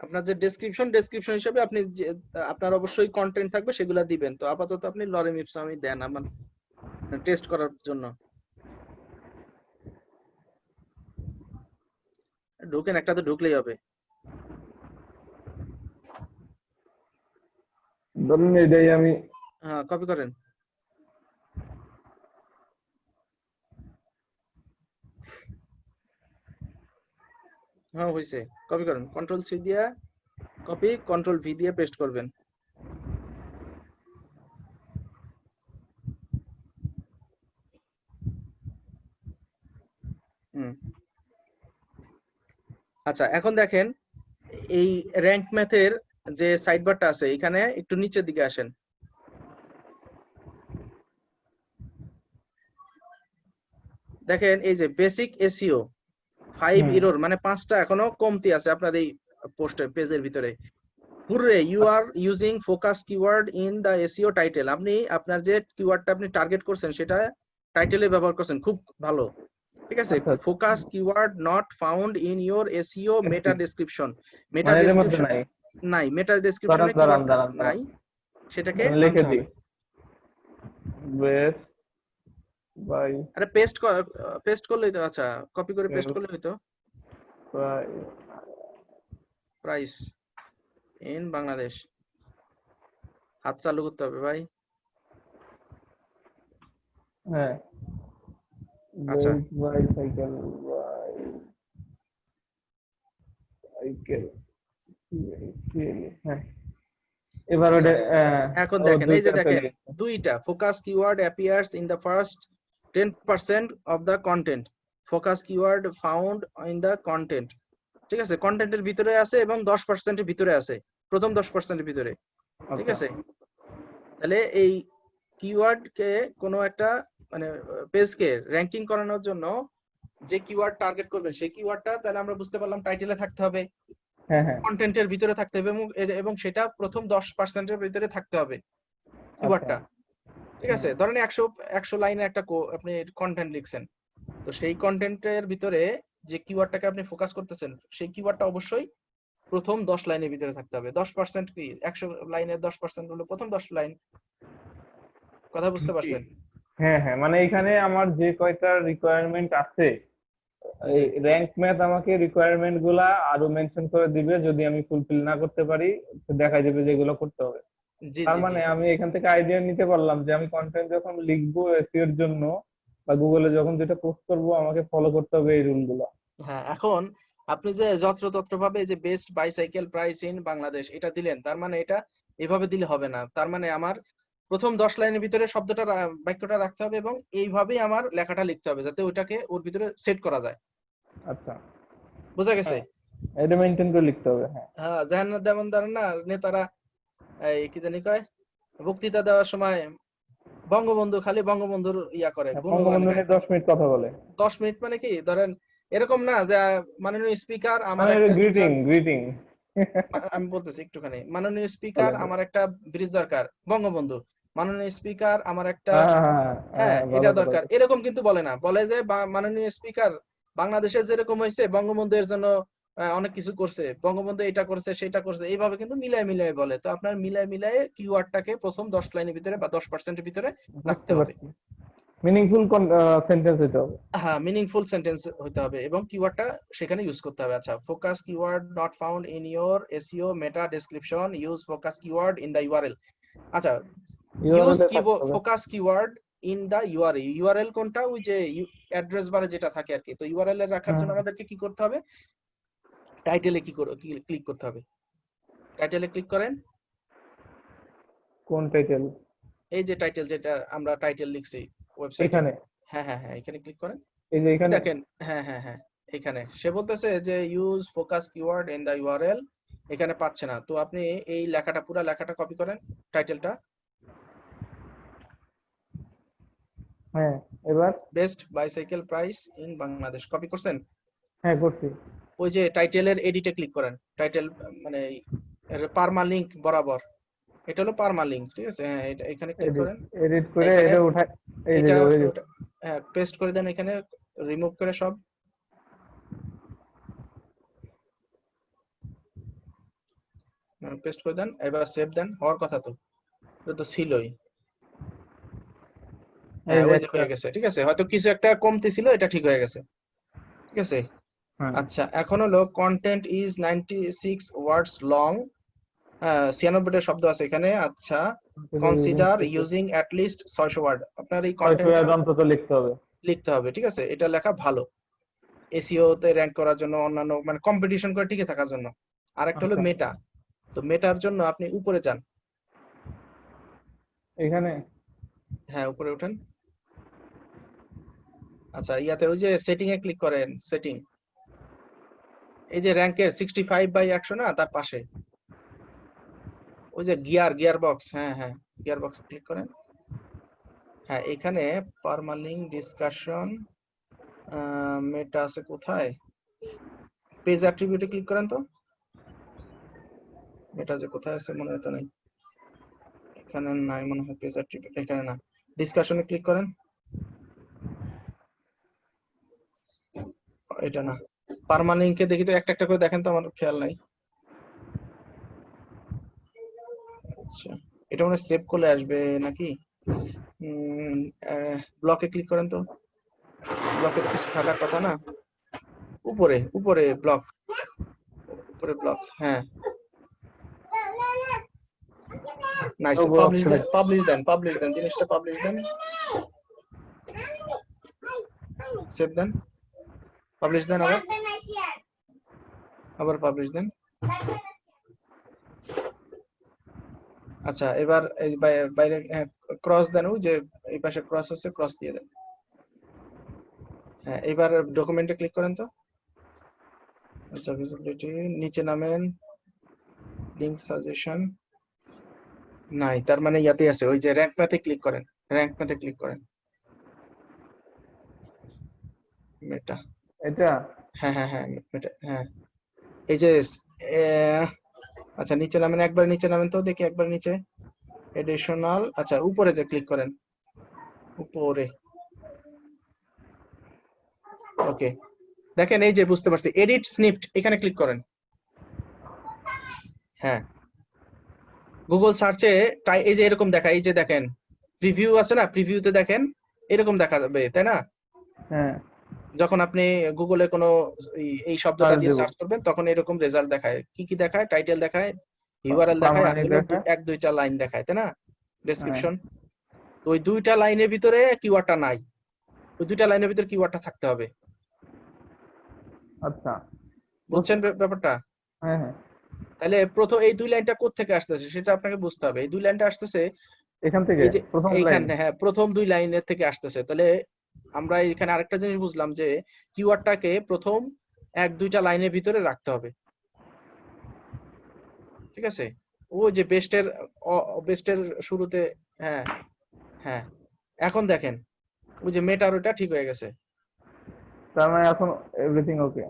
Speaker 5: আপনার যে ডেসক্রিপশন হিসেবে আপনি আপনার অবশ্যই কন্টেন্ট থাকবে সেগুলা দিবেন। তো আপাতত আপনি লরেম ইপসামই দেন আমার টেস্ট করার জন্য। ঢুকেন, একটাতে ঢুকলেই হবে।
Speaker 2: ধরুন এটাই আমি
Speaker 5: হ্যাঁ কপি করেন। হ্যাঁ হয়েছে, কপি করেন, কন্ট্রোল সি দিয়ে কপি, কন্ট্রোল ভি দিয়ে পেস্ট করবেন। হুম, আচ্ছা এখন দেখেন এই র্যাঙ্ক ম্যাথের যে সাইড বারটা আছে এখানে একটু নিচের দিকে আসেন। দেখেন এই যে বেসিক এসইও 5 এরর, মানে 5টা এখনো কমতি আছে আপনার এই পোস্টের পেজের ভিতরে। পুরো you are using focus keyword in the SEO title, আপনি আপনার যে কিওয়ার্ডটা আপনি টার্গেট করছেন সেটা টাইটেলে ব্যবহার করছেন, খুব ভালো। ঠিক আছে, focus keyword not found in your SEO meta description, meta
Speaker 2: মানে এর মধ্যে
Speaker 5: ডেসক্রিপশন
Speaker 2: নাই।
Speaker 5: নাই, মেটা ডেসক্রিপশনে
Speaker 2: দাঁড়ান।
Speaker 5: নাই, সেটাকে
Speaker 2: লিখে
Speaker 5: আনতে
Speaker 2: দিই,
Speaker 5: হবে।
Speaker 2: বেস বাই
Speaker 5: আরে পেস্ট করলেই তো, আচ্ছা কপি করে পেস্ট করলে হইতো। প্রাইস ইন বাংলাদেশ, হাত চালু করতে হবে ভাই।
Speaker 2: হ্যাঁ,
Speaker 5: আচ্ছা
Speaker 2: বাইসাইকেল হ্যাঁ, এবার
Speaker 5: আচ্ছা,
Speaker 2: ওটা
Speaker 5: এখন দেখেন এই যে দেখেন দুইটা focus keyword appears in the first 10% of the content, focus keyword found in the content. ঠিক আছে, কন্টেন্টের ভিতরে আছে এবং 10% এর ভিতরে আছে, প্রথম 10% এর ভিতরে। ঠিক আছে, তাহলে এই কিওয়ার্ড কে কোনো একটা মানে পেজকে র্যাঙ্কিং করানোর জন্য যে কিওয়ার্ড টার্গেট করবেন সেই কিওয়ার্ডটা তাহলে আমরা বুঝতে পারলাম টাইটেলে থাকতে হবে, কন্টেন্টের ভিতরে থাকতে হবে এবং সেটা প্রথম 10% এর ভিতরে থাকতে হবে কিওয়ার্ডটা। ঠিক আছে, ধরেন 100 লাইনে একটা আপনি কন্টেন্ট লিখছেন, তো সেই কন্টেন্টের ভিতরে যে কিওয়ার্ডটাকে আপনি ফোকাস করতেছেন সেই কিওয়ার্ডটা অবশ্যই প্রথম 10 লাইনের ভিতরে থাকতে হবে। 10% কি 100 লাইনের 10% হলো প্রথম 10 লাইন। কথা বুঝতে পারছেন?
Speaker 2: হ্যাঁ, মানে এখানে আমার যে কয়টা রিকোয়ারমেন্ট আছে, র্যাঙ্ক ম্যাথ আমাকে রিকোয়ারমেন্ট গুলা আরো মেনশন করে দিবে, যদি আমি ফুলফিল না করতে পারি তো দেখা যাবে যে এগুলো করতে হবে।
Speaker 5: জি
Speaker 2: তার
Speaker 5: জি
Speaker 2: মানে
Speaker 5: জি,
Speaker 2: আমি এখান থেকে আইডিয়া নিতে পারলাম যে আমি কন্টেন্ট যখন লিখবো এসইও এর জন্য বা গুগলে যখন যেটা পোস্ট করব আমাকে ফলো করতে হবে এই রুল গুলো।
Speaker 5: হ্যাঁ এখন আপনি যে যত্রতত্র ভাবে যে best bicycle price in Bangladesh এটা দিলেন, তার মানে এটা এভাবে দিলে হবে না। তার মানে আমার প্রথম 10 লাইনের ভিতরে শব্দটা বাক্যটা রাখতে হবে এবং এইভাবেই আমার লেখাটা লিখতে হবে যাতে ওইটাকে ওর ভিতরে সেট করা যায়।
Speaker 2: আচ্ছা,
Speaker 5: বুঝা গেছে?
Speaker 2: এটা মেনটেন করে লিখতে হবে। হ্যাঁ,
Speaker 5: হ্যাঁ, যেমন ধরেন না নেতারা এই কি জানি কয়, বক্তৃতা দেওয়ার সময় বঙ্গবন্ধু খালি বঙ্গবন্ধুর ইয়া করে, গুণগান
Speaker 2: বঙ্গবন্ধু
Speaker 5: গায়।
Speaker 2: নিয়ে 10 মিনিট কথা বলে।
Speaker 5: 10 মিনিট মানে কি ধরেন এরকম না যে মাননীয় স্পিকার আমার
Speaker 2: মানে
Speaker 5: একটা
Speaker 2: গ্রিটিং
Speaker 5: আমি বলতেছি একটুখানি, মাননীয় স্পিকার আমার একটা ব্রিজ দরকার, বঙ্গবন্ধু মাননীয় স্পিকার আমার একটা, হ্যাঁ এটা দরকার, এরকম কিন্তু বলে না, বলে যে মাননীয় স্পিকার বাংলাদেশে যেরকম হয়েছে বঙ্গবন্ধু এর জন্য অনেক কিছু করছে, বঙ্গবন্ধু এটা করছে সেটা করছে, এইভাবে কিন্তু মিলাই মিলাই বলে। তো আপনার মিলাই কিওয়ার্ডটাকে প্রথম 10 লাইনের ভিতরে বা 10% এর ভিতরে রাখতে হবে।
Speaker 2: মিনিংফুল সেন্টেন্স হতে হবে।
Speaker 5: হ্যাঁ, মিনিংফুল সেন্টেন্স হতে হবে এবং কিওয়ার্ডটা সেখানে ইউজ করতে হবে। আচ্ছা, focus keyword not found in your SEO meta description, use focus keyword in the URL. আচ্ছা, use focus keyword in the URL, URL কোনটা, ওই যে অ্যাড্রেস বারে যেটা থাকে আর কি। তো ইউআরএল এর রাখার জন্য আমাদেরকে কি করতে হবে, টাইটেলে ক্লিক করতে হবে। টাইটেলে ক্লিক করেন।
Speaker 2: কোন টাইটেল?
Speaker 5: এই যে টাইটেল, যেটা আমরা টাইটেল লিখছি ওয়েবসাইটে,
Speaker 2: এখানে।
Speaker 5: হ্যাঁ এখানে ক্লিক করেন।
Speaker 2: এই যে এখানে
Speaker 5: দেখেন, হ্যাঁ এখানে সে বলতেছে যে use focus keyword in the URL, এখানে পাচ্ছে না। তো আপনি এই লেখাটা, পুরো লেখাটা কপি করেন, টাইটেলটা
Speaker 2: হ্যাঁ, এবার
Speaker 5: best bicycle price in Bangladesh, copy করছেন?
Speaker 2: হ্যাঁ করছি।
Speaker 5: ওই যে টাইটেলের এডিটে ক্লিক করেন, টাইটেল মানে পারমালিঙ্ক বরাবর, এটা হলো পারমালিঙ্ক, ঠিক আছে? হ্যাঁ, এটা এখানে ক্লিক করেন,
Speaker 2: এডিট করে
Speaker 5: এখানে
Speaker 2: এটা উঠাই, এই যে
Speaker 5: এটা
Speaker 2: ওই যে
Speaker 5: হ্যাঁ পেস্ট করে দেন, এখানে রিমুভ করে সব। পেস্ট করে দেন, এবার সেভ দেন, হওয়ার কথা তো, এটা তো ছিলই।
Speaker 2: এই
Speaker 5: হ্যাঁ
Speaker 2: যে
Speaker 5: ওই যে
Speaker 2: একটা,
Speaker 5: হয়ে গেছে, ঠিক আছে, হয়তো কিছু একটা কমতি ছিল, এটা ঠিক হয়ে গেছে, ঠিক আছে।
Speaker 2: হ্যাঁ
Speaker 5: আচ্ছা, এখন হলো কন্টেন্ট ইজ 96 ওয়ার্ডস লং, 96টা শব্দ আছে এখানে। আচ্ছা, consider using at least 600 word, আপনার এই
Speaker 2: 600
Speaker 5: কন্টেন্টটা
Speaker 2: অন্তত লিখতে হবে।
Speaker 5: লিখতে হবে, ঠিক আছে? এটা লেখা ভালো এসইও তে র‍্যাঙ্ক করার জন্য, অন্যান্য মানে কম্পিটিশন করে টিকে থাকার জন্য। আরেকটা হলো
Speaker 2: আচ্ছা
Speaker 5: মেটা, তো মেটার জন্য আপনি উপরে যান,
Speaker 2: এখানে
Speaker 5: হ্যাঁ উপরে উঠেন। আচ্ছা, ইয়াতে ওই যে সেটিং এ ক্লিক করেন, সেটিং, এই যে র‍্যাঙ্কের 65/100 না, তার পাশে ওই যে গিয়ার বক্স, হ্যাঁ হ্যাঁ গিয়ার বক্স ক্লিক করেন। হ্যাঁ, এখানে পারমালিঙ্ক ডিসকাশন মেটা আছে কোথায়, পেজ অ্যাট্রিবিউটে ক্লিক করেন তো, মেটা যে কোথায় আছে মনে হতো নাই, এখানে নাই মনে হয় পেজ অ্যাট্রিবিউট, এখানে না, ডিসকাশনে ক্লিক করেন, এটা না, পারমালিঙ্কে দেখি তো, একটা একটা করে দেখেন তো, আমার খেয়াল নাই। আচ্ছা, এটা মনে সেভ করলে আসবে নাকি, ব্লকে ক্লিক করেন তো, ব্লকে তো কিছু থাকার কথা না, উপরে উপরে ব্লক, উপরে ব্লক, হ্যাঁ নাইস, পাবলিশ দেন জিনিসটা, পাবলিশ দেন, সেভ দেন, পাবলিশ দেন, আবার পাবলিশ দেন। আচ্ছা, এবার এই বাইরে ক্রস দেন, ওই যে এই পাশে ক্রস আছে, ক্রস দিয়ে দেন। হ্যাঁ, এবার ডকুমেন্টে ক্লিক করেন তো। আচ্ছা, ভিজিবিলিটি নিচে নামেন, লিংক সাজেশন নাই, তার মানে ইয়াতে আছে, ওই যে র‍্যাঙ্ক ম্যাথে ক্লিক করেন, র‍্যাঙ্ক ম্যাথে ক্লিক করেন, মেটা,
Speaker 2: এটা
Speaker 5: হ্যাঁ হ্যাঁ হ্যাঁ মেটা, হ্যাঁ এই যে আচ্ছা নিচে নামেন, একবার নিচে নামেন তো দেখি, একবার নিচে এডিশনাল, আচ্ছা উপরে যে ক্লিক করেন, উপরে, ওকে, দেখেন এই যে বুঝতে পারছি, এডিট স্নিপড, এখানে ক্লিক করেন। হ্যাঁ, গুগল সার্চে এই যে এরকম দেখায়, এই যে দেখেন প্রিভিউ আছে না, প্রিভিউতে দেখেন এরকম দেখা যাবে, তাই না?
Speaker 2: হ্যাঁ
Speaker 5: যখন আপনি গুগলে কোনো এই শব্দটা
Speaker 2: সার্চ
Speaker 5: দিয়ে
Speaker 2: দেব,
Speaker 5: সার্চ করবেন, তখন এরকম রেজাল্ট দেখায়, কি কি দেখায়, টাইটেল দেখায়, ইউআরএল দেখায়, আর
Speaker 2: পার্মানেন্ট
Speaker 5: হলো
Speaker 2: দেখা,
Speaker 5: এক দুইটা লাইন দেখায়, তাই না,
Speaker 2: হ্যাঁ
Speaker 5: ডেসক্রিপশন। তো ওই দুইটা লাইনের ভিতরে কিওয়ার্ডটা নাই, ওই দুইটা লাইনের ভিতরে কিওয়ার্ডটা থাকতে হবে,
Speaker 2: আচ্ছা
Speaker 5: বুঝছেন ব্যাপারটা?
Speaker 2: হ্যাঁ হ্যাঁ
Speaker 5: তাহলে প্রথম এই দুই লাইনটা কোত্থেকে আসতেছে সেটা আপনাকে বুঝতে হবে। এই দুই লাইনটা আসতেছে
Speaker 2: এখান থেকে
Speaker 5: এই যে
Speaker 2: প্রথম লাইন,
Speaker 5: এইখানে, হ্যাঁ প্রথম দুই লাইনের থেকে আসতেছে। তাহলে আমরা এখানে আরেকটা জিনিস বুঝলাম, যে কিওয়ার্ডটাকে প্রথম এক দুইটা লাইনের ভিতরে রাখতে হবে, ঠিক আছে? ওই যে বেস্টের শুরুতে, হ্যাঁ হ্যাঁ, এখন দেখেন ওই যে মেটার ওটা ঠিক হয়ে গেছে,
Speaker 2: তার মানে এখন এভরিথিং ওকে।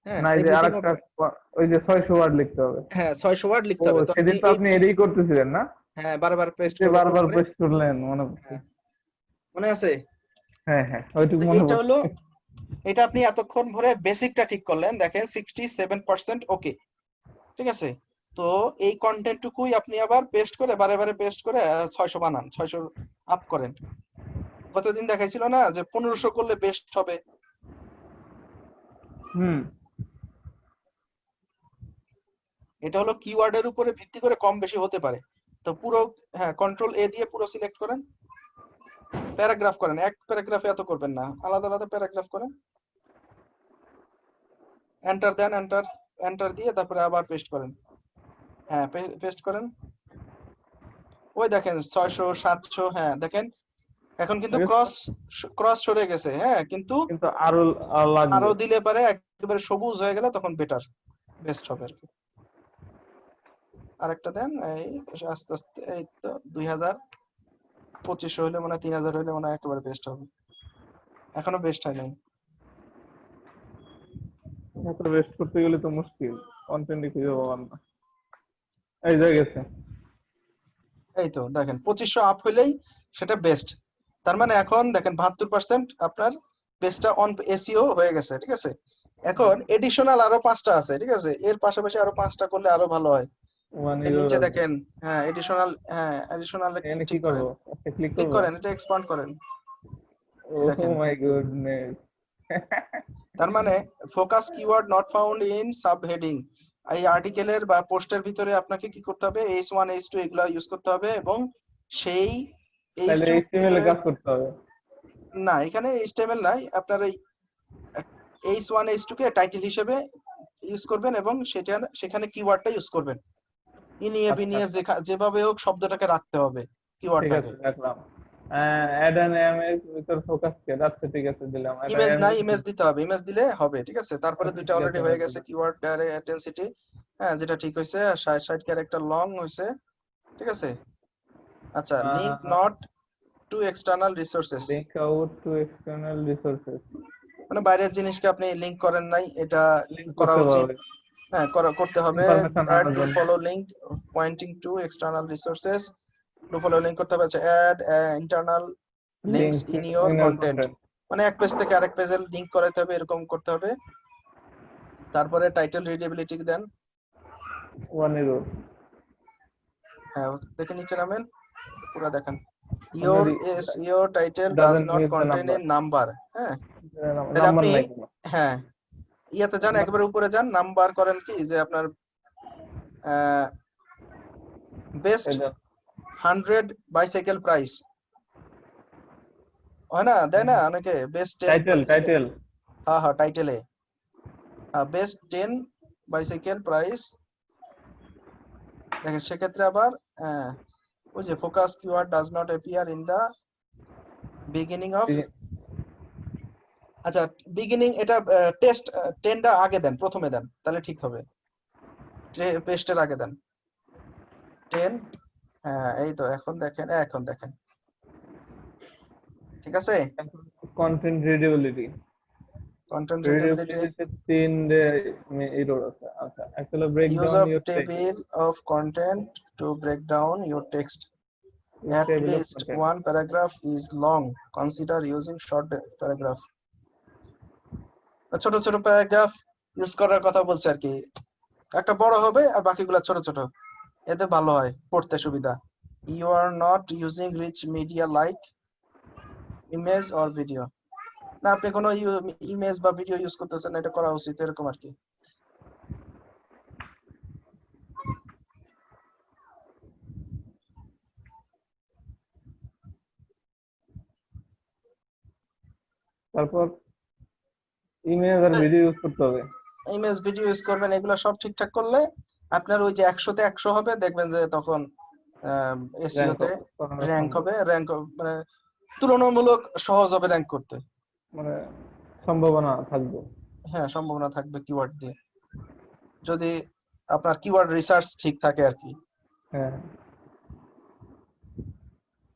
Speaker 5: হ্যাঁ
Speaker 2: না এই যে
Speaker 5: এভরিথিং
Speaker 2: আরেকটা,
Speaker 5: ওকে,
Speaker 2: ওই যে 600 ওয়ার্ড লিখতে হবে।
Speaker 5: হ্যাঁ 600 ওয়ার্ড লিখতে
Speaker 2: ও
Speaker 5: হবে, তো আপনি
Speaker 2: সেদিন তো আপনি এটাই করতেছিলেন না,
Speaker 5: হ্যাঁ বারবার পেস্ট
Speaker 2: যে
Speaker 5: করে
Speaker 2: বারবার
Speaker 5: করে,
Speaker 2: পেস্ট করলেন, মনে পড়ছে।
Speaker 5: হ্যাঁ মনে আছে?
Speaker 2: হ্যাঁ হ্যাঁ ওইটুকু
Speaker 5: তো
Speaker 2: মনে
Speaker 5: এটা হলো,
Speaker 2: পড়ছে।
Speaker 5: এটা আপনি এতক্ষণ ধরে বেসিকটা ঠিক করলেন, দেখেন 67% ওকে, ঠিক আছে? তো এই কন্টেন্টটুকুই আপনি আবার পেস্ট করে, বারে বারে পেস্ট করে 600 বানান, 600 আপ করেন। গতদিন দেখাইছিল না যে 1500 করলে বেস্ট হবে,
Speaker 2: হুম
Speaker 5: এটা হলো কিওয়ার্ডের উপরে ভিত্তি করে কম বেশি হতে পারে। তো পুরো, হ্যাঁ কন্ট্রোল এ দিয়ে পুরো সিলেক্ট করেন, প্যারাগ্রাফ করেন, এক প্যারাগ্রাফে এত করবেন না, আলাদা আলাদা প্যারাগ্রাফ করেন, এন্টার দেন, এন্টার দিয়ে তারপরে আবার পেস্ট করেন, হ্যাঁ পেস্ট করেন, ওই দেখেন 600 700, হ্যাঁ দেখেন এখন কিন্তু ক্রস সরে গেছে, হ্যাঁ কিন্তু
Speaker 2: কিন্তু আরো লাগবে।
Speaker 5: আরো দিলে পারে একেবারে সবুজ হয়ে গেলে তখন বেস্ট হবে আর কি। আরেকটা দেন, এই আস্তে আস্তে, এই তো 2500 হলে মনে হয়, 3000 হলে মনে হয় একেবারে বেস্ট হবে, এখনো বেস্ট হয় নাই।
Speaker 2: এত বেস্ট করতে গেলে তো মুশকিল, কন্টেন্টই খুঁজে পাবেন না। এই যে গেছে।
Speaker 4: এই তো দেখেন 2500 আপ হইলেই সেটা বেস্ট। তার মানে এখন দেখেন 72% আপনার পেজটা অন এসইও হয়ে গেছে, ঠিক আছে। এখন এডিশনাল আরো 5টা আছে, ঠিক আছে, এর পাশাপাশি আরো 5টা করলে আরো ভালো হয়।
Speaker 2: ওয়ান
Speaker 4: এর
Speaker 2: ইউরো
Speaker 4: নিচে দেখেন, হ্যাঁ এডিশনাল, হ্যাঁ এডিশনাল
Speaker 2: এখানে কি
Speaker 4: ঠিক
Speaker 2: করব?
Speaker 4: করেন,
Speaker 2: একটা ক্লিক
Speaker 4: ক্লিক
Speaker 2: করব?
Speaker 4: করেন, এটা এক্সপান্ড করেন।
Speaker 2: ও
Speaker 4: দেখেন
Speaker 2: মাই গুডনেস।
Speaker 4: তার মানে focus keyword not found in sub heading, এই আর্টিকেলের বা পোস্টের ভিতরে আপনাকে কি করতে হবে, H1 H2 এগুলা ইউজ করতে হবে, এবং সেই
Speaker 2: তাহলে
Speaker 4: H2
Speaker 2: এইচটিএমএল এ
Speaker 4: ভিতরে
Speaker 2: কাজ করতে হবে।
Speaker 4: না, এখানে HTML নাই, আপনার এই H1 H2 কে টাইটেল হিসেবে ইউজ করবেন এবং সেখানে কিওয়ার্ডটা ইউজ করবেন। ইনিয়ে
Speaker 2: আচ্ছা
Speaker 4: বিনিয়ে
Speaker 2: আচ্ছা,
Speaker 4: যেভাবে হোক শব্দটাকে রাখতে হবে,
Speaker 2: ঠিক
Speaker 4: কিওয়ার্ডটাকে।
Speaker 2: আছে রাখলাম। অ্যাড অ্যান ইমেজ ভিতর ফোকাস কে যাচ্ছে, ঠিক আছে দিলাম। এটা
Speaker 4: ইমেজ নাই, ইমেজ দিতে হবে, ইমেজ দিলে হবে, ঠিক আছে। তারপরে
Speaker 2: আচ্ছা
Speaker 4: দুইটা
Speaker 2: ঠিক আছে
Speaker 4: অলরেডি
Speaker 2: আমি
Speaker 4: হয়ে গেছে,
Speaker 2: দিলাম।
Speaker 4: কিওয়ার্ড ডেনসিটি, হ্যাঁ যেটা ঠিক হয়েছে, 60 ক্যারেক্টার লং হয়েছে, ঠিক আছে। আচ্ছা, link not to external resources,
Speaker 2: link out to external resources,
Speaker 4: মানে বাইরের জিনিসকে আপনি লিংক করেন নাই, এটা
Speaker 2: লিংক
Speaker 4: করা
Speaker 2: করতে
Speaker 4: উচিত।
Speaker 2: হবে
Speaker 4: হ্যাঁ করতে হবে।
Speaker 2: ইনফরমেশন
Speaker 4: অ্যাড
Speaker 2: আনার
Speaker 4: টু
Speaker 2: জন্য।
Speaker 4: Follow link pointing to external resources, to follow link করতে হবে। আচ্ছা, add internal links
Speaker 2: link
Speaker 4: in your
Speaker 2: inner
Speaker 4: content,
Speaker 2: content,
Speaker 4: মানে এক পেজ থেকে আরেক পেজে লিংক করাতে হবে, এরকম করতে হবে। তারপরে টাইটেল রিডেবিলিটি দেন,
Speaker 2: ওয়ান ইউরো।
Speaker 4: হ্যাঁ দেখে নিচে নামেন, পুরো দেখেন।
Speaker 2: আপনার
Speaker 4: Your title does
Speaker 2: doesn't
Speaker 4: not
Speaker 2: use the
Speaker 4: contain a
Speaker 2: number,
Speaker 4: number, হ্যাঁ তাহলে
Speaker 2: নাম্বার
Speaker 4: আপনি,
Speaker 2: নাই কোনো।
Speaker 4: হ্যাঁ ইয়াতে যান,
Speaker 2: নাম্বার
Speaker 4: একবারে উপরে যান, নাম্বার করেন কি যে আপনার বেস্ট 100 বাইসাইকেল প্রাইস, হয় না, দেয় না অনেকে, বেস্ট 10
Speaker 2: টাইটেল
Speaker 4: বাইসাইকেল,
Speaker 2: টাইটেল
Speaker 4: হ্যাঁ হ্যাঁ টাইটেলে, বেস্ট 10 বাইসাইকেল প্রাইস। দেখেন সেক্ষেত্রে আবার ওই যে focus keyword does not appear in the beginning of, আচ্ছা বিগিনিং, এটা টেস্ট 10টা আগে দেন, প্রথমে দেন, তাহলে ঠিক হবে, পেস্টের আগে দেন 10, হ্যাঁ এই তো এখন দেখেন, এখন দেখেন ঠিক আছে।
Speaker 2: কন্টেন্ট রিডেবিলিটি,
Speaker 4: কন্টেন্ট রিডেবিলিটি,
Speaker 2: রিডেবিলিটিতে 3 এরর আছে। আচ্ছা actually break
Speaker 4: use
Speaker 2: down
Speaker 4: of
Speaker 2: your text,
Speaker 4: table of content to break down your text, at
Speaker 2: table of
Speaker 4: least
Speaker 2: content.
Speaker 4: one paragraph is long, consider using short paragraph, ছোট ছোট paragraph use করার কথা বলছে আর কি, একটা বড় হবে আর বাকিগুলো ছোট ছোট, এতে ভালো হয়, পড়তে সুবিধা। You are not using rich media like image or video, না আপনি কোনো ইমেজ বা ভিডিও ইউজ করতেছেন না, এটা করা উচিত, এরকম আর কি।
Speaker 2: তারপর ইমেজ আর ভিডিও ইউজ করতে হবে।
Speaker 4: ইমেজ ভিডিও ইউজ করবেন, এগুলো সব ঠিকঠাক করলে আপনার ওই যে 100-তে 100 হবে, দেখবেন যে তখন এসইও
Speaker 2: র্যাঙ্ক
Speaker 4: তে
Speaker 2: করানো
Speaker 4: র্যাঙ্ক
Speaker 2: সম্ভব,
Speaker 4: হবে, মানে তুলনামূলক সহজ হবে র্যাঙ্ক করতে,
Speaker 2: মানে সম্ভাবনা থাকবে।
Speaker 4: হ্যাঁ সম্ভাবনা থাকবে কিওয়ার্ড দিয়ে, যদি আপনার কিওয়ার্ড রিসার্চ ঠিক থাকে আর কি।
Speaker 2: হ্যাঁ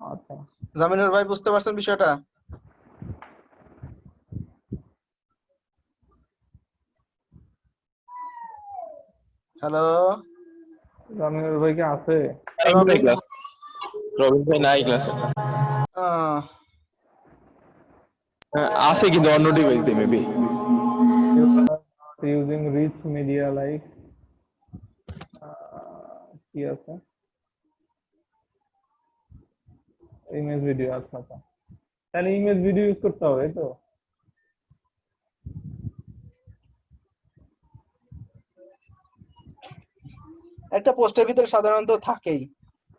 Speaker 2: আচ্ছা।
Speaker 4: জামিনুর ভাই বুঝতে পারছেন বিষয়টা? হ্যালো
Speaker 2: জামিনুর ভাই কি আছে?
Speaker 4: রবিন,
Speaker 3: রবিন ভাই নাই ক্লাসে, আছে কিন্তু অন্য ডিভাইস দিয়ে maybe.
Speaker 2: Using rich media like, কি আছে, ইমেজ ভিডিও। আচ্ছা আচ্ছা, তাহলে ইমেজ ভিডিও ইউজ করতে হবে তো।
Speaker 4: একটা পোস্টের ভিতরে সাধারণত থাকেই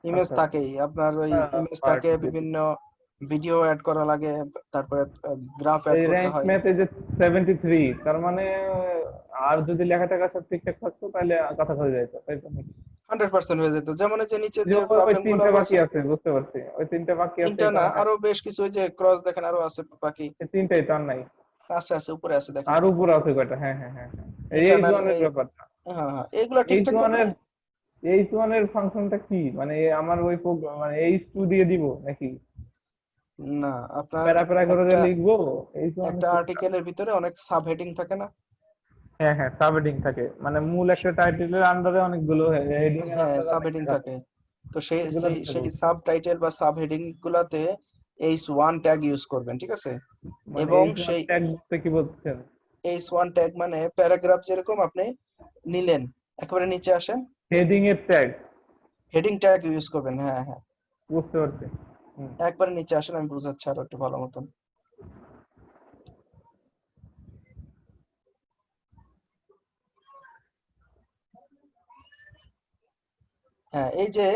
Speaker 4: ইমেজ,
Speaker 2: আচ্ছা
Speaker 4: থাকেই আপনার, ওই ইমেজ থাকে, বিভিন্ন ভিডিও অ্যাড করা লাগে, তারপরে গ্রাফ অ্যাড
Speaker 2: এই
Speaker 4: করতে
Speaker 2: র্যাঙ্ক
Speaker 4: হয়।
Speaker 2: ম্যাথে যে 73, তার মানে আর যদি লেখা টাকা সব ঠিকঠাক থাকতো তাহলে কথা হয়ে যেত, তাই তো নাকি?
Speaker 4: 100% হয়ে যেত, যেমন এই যে নিচে
Speaker 2: যে
Speaker 4: যে
Speaker 2: ওই
Speaker 4: প্রবলেম গুলো
Speaker 2: 3টা বাকি
Speaker 4: বলছে,
Speaker 2: আছে, বুঝতে পারছি, ওই 3টা বাকি আছে,
Speaker 4: তিনটা
Speaker 2: এই
Speaker 4: না
Speaker 2: কারণে
Speaker 4: আরো বেশ কিছু, ওই যে ক্রস দেখেন আরো আছে বাকি,
Speaker 2: এই 3টাই তার নাই।
Speaker 4: আছে আছে উপরে আছে দেখেন,
Speaker 2: আর উপরে আছে কয়টা? হ্যাঁ হ্যাঁ হ্যাঁ হ্যাঁ, এই
Speaker 4: ইন্টারনাল,
Speaker 2: H1 এর ব্যাপারটা।
Speaker 4: হ্যাঁ হ্যাঁ এগুলো ঠিকঠাক
Speaker 2: H1
Speaker 4: করলে,
Speaker 2: এর H1 এর ফাংশনটা কি, মানে আমার ওই মানে H2 দিয়ে দিব নাকি
Speaker 4: না আপনার
Speaker 2: প্যারা প্যারা করে যে
Speaker 4: একটা
Speaker 2: লিখবো? H1
Speaker 4: একটা আর্টিকেলের ভিতরে অনেক সাব হেডিং থাকে না,
Speaker 2: হ্যাঁ হ্যাঁ, সাবহেডিং থাকে, মানে মূল একটা টাইটেলের আন্ডারে অনেকগুলো হেডিং এর
Speaker 4: হ্যাঁ,
Speaker 2: আন্ডারে
Speaker 4: সাব
Speaker 2: অনেক
Speaker 4: হেডিং
Speaker 2: থাকে,
Speaker 4: থাকে। তো সেই
Speaker 2: এগুলো
Speaker 4: সেই
Speaker 2: দিতে
Speaker 4: সেই
Speaker 2: বলছি।
Speaker 4: সাব টাইটেল বা সাব হেডিং গুলাতে H1 ট্যাগ ইউজ করবেন, ঠিক আছে?
Speaker 2: মানে
Speaker 4: এবং
Speaker 2: এই
Speaker 4: সেই
Speaker 2: ট্যাগ বলতে কি বলছেন?
Speaker 4: H1 ট্যাগ মানে প্যারাগ্রাফ যেরকম আপনি নিলেন, একেবারে নিচে আসেন,
Speaker 2: হেডিং এর ট্যাগ,
Speaker 4: হেডিং ট্যাগ ইউজ করবেন। হ্যাঁ হ্যাঁ,
Speaker 2: বুঝতে পারছি। হুম।
Speaker 4: একবারে নিচে আসেন, আমি বুঝাচ্ছি আরো একটু ভালো মতন। হ্যাঁ, এই যে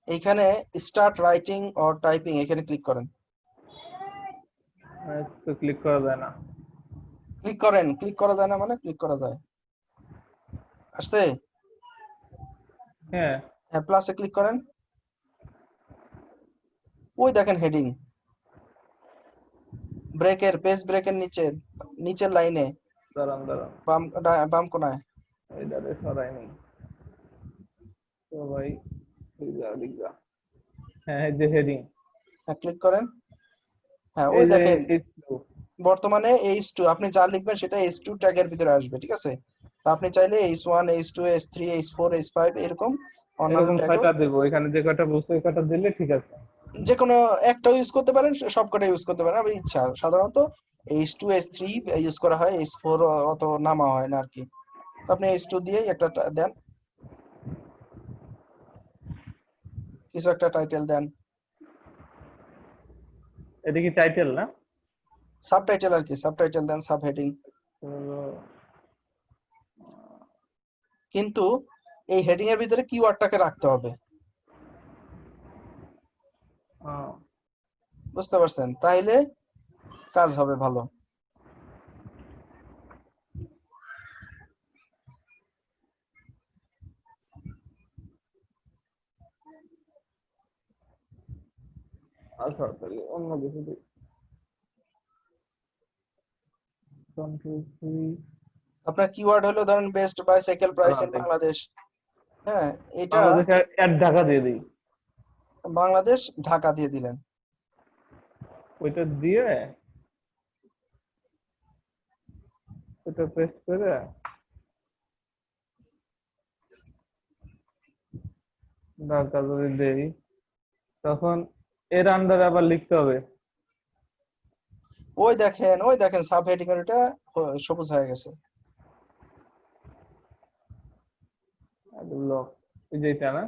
Speaker 4: এইখানে স্টার্ট রাইটিং অর টাইপিং, এখানে ক্লিক করেন।
Speaker 2: তো ক্লিক করা যায় না।
Speaker 4: ক্লিক করেন, ক্লিক করা যায় না মানে ক্লিক করা যায়। আসছে?
Speaker 2: হ্যাঁ,
Speaker 4: হ্যাঁ, প্লাসে ক্লিক করেন। ওই দেখেন হেডিং, ব্রেকের পেজ ব্রেকের নিচে, নিচের লাইনে
Speaker 2: দাঁড়ান দাঁড়ান,
Speaker 4: বাম কোনায়।
Speaker 2: এইটারে সরাই নেই তো ভাই, লিখা। হ্যাঁ, এই যে হেডিং,
Speaker 4: হ্যাঁ, ক্লিক করেন। হ্যাঁ,
Speaker 2: এই
Speaker 4: ওই
Speaker 2: যে
Speaker 4: দেখেন
Speaker 2: H2।
Speaker 4: বর্তমানে H2, আপনি যা লিখবেন সেটা H2 ট্যাগের ভিতরে আসবে, ঠিক আছে? তো আপনি চাইলে H1, H2, H3, H4, H5 এরকম অন্যান্য
Speaker 2: এরকম
Speaker 4: ট্যাগও
Speaker 2: 6টা দেবো, এখানে যে কটা বলছে ওই কটা দিলে ঠিক আছে।
Speaker 4: যে কোনো একটাও ইউজ করতে পারেন, সবকটা ইউজ করতে পারেন, আপনার ইচ্ছা। সাধারণত H2, H3 ইউজ করা হয়, H4 অত নামা হয় না আর কি। তো আপনি H2 দিয়েই একটা দেন, কিছু একটা টাইটেল দেন,
Speaker 2: এটা কি টাইটেল না?
Speaker 4: সাবটাইটেল আর কি, সাবটাইটেল দেন, সাব হেডিং।
Speaker 2: তো,
Speaker 4: কিন্তু এই হেডিং এর ভিতরে কিওয়ার্ডটাকে রাখতে হবে,
Speaker 2: আহ,
Speaker 4: বুঝতে পারছেন? তাইলে কাজ হবে ভালো।
Speaker 2: আচ্ছা তাহলে অন্য কিছু দিই। Control C,
Speaker 4: আপনার কিওয়ার্ড হলো ধরেন বেস্ট বাইসাইকেল প্রাইস
Speaker 2: দাঁড়ান
Speaker 4: ইন
Speaker 2: দেখি।
Speaker 4: বাংলাদেশ। হ্যাঁ, এটা
Speaker 2: বাংলাদেশে অ্যাড ঢাকা দিয়ে দিই,
Speaker 4: বাংলাদেশ ঢাকা দিয়ে দিলেন।
Speaker 2: ওইটা দিয়ে ওইটা পেস্ট করে ঢাকা যদি দেই, তখন এর আন্ডারে আবার লিখতে হবে।
Speaker 4: ওই দেখেন সাব হেডিং এর এটা সবুজ হয়ে গেছে।
Speaker 2: ব্লক, এই যে এটা না?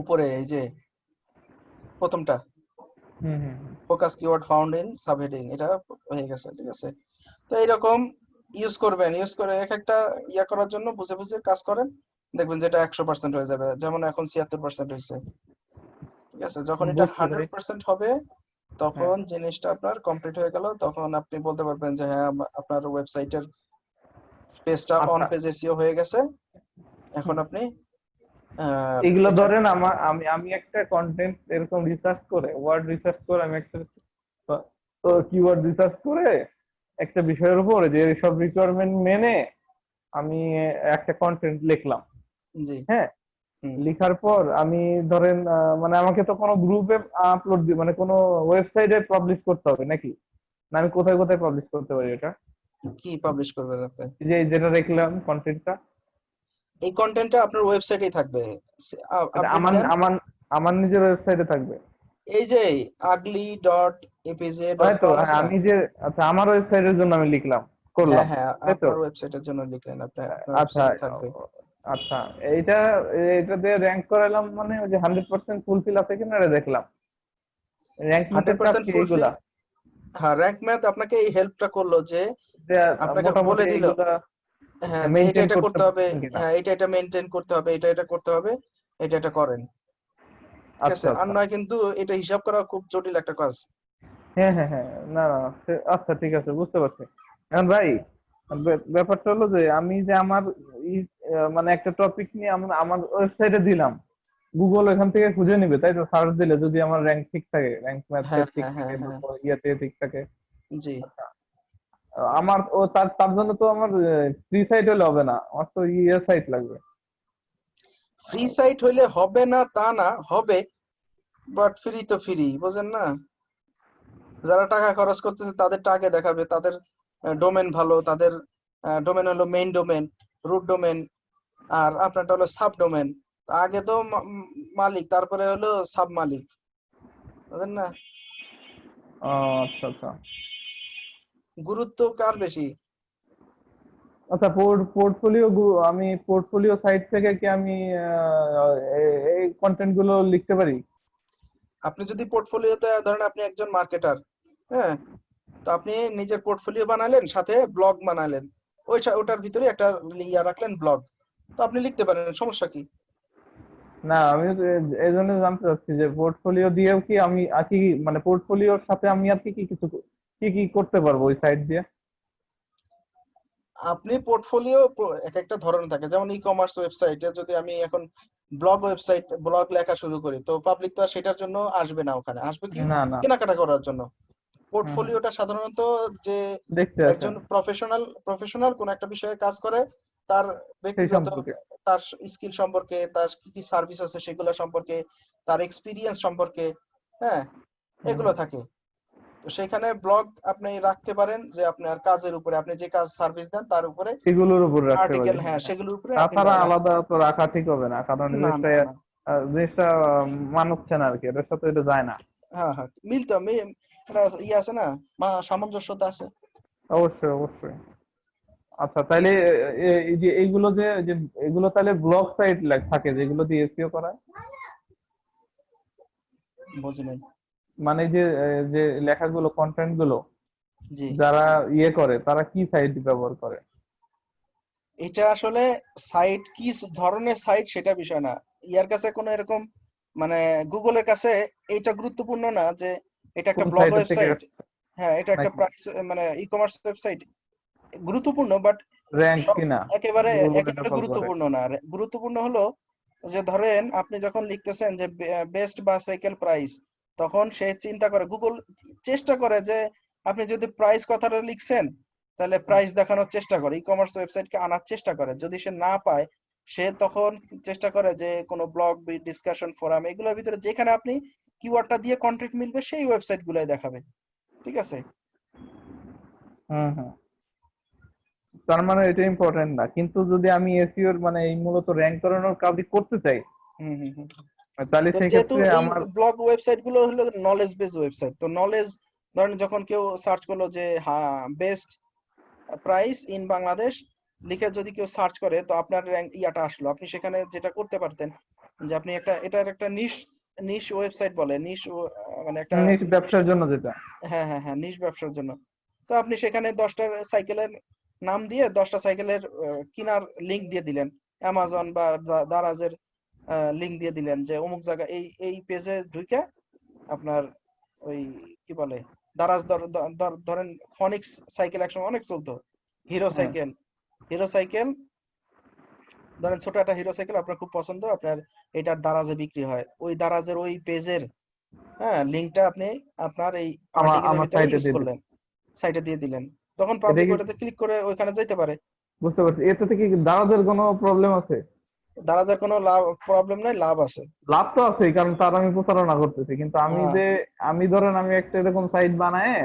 Speaker 4: উপরে এই যে প্রথমটা,
Speaker 2: হুম হুম হুম।
Speaker 4: Focus keyword found in subheading, এটা হয়ে গেছে, ঠিক আছে? তো এইরকম ইউজ করবেন, ইউজ করে এক একটা ইয়া করার জন্য বুঝে বুঝে কাজ করেন, দেখবেন যেটা 100% হয়ে যাবে। যেমন এখন 76% হয়েছে, ঠিক আছে? যখন এটা
Speaker 2: বুঝছি ভাই।
Speaker 4: 100% হবে,
Speaker 2: হ্যাঁ,
Speaker 4: তখন জিনিসটা আপনার কমপ্লিট হয়ে গেল। তখন আপনি বলতে পারবেন যে হ্যাঁ, আপনার ওয়েবসাইটের পেজটা অন
Speaker 2: আচ্ছা।
Speaker 4: পেজ এসইও হয়ে গেছে। এখন
Speaker 2: হুম।
Speaker 4: আপনি
Speaker 2: এগুলো
Speaker 4: এটা
Speaker 2: ধরেন আমি আমি একটা কন্টেন্ট এরকম রিসার্চ করে, ওয়ার্ড রিসার্চ করে, আমি একটা কিওয়ার্ড রিসার্চ করে একটা বিষয়ের উপর যে সব রিকোয়ারমেন্ট মেনে আমি একটা কন্টেন্ট লিখলাম।
Speaker 4: জি,
Speaker 2: হ্যাঁ,
Speaker 4: হুম,
Speaker 2: লিখার পর আমি ধরেন মানে আমাকে তো কোনো গ্রুপে আপলোড দিই, মানে কোনো ওয়েবসাইটে পাবলিশ করতে হবে নাকি? না আমি কোথায় কোথায় পাবলিশ করতে পারি এটা?
Speaker 4: কি পাবলিশ করবেন আপনি?
Speaker 2: এই যে যেটা দেখলাম কন্টেন্টটা,
Speaker 4: এই কন্টেন্টটা আপনার ওয়েবসাইটেই থাকবে,
Speaker 2: এটা
Speaker 4: আপডেট
Speaker 2: আমার
Speaker 4: দেন।
Speaker 2: আমার আমার নিজের ওয়েবসাইটে থাকবে?
Speaker 4: এই যে
Speaker 2: হয়তো
Speaker 4: ugly.apj.com আছে
Speaker 2: হ্যাঁ,
Speaker 4: না?
Speaker 2: আমি যে, আচ্ছা আমার ওয়েবসাইটের জন্য আমি লিখলাম,
Speaker 4: হ্যাঁ
Speaker 2: করলাম,
Speaker 4: হ্যাঁ,
Speaker 2: তাই তো?
Speaker 4: আপনার ওয়েবসাইটের জন্য লিখলেন, আপনার
Speaker 2: আচ্ছা,
Speaker 4: ওয়েবসাইটে থাকবে।
Speaker 2: আচ্ছা, এইটা এটা দিয়ে র্যাঙ্ক করালাম, মানে ওই যে 100% ফুলফিল আছে কিনা এটা দেখলাম। র্যাঙ্ক
Speaker 4: হান্ড্রেড
Speaker 2: ম্যাথের কাজ
Speaker 4: পার্সেন্ট
Speaker 2: কি
Speaker 4: ফুলফিল।
Speaker 2: এইগুলা?
Speaker 4: হ্যাঁ, র্যাঙ্ক ম্যাথ আপনাকে এই হেল্পটা করলো যে
Speaker 2: যে
Speaker 4: আপনাকে
Speaker 2: মোটামুটি
Speaker 4: বলে দিল,
Speaker 2: এইগুলা
Speaker 4: হ্যাঁ, যে এটা
Speaker 2: মেনটেন
Speaker 4: এটা
Speaker 2: করতে
Speaker 4: করতে হবে,
Speaker 2: পারছেন কিনা?
Speaker 4: হ্যাঁ, এটা এটা মেনটেন করতে হবে, এটা এটা করতে হবে, এটা এটা করেন, ঠিক আছে?
Speaker 2: আচ্ছা
Speaker 4: আর
Speaker 2: আচ্ছা।
Speaker 4: নয় কিন্তু এটা হিসাব করা খুব জটিল একটা কাজ।
Speaker 2: হ্যাঁ হ্যাঁ হ্যাঁ, না না আচ্ছা ঠিক আছে, বুঝতে পারছি। এখন ভাই, ব্যাপারটা হলো যে আমি যে আমার মানে একটা টপিক নিয়ে আমার ওয়েবসাইটে দিলাম, গুগল এখান থেকে খুঁজে নিবে তাই তো? সার্চ দিলে যদি আমার র্যাঙ্ক ঠিক থাকে, র্যাঙ্ক ম্যাথে
Speaker 4: হ্যাঁ
Speaker 2: ঠিক
Speaker 4: হ্যাঁ হ্যাঁ
Speaker 2: থাকে,
Speaker 4: হ্যাঁ,
Speaker 2: ইয়েতে ঠিক থাকে।
Speaker 4: জি।
Speaker 2: আচ্ছা, আমার ও তার তার জন্য তো আমার ফ্রি সাইট হলে হবে না, আমার তো সাইট লাগবে।
Speaker 4: ফ্রি সাইট হইলে হবে না তা না, হবে, বাট ফ্রি তো ফ্রি, বুঝেন না? যারা টাকা খরচ করতেছে তাদেরটা আগে দেখাবে, তাদের ডোমেন ভালো, তাদের ডোমেন হলো মেইন ডোমেন, রুট ডোমেন, আর আপনারটা হলো সাব ডোমেন। আগে তো মালিক, তারপরে হলো সাব মালিক, বুঝলেন না?
Speaker 2: ও আচ্ছা আচ্ছা
Speaker 4: গুরুত্ব কার বেশি?
Speaker 2: আচ্ছা। পোর্টফোলিও, আমি পোর্টফোলিও সাইট থেকে কি আমি এই কন্টেন্ট গুলো লিখতে পারি?
Speaker 4: আপনি যদি পোর্টফোলিওতে ধরেন আপনি একজন মার্কেটার, হ্যাঁ, তো আপনি নিজের পোর্টফোলিও বানালেন, সাথে ব্লগ বানালেন, ওটার ভিতরে একটা ইয়া রাখলেন ব্লগ, তো আপনি লিখতে পারেন, সমস্যা কি?
Speaker 2: না, আমি তো এই জন্য জানতে চাচ্ছি যে পোর্টফোলিও দিয়েও কি আমি আর কি, মানে পোর্টফোলিওর সাথে আমি আর কি কি কিছু কি কি করতে পারবো ওই সাইট দিয়ে?
Speaker 4: আপনি পোর্টফোলিও এক একটা ধরনের থাকে, যেমন ই কমার্স ওয়েবসাইটে যদি আমি এখন ব্লগ লেখা শুরু করি, তো পাবলিক তো আর সেটার জন্য আসবে না, ওখানে আসবে কি
Speaker 2: না না।
Speaker 4: কেনাকাটা করার জন্য।
Speaker 2: হুম হুম,
Speaker 4: পোর্টফোলিওটা সাধারণত যে
Speaker 2: দেখতে আছে
Speaker 4: একজন প্রফেশনাল কোন একটা বিষয়ে কাজ করে, তার
Speaker 2: সেই
Speaker 4: ব্যক্তিগত,
Speaker 2: সম্পর্কে।
Speaker 4: তার স্কিল সম্পর্কে, তার কি কি সার্ভিস আছে সেগুলো সম্পর্কে, তার এক্সপিরিয়েন্স সম্পর্কে, হ্যাঁ,
Speaker 2: হুম
Speaker 4: এগুলো
Speaker 2: হুম।
Speaker 4: থাকে। তো সেখানে ব্লগ আপনি রাখতে পারেন যে আপনার কাজের উপরে, আপনি যে কাজ সার্ভিস দেন তার উপরে
Speaker 2: সেগুলোর উপর রাখতে পারি,
Speaker 4: আর্টিকেল,
Speaker 2: হ্যাঁ
Speaker 4: হ্যাঁ,
Speaker 2: হ্যাঁ।
Speaker 4: সেগুলোর উপরে আপনি
Speaker 2: তাছাড়া
Speaker 4: রাখতে
Speaker 2: আলাদা
Speaker 4: পারেন।
Speaker 2: তো রাখা ঠিক হবে না, কারণ
Speaker 4: না
Speaker 2: জিনিসটা
Speaker 4: না না,
Speaker 2: জিনিসটা মানাচ্ছে না আর কি, এটার সাথে এটা যায় না।
Speaker 4: হ্যাঁ হ্যাঁ, এটা ইয়ে আছে না, সামঞ্জস্যতা আছে।
Speaker 2: অবশ্যই অবশ্যই। আচ্ছা, তাইলে এই যে এইগুলো যে এগুলো তাহলে ব্লগ সাইট থাকে যেগুলো দিয়ে এসইও করায়?
Speaker 4: বুঝি নাই।
Speaker 2: মানে যে লেখাগুলো, কন্টেন্ট গুলো
Speaker 4: জি,
Speaker 2: যারা ইয়ে করে তারা কি সাইট ব্যবহার করে?
Speaker 4: এটা আসলে সাইট কি ধরনের সাইট সেটা বিষয় না। ইয়ার কাছে কোনো এরকম, মানে গুগলের কাছে এটা গুরুত্বপূর্ণ না যে এটা একটা
Speaker 2: কোন
Speaker 4: ব্লগ
Speaker 2: সাইটের থেকে
Speaker 4: ওয়েবসাইট, হ্যাঁ, এটা একটা
Speaker 2: নাকি
Speaker 4: প্রাইস, মানে ই কমার্স ওয়েবসাইট, গুরুত্বপূর্ণ, বাট
Speaker 2: র্যাঙ্ক
Speaker 4: সব
Speaker 2: কিনা
Speaker 4: একেবারে
Speaker 2: গুগল এটা
Speaker 4: একেবারে
Speaker 2: কল করে?
Speaker 4: গুরুত্বপূর্ণ না। গুরুত্বপূর্ণ হলো যে ধরেন আপনি যখন লিখতেছেন যে বেস্ট বাইসাইকেল প্রাইস, তখন সে চিন্তা করে, গুগল চেষ্টা করে যে আপনি যদি প্রাইস কথাটা লিখছেন, তাহলে প্রাইস দেখানোর চেষ্টা করে, ই কমার্স ওয়েবসাইটকে আনার চেষ্টা করে। যদি সে না পায়, সে তখন চেষ্টা করে যে কোনো ব্লগ, ডিসকাশন ফোরাম, এগুলোর ভিতরে যেখানে আপনি কিওয়ার্ডটা দিয়ে কন্টেন্ট মিলবে সেই ওয়েবসাইট গুলাই দেখাবে। ঠিক আছে?
Speaker 2: হুম হুম। তার মানে এটা ইম্পর্টেন্ট না, কিন্তু যদি আমি এসইওর মানে এই মূলত র্যাঙ্ক করানোর কাজই করতে চাই,
Speaker 4: হুম হুম হুম।
Speaker 2: তাহলে
Speaker 4: তো
Speaker 2: সেই
Speaker 4: যেহেতু
Speaker 2: ক্ষেত্রে
Speaker 4: এই
Speaker 2: আমার
Speaker 4: ব্লগ ওয়েবসাইট গুলো হলো নলেজ বেস ওয়েবসাইট, তো নলেজ, ধরেন যখন কেউ সার্চ করলো যে হ্যাঁ বেস্ট প্রাইস ইন বাংলাদেশ লিখে যদি কেউ সার্চ করে, তো আপনার র্যাঙ্ক ইয়াটা আসলো, আপনি সেখানে যেটা করতে পারতেন যে আপনি এটার একটা নিশ নিশ ওয়েবসাইট বলে, মানে একটা
Speaker 2: নিজ
Speaker 4: নির্দিষ্ট,
Speaker 2: ব্যবসার জন্য যেটা।
Speaker 4: হ্যাঁ হ্যাঁ হ্যাঁ, নিশ ব্যবসার জন্য। তো আপনি সেখানে 10টা সাইকেলের নাম দিয়ে 10টা সাইকেলের কিনার লিংক দিয়ে দিলেন, অ্যামাজন বা দারাজের লিংক দিয়ে দিলেন যে অমুক জায়গা এই পেজে ঢুকে আপনার ওই কি বলে, দারাজ ধরেন ফনিক্স সাইকেল একসময় অনেক চলতো, হিরো
Speaker 2: হুম।
Speaker 4: সাইকেল, হিরো সাইকেল ধরেন ছোট একটা হিরো সাইকেল আপনার খুব পছন্দ, আপনার এটার দারাজে বিক্রি হয়, ওই দারাজের ওই পেজের, হ্যাঁ, লিংকটা আপনি আপনার এই
Speaker 2: আমার
Speaker 4: আর্টিকেলের
Speaker 2: আমার
Speaker 4: ভিতরে
Speaker 2: সাইটে
Speaker 4: ইউজ
Speaker 2: দিয়ে দিই।
Speaker 4: করলেন, সাইটে দিয়ে দিলেন, তখন
Speaker 2: এটা
Speaker 4: পাবলিক
Speaker 2: কি
Speaker 4: ওটাতে ক্লিক করে ওইখানে যেতে পারে।
Speaker 2: বুঝতে পারছি, এতে থেকে কি দালালদের কোনো প্রবলেম আছে?
Speaker 4: দারাজের কোনো প্রবলেম নাই, লাভ আছে।
Speaker 2: লাভ তো আছেই, কারণ তার আমি প্রতারণা করতেছি, কিন্তু
Speaker 4: হ্যাঁ,
Speaker 2: আমি ধরেন আমি একটা এরকম সাইট বানায়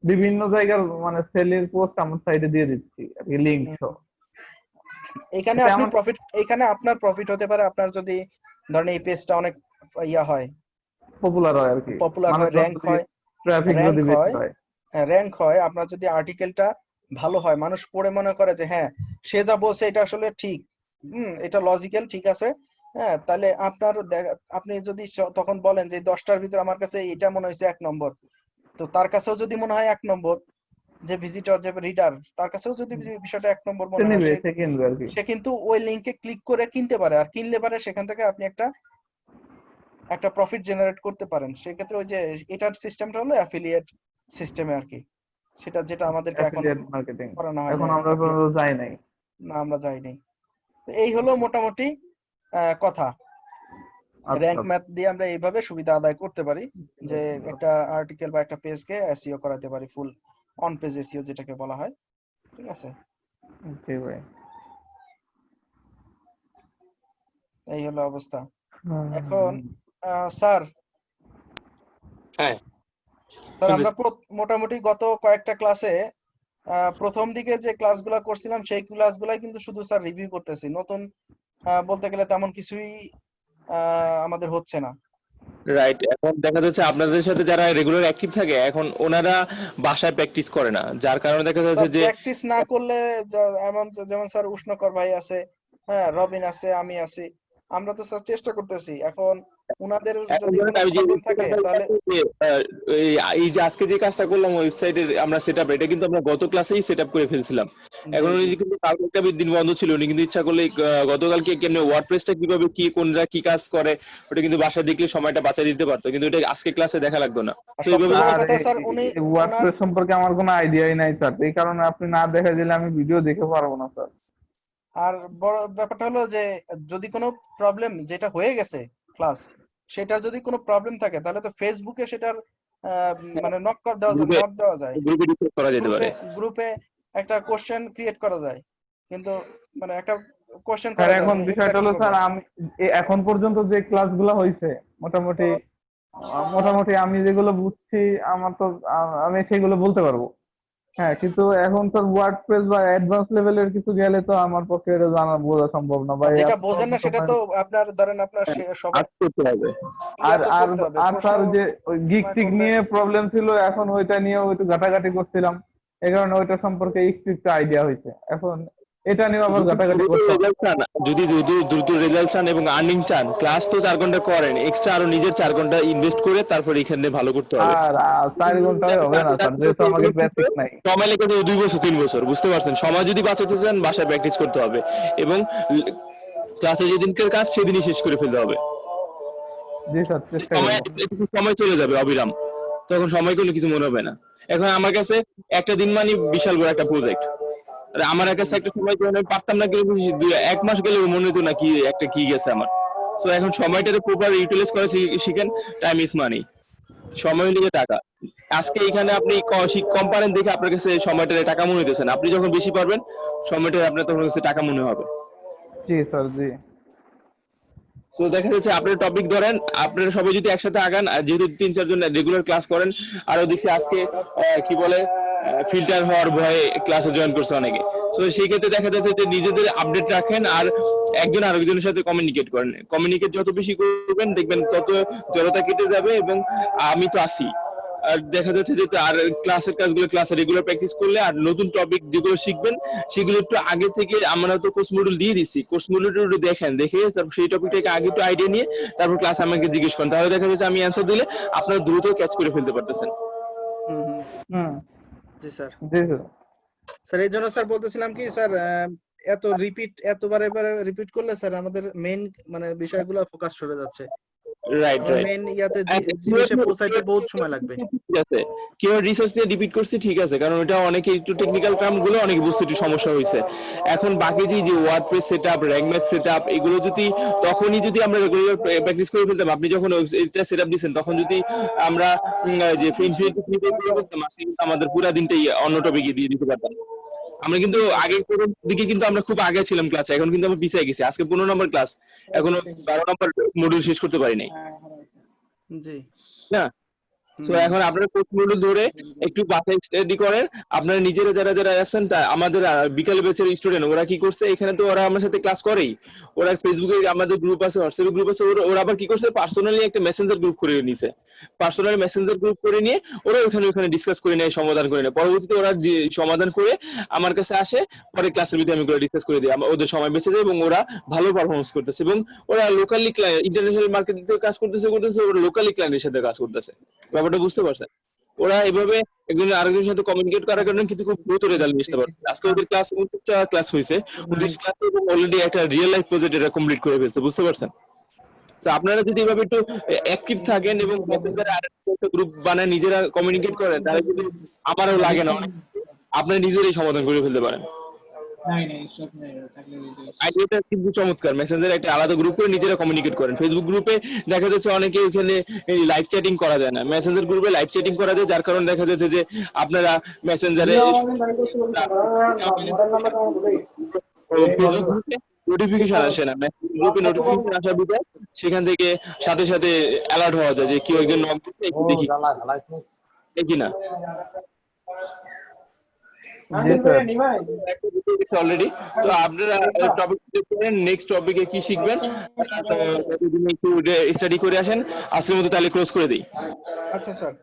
Speaker 2: বিভিন্ন জায়গার মানে সেলের পোস্ট আমার সাইটে দিয়ে দিচ্ছি আর কি, লিঙ্ক সহ।
Speaker 4: এখানে
Speaker 2: এতে
Speaker 4: আপনি
Speaker 2: আমার
Speaker 4: প্রফিট, এখানে আপনার প্রফিট হতে পারে, আপনার যদি ধরেন এই পেজটা অনেক ইয়া হয়,
Speaker 2: পপুলার হয় আর কি,
Speaker 4: পপুলার হয়,
Speaker 2: মানুষজন যদি ট্রাফিক
Speaker 4: র্যাঙ্ক
Speaker 2: যদি বেশি
Speaker 4: হয়,
Speaker 2: হয়।
Speaker 4: র্যাঙ্ক হয়, আপনার যদি আর্টিকেলটা ভালো হয়, মানুষ পড়ে মনে করে যে হ্যাঁ, সে যা বলছে এটা আসলে ঠিক, এটা লজিক্যাল, ঠিক আছে, হ্যাঁ, তাহলে আপনি যদি তখন বলেন যে 10টার ভিতরে আমার কাছে এটা মনে হয়েছে 1 নম্বর, তো তার কাছেও যদি মনে হয় 1 নম্বর, যে ভিজিটর, যে রিডার, তার কাছেও যদি বিষয়টা 1 নম্বর
Speaker 2: সে
Speaker 4: মনে হয়,
Speaker 2: নিবে,
Speaker 4: সে
Speaker 2: সে কিনবে আর কি।
Speaker 4: সে কিন্তু ওই লিংকে ক্লিক করে কিনতে পারে, আর কিনলে পারে সেখান থেকে আপনি একটা একটা প্রফিট জেনারেট করতে পারেন। সেক্ষেত্রে ওই যে এটার সিস্টেমটা হলো অ্যাফিলিয়েট সিস্টেমে আর কি, সেটা যেটা আমাদেরকে এখন
Speaker 2: অ্যাফিলিয়েট মার্কেটিং
Speaker 4: করানো হয় না,
Speaker 2: এখন আমরা
Speaker 4: অ্যাফিলিয়েট,
Speaker 2: পর্যন্ত যাই নাই।
Speaker 4: না আমরা যাইনি। তো এই হলো মোটামুটি কথা।
Speaker 2: আচ্ছা
Speaker 4: র্যাঙ্ক ম্যাথ দিয়ে আমরা এইভাবে সুবিধা আদায় করতে পারি, যে একটা আর্টিকেল বা একটা পেজকে এসইও করাতে পারি, ফুল অন পেজ এসইও যেটাকে বলা হয়। ঠিক আছে?
Speaker 2: জি ভাই।
Speaker 4: এই হলো অবস্থা। এখন
Speaker 2: হুম।
Speaker 4: স্যার,
Speaker 3: হ্যাঁ,
Speaker 4: আমরা
Speaker 3: শুনতেছি।
Speaker 4: মোটামুটি গত কয়েকটা ক্লাসে প্রথম দিকে যে ক্লাসগুলো করছিলাম সেই ক্লাসগুলাই কিন্তু শুধু স্যার রিভিউ করতেছি, নতুন বলতে গেলে তেমন কিছুই আমাদের হচ্ছে না।
Speaker 3: রাইট, এখন দেখা যাচ্ছে আপনাদের সাথে যারা রেগুলার অ্যাক্টিভ থাকে এখন ওনারা বাসায় প্র্যাকটিস করে না, যার কারণে দেখা যাচ্ছে
Speaker 4: স্যার
Speaker 3: যে
Speaker 4: প্র্যাকটিস না করলে এমন যেমন স্যার উষ্ণকর ভাই আছে, হ্যাঁ রবিন আছে, আমি আছি, আমরা তো স্যার চেষ্টা করতেছি। এখন উনাদের
Speaker 3: এখন
Speaker 4: যদি
Speaker 3: ধরেন
Speaker 4: কোনো
Speaker 3: আমি যে
Speaker 4: প্রবলেম থাকে তাহলে
Speaker 3: এই যে আজকে যে কাজটা করলাম ওয়েবসাইটে আমরা সেটআপ, এটা কিন্তু আমরা গত ক্লাসেই সেটআপ করে ফেলছিলাম।
Speaker 4: জি
Speaker 3: এখন উনি
Speaker 4: জি
Speaker 3: কিন্তু কালকে একটা দিন বন্ধ ছিল, উনি কিন্তু ইচ্ছা করলে গতকালকে কেমনে ওয়ার্ডপ্রেসটা কিভাবে কি কোনরা কি কাজ করে ওটা কিন্তু বাসায় দেখলে সময়টা বাঁচা দিতে পারতো, কিন্তু এটা আজকে ক্লাসে দেখা লাগতো না।
Speaker 4: আর
Speaker 3: তো এইভাবে
Speaker 4: সবচেয়ে বড়
Speaker 2: আর
Speaker 4: কথা স্যার উনি ওনার
Speaker 2: ওয়ার্ডপ্রেস সম্পর্কে আমার কোনো আইডিয়াই নাই স্যার, এই কারণে আপনি না দেখা দিলে আমি ভিডিও দেখে পারবো না স্যার।
Speaker 4: আর বড় ব্যাপারটা হলো যে যদি কোনো প্রবলেম যেটা হয়ে গেছে ক্লাস, সেটার যদি কোনো প্রবলেম থাকে তাহলে তো ফেসবুকে সেটার মানে
Speaker 3: গ্রুপে
Speaker 4: নক দেওয়া যায়,
Speaker 3: গ্রুপে ডিসকাস করা যেতে পারে।
Speaker 4: গ্রুপে গ্রুপে একটা কোশ্চেন ক্রিয়েট করা যায়, কিন্তু মানে একটা কোশ্চেন
Speaker 2: স্যার
Speaker 4: করা যায়
Speaker 2: এখন
Speaker 4: যে এটা
Speaker 2: বিষয়টা হলো
Speaker 4: কিভাবে।
Speaker 2: স্যার আমি এখন পর্যন্ত যে ক্লাসগুলো হয়েছে মোটামুটি মোটামুটি আমি যেগুলো বুঝছি আমার তো আমি সেগুলো বলতে পারবো। হ্যাঁ, কিন্তু এখন তো ওয়ার্ডপ্রেস বা অ্যাডভান্স লেভেলের কিছু গেলে তো আমার পক্ষে এটা জানা বোঝা সম্ভব না বা
Speaker 4: আর
Speaker 2: এই
Speaker 4: যেটা
Speaker 2: এত
Speaker 4: বোঝেন
Speaker 2: অল্প
Speaker 4: না সেটা
Speaker 2: সময়।
Speaker 4: তো আপনার ধরেন আপনার সবাই
Speaker 3: আজ করতে হবে।
Speaker 2: আর
Speaker 4: তো
Speaker 2: আর
Speaker 4: করতে হবে,
Speaker 2: আর
Speaker 4: প্রশ্ন
Speaker 2: স্যার যে ওই গিগ
Speaker 4: না
Speaker 2: টিক
Speaker 4: করলে।
Speaker 2: নিয়ে প্রবলেম ছিল, এখন ওইটা নিয়ে একটু ঘাটাঘাটি করছিলাম, এই কারণে ওইটা সম্পর্কে একটু একটু আইডিয়া হয়েছে। এখন এটা নিয়ে আবার
Speaker 3: যদি
Speaker 2: ঘাটাঘাটি
Speaker 3: দ্রুত
Speaker 2: করতে হবে।
Speaker 3: রেজাল্ট চান, যদি দ্রুত রেজাল্ট চান এবং আর্নিং চান, ক্লাস তো 4 ঘন্টা করেন, এক্সট্রা আরো নিজের 4 ঘন্টা ইনভেস্ট করে তারপর এখানে ভালো করতে হবে।
Speaker 2: আর 4 ঘন্টায় হবে না স্যার, যেহেতু আমাকে বেসিক নাই।
Speaker 3: সময় লেগে যাবে 2 বছর 3 বছর, বুঝতে পারছেন? সময় যদি বাঁচাতে চান বাসায় প্র্যাকটিস করতে হবে এবং ক্লাসে যেদিনকার কাজ সেদিনই শেষ করে ফেলতে হবে।
Speaker 2: জি স্যার, চেষ্টা
Speaker 3: সময়
Speaker 2: করবো।
Speaker 3: একটু সময় চলে যাবে অবিরাম, তখন সময় কোনো কিছু মনে হবে না। এখন আমার কাছে একটা দিন মানে বিশাল বড় একটা প্রজেক্ট, আমার কাছে একটা সময় যখন আমি পারতাম না, কিন্তু 1 মাস গেলে মনে হতো না কি একটা কি গেছে আমার। তো এখন সময়টাকে প্রপার ইউটিলাইজ করা শিখেন। টাইম ইজ মানি, সময় হলে টাকা। আজকে এখানে আপনি কম পারেন দেখে আপনার কাছে সময়টার টাকা মনে হইতেছেন, আপনি যখন বেশি পারবেন সময়টা আপনার তখন কাছে টাকা মনে হবে।
Speaker 2: জি স্যার, জি।
Speaker 3: তো দেখা যাচ্ছে আপনার টপিক ধরেন, আপনারা সবাই যদি একসাথে আগান, আর যেহেতু 3-4 জন রেগুলার ক্লাস করেন, আরো দেখছি আজকে কি বলে ফিল্টার হওয়ার ভয়ে ক্লাসে জয়েন করছে অনেকে। তো সেই ক্ষেত্রে দেখা যাচ্ছে যে নিজেদের আপডেট রাখেন আর একজন আরেকজনের সাথে কমিউনিকেট করেন। কমিউনিকেট যত বেশি করবেন দেখবেন তত জড়তা কেটে যাবে এবং আমি তো আসি। আর দেখা যাচ্ছে যে আর ক্লাসের কাজগুলো ক্লাসে রেগুলার প্র্যাকটিস করলে আর নতুন টপিক যেগুলো শিখবেন সেগুলো একটু আগে থেকে, আমরা তো কোর্স মডিউল দিয়ে দিচ্ছি, কোর্স মডিউলটা দেখেন, দেখে তারপর সেই টপিকটাকে আগে একটু আইডিয়া নিয়ে তারপর ক্লাস আমাকে জিজ্ঞেস করেন, তাহলে দেখা যাচ্ছে আমি অ্যান্সার দিলে আপনারা দ্রুত ক্যাচ করে ফেলতে পারতেছেন।
Speaker 4: হুম হুম
Speaker 2: হুম।
Speaker 5: জি স্যার।
Speaker 2: জি স্যার।
Speaker 5: স্যার এই জন্য স্যার বলতেছিলাম কি স্যার, এতবার রিপিট করলে স্যার আমাদের মেইন মানে বিষয়গুলো ফোকাস সরে যাচ্ছে।
Speaker 3: রাইট,
Speaker 5: আমার
Speaker 3: রাইট।
Speaker 5: মেইন জিনিসে পৌঁছাইতে বহুত সময় লাগবে।
Speaker 3: ঠিক আছে, কেউ রিসার্চ নিয়ে রিপিট করছে, ঠিক আছে, কারণ এটা অনেকে একটু টেকনিক্যাল টার্ম গুলো অনেকে বুঝতে একটু সমস্যা হয়েছে। এখন বাকি যে WordPress setup, rank math setup, এগুলো যদি তখনই যদি আমরা রেগুলার প্র্যাকটিস করে ফেলতাম, আপনি যখন এটা সেটআপ দিয়েছেন তখন যদি আমরা যে ইনফিনিটি করে ফেলতাম, আমাদের পুরো দিনটাই অন্য টপিকে দিয়ে দিতে পারতাম। আমরা কিন্তু আগের দিকে কিন্তু আমরা খুব আগে ছিলাম ক্লাসে, এখন কিন্তু আমরা পিছিয়ে গেছি। আজকে 15 নম্বর ক্লাস, এখনো 12 নম্বর মডিউল শেষ করতে পারি নাই
Speaker 5: জি।
Speaker 3: না। তো এখন আপনারা কোর্সগুলো ধরে একটু বাসায় স্টাডি করেন। আপনারা নিজেরা যারা যারা আছেন, তা আমাদের বিকালে ব্যাচের স্টুডেন্ট ওরা কি করছে, এখানে তো ওরা আমার সাথে ক্লাস করেই, ওরা ফেসবুকে আমাদের গ্রুপ আছে, হোয়াটসঅ্যাপে গ্রুপ আছে, ওরা আবার কি করছে পার্সোনালি একটা মেসেঞ্জার গ্রুপ করে নিছে। পার্সোনালি মেসেঞ্জার গ্রুপ করে নিয়ে ওরা ওখানে ডিসকাস করে নেয়, সমাধান করে নেয়। পরবর্তীতে ওরা যে সমাধান করে আমার কাছে আসে, পরে ক্লাসের ভিতরে আমি ওগুলো ডিসকাস করে দিই, ওদের সময় বেঁচে যায় এবং ওরা ভালো পারফরমেন্স করতেছে এবং ওরা লোকালি ইন্টারন্যাশনাল মার্কেটে কাজ করতেছে ওরা লোকালি ক্লায়েন্টের সাথে কাজ করতেছে। ব্যাপারটা বুঝতে পারছেন? ওরা এভাবে একজন আরেকজনের সাথে কমিউনিকেট করার কারণে কিন্তু খুব দ্রুত রেজাল্ট নিতে পারে। আজকে ওদের ক্লাস 29টা ক্লাস হয়েছে, 29 ক্লাস এবং অলরেডি একটা রিয়েল লাইফ প্রজেক্ট এটা কমপ্লিট করে ফেলছে, বুঝতে পারছেন? তো আপনারা যদি এভাবে একটু অ্যাক্টিভ থাকেন এবং মেসেঞ্জারে আরেকটা গ্রুপ বানায় নিজেরা কমিউনিকেট করেন, তাহলে কিন্তু আমারও লাগে না, আপনারা নিজেরাই সমাধান করে ফেলতে পারেন। আইডিয়াটা কিন্তু চমৎকার। মেসেঞ্জারে একটা আলাদা গ্রুপ করে নিজেরা কমিউনিকেট করেন। ফেসবুক গ্রুপে দেখা যাচ্ছে অনেকে ওখানে লাইভ চ্যাটিং করা যায় না, মেসেঞ্জার গ্রুপে লাইভ চ্যাটিং করা যায়, যার কারণে দেখা যাচ্ছে যে আপনারা মেসেঞ্জারে ফেসবুক গ্রুপে নোটিফিকেশন আসে না, গ্রুপে নোটিফিকেশন আসার বিধায় সেখান থেকে সাথে সাথে অ্যালার্ট হওয়া যায় যে কেউ একজন নক দিচ্ছে, একটু দেখি দেখি না।
Speaker 2: জি স্যার
Speaker 3: অলরেডি। তো আপনারা টপিক করেন, নেক্সট টপিকে কি শিখবেন, তো ততদিন একটু স্টাডি করে আসেন। আজকের মতো তাহলে ক্লোজ করে দিই।
Speaker 5: আচ্ছা স্যার,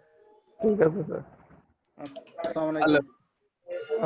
Speaker 2: ঠিক আছে স্যার।
Speaker 5: আসসালামু আলাইকুম।
Speaker 3: আল্লাহ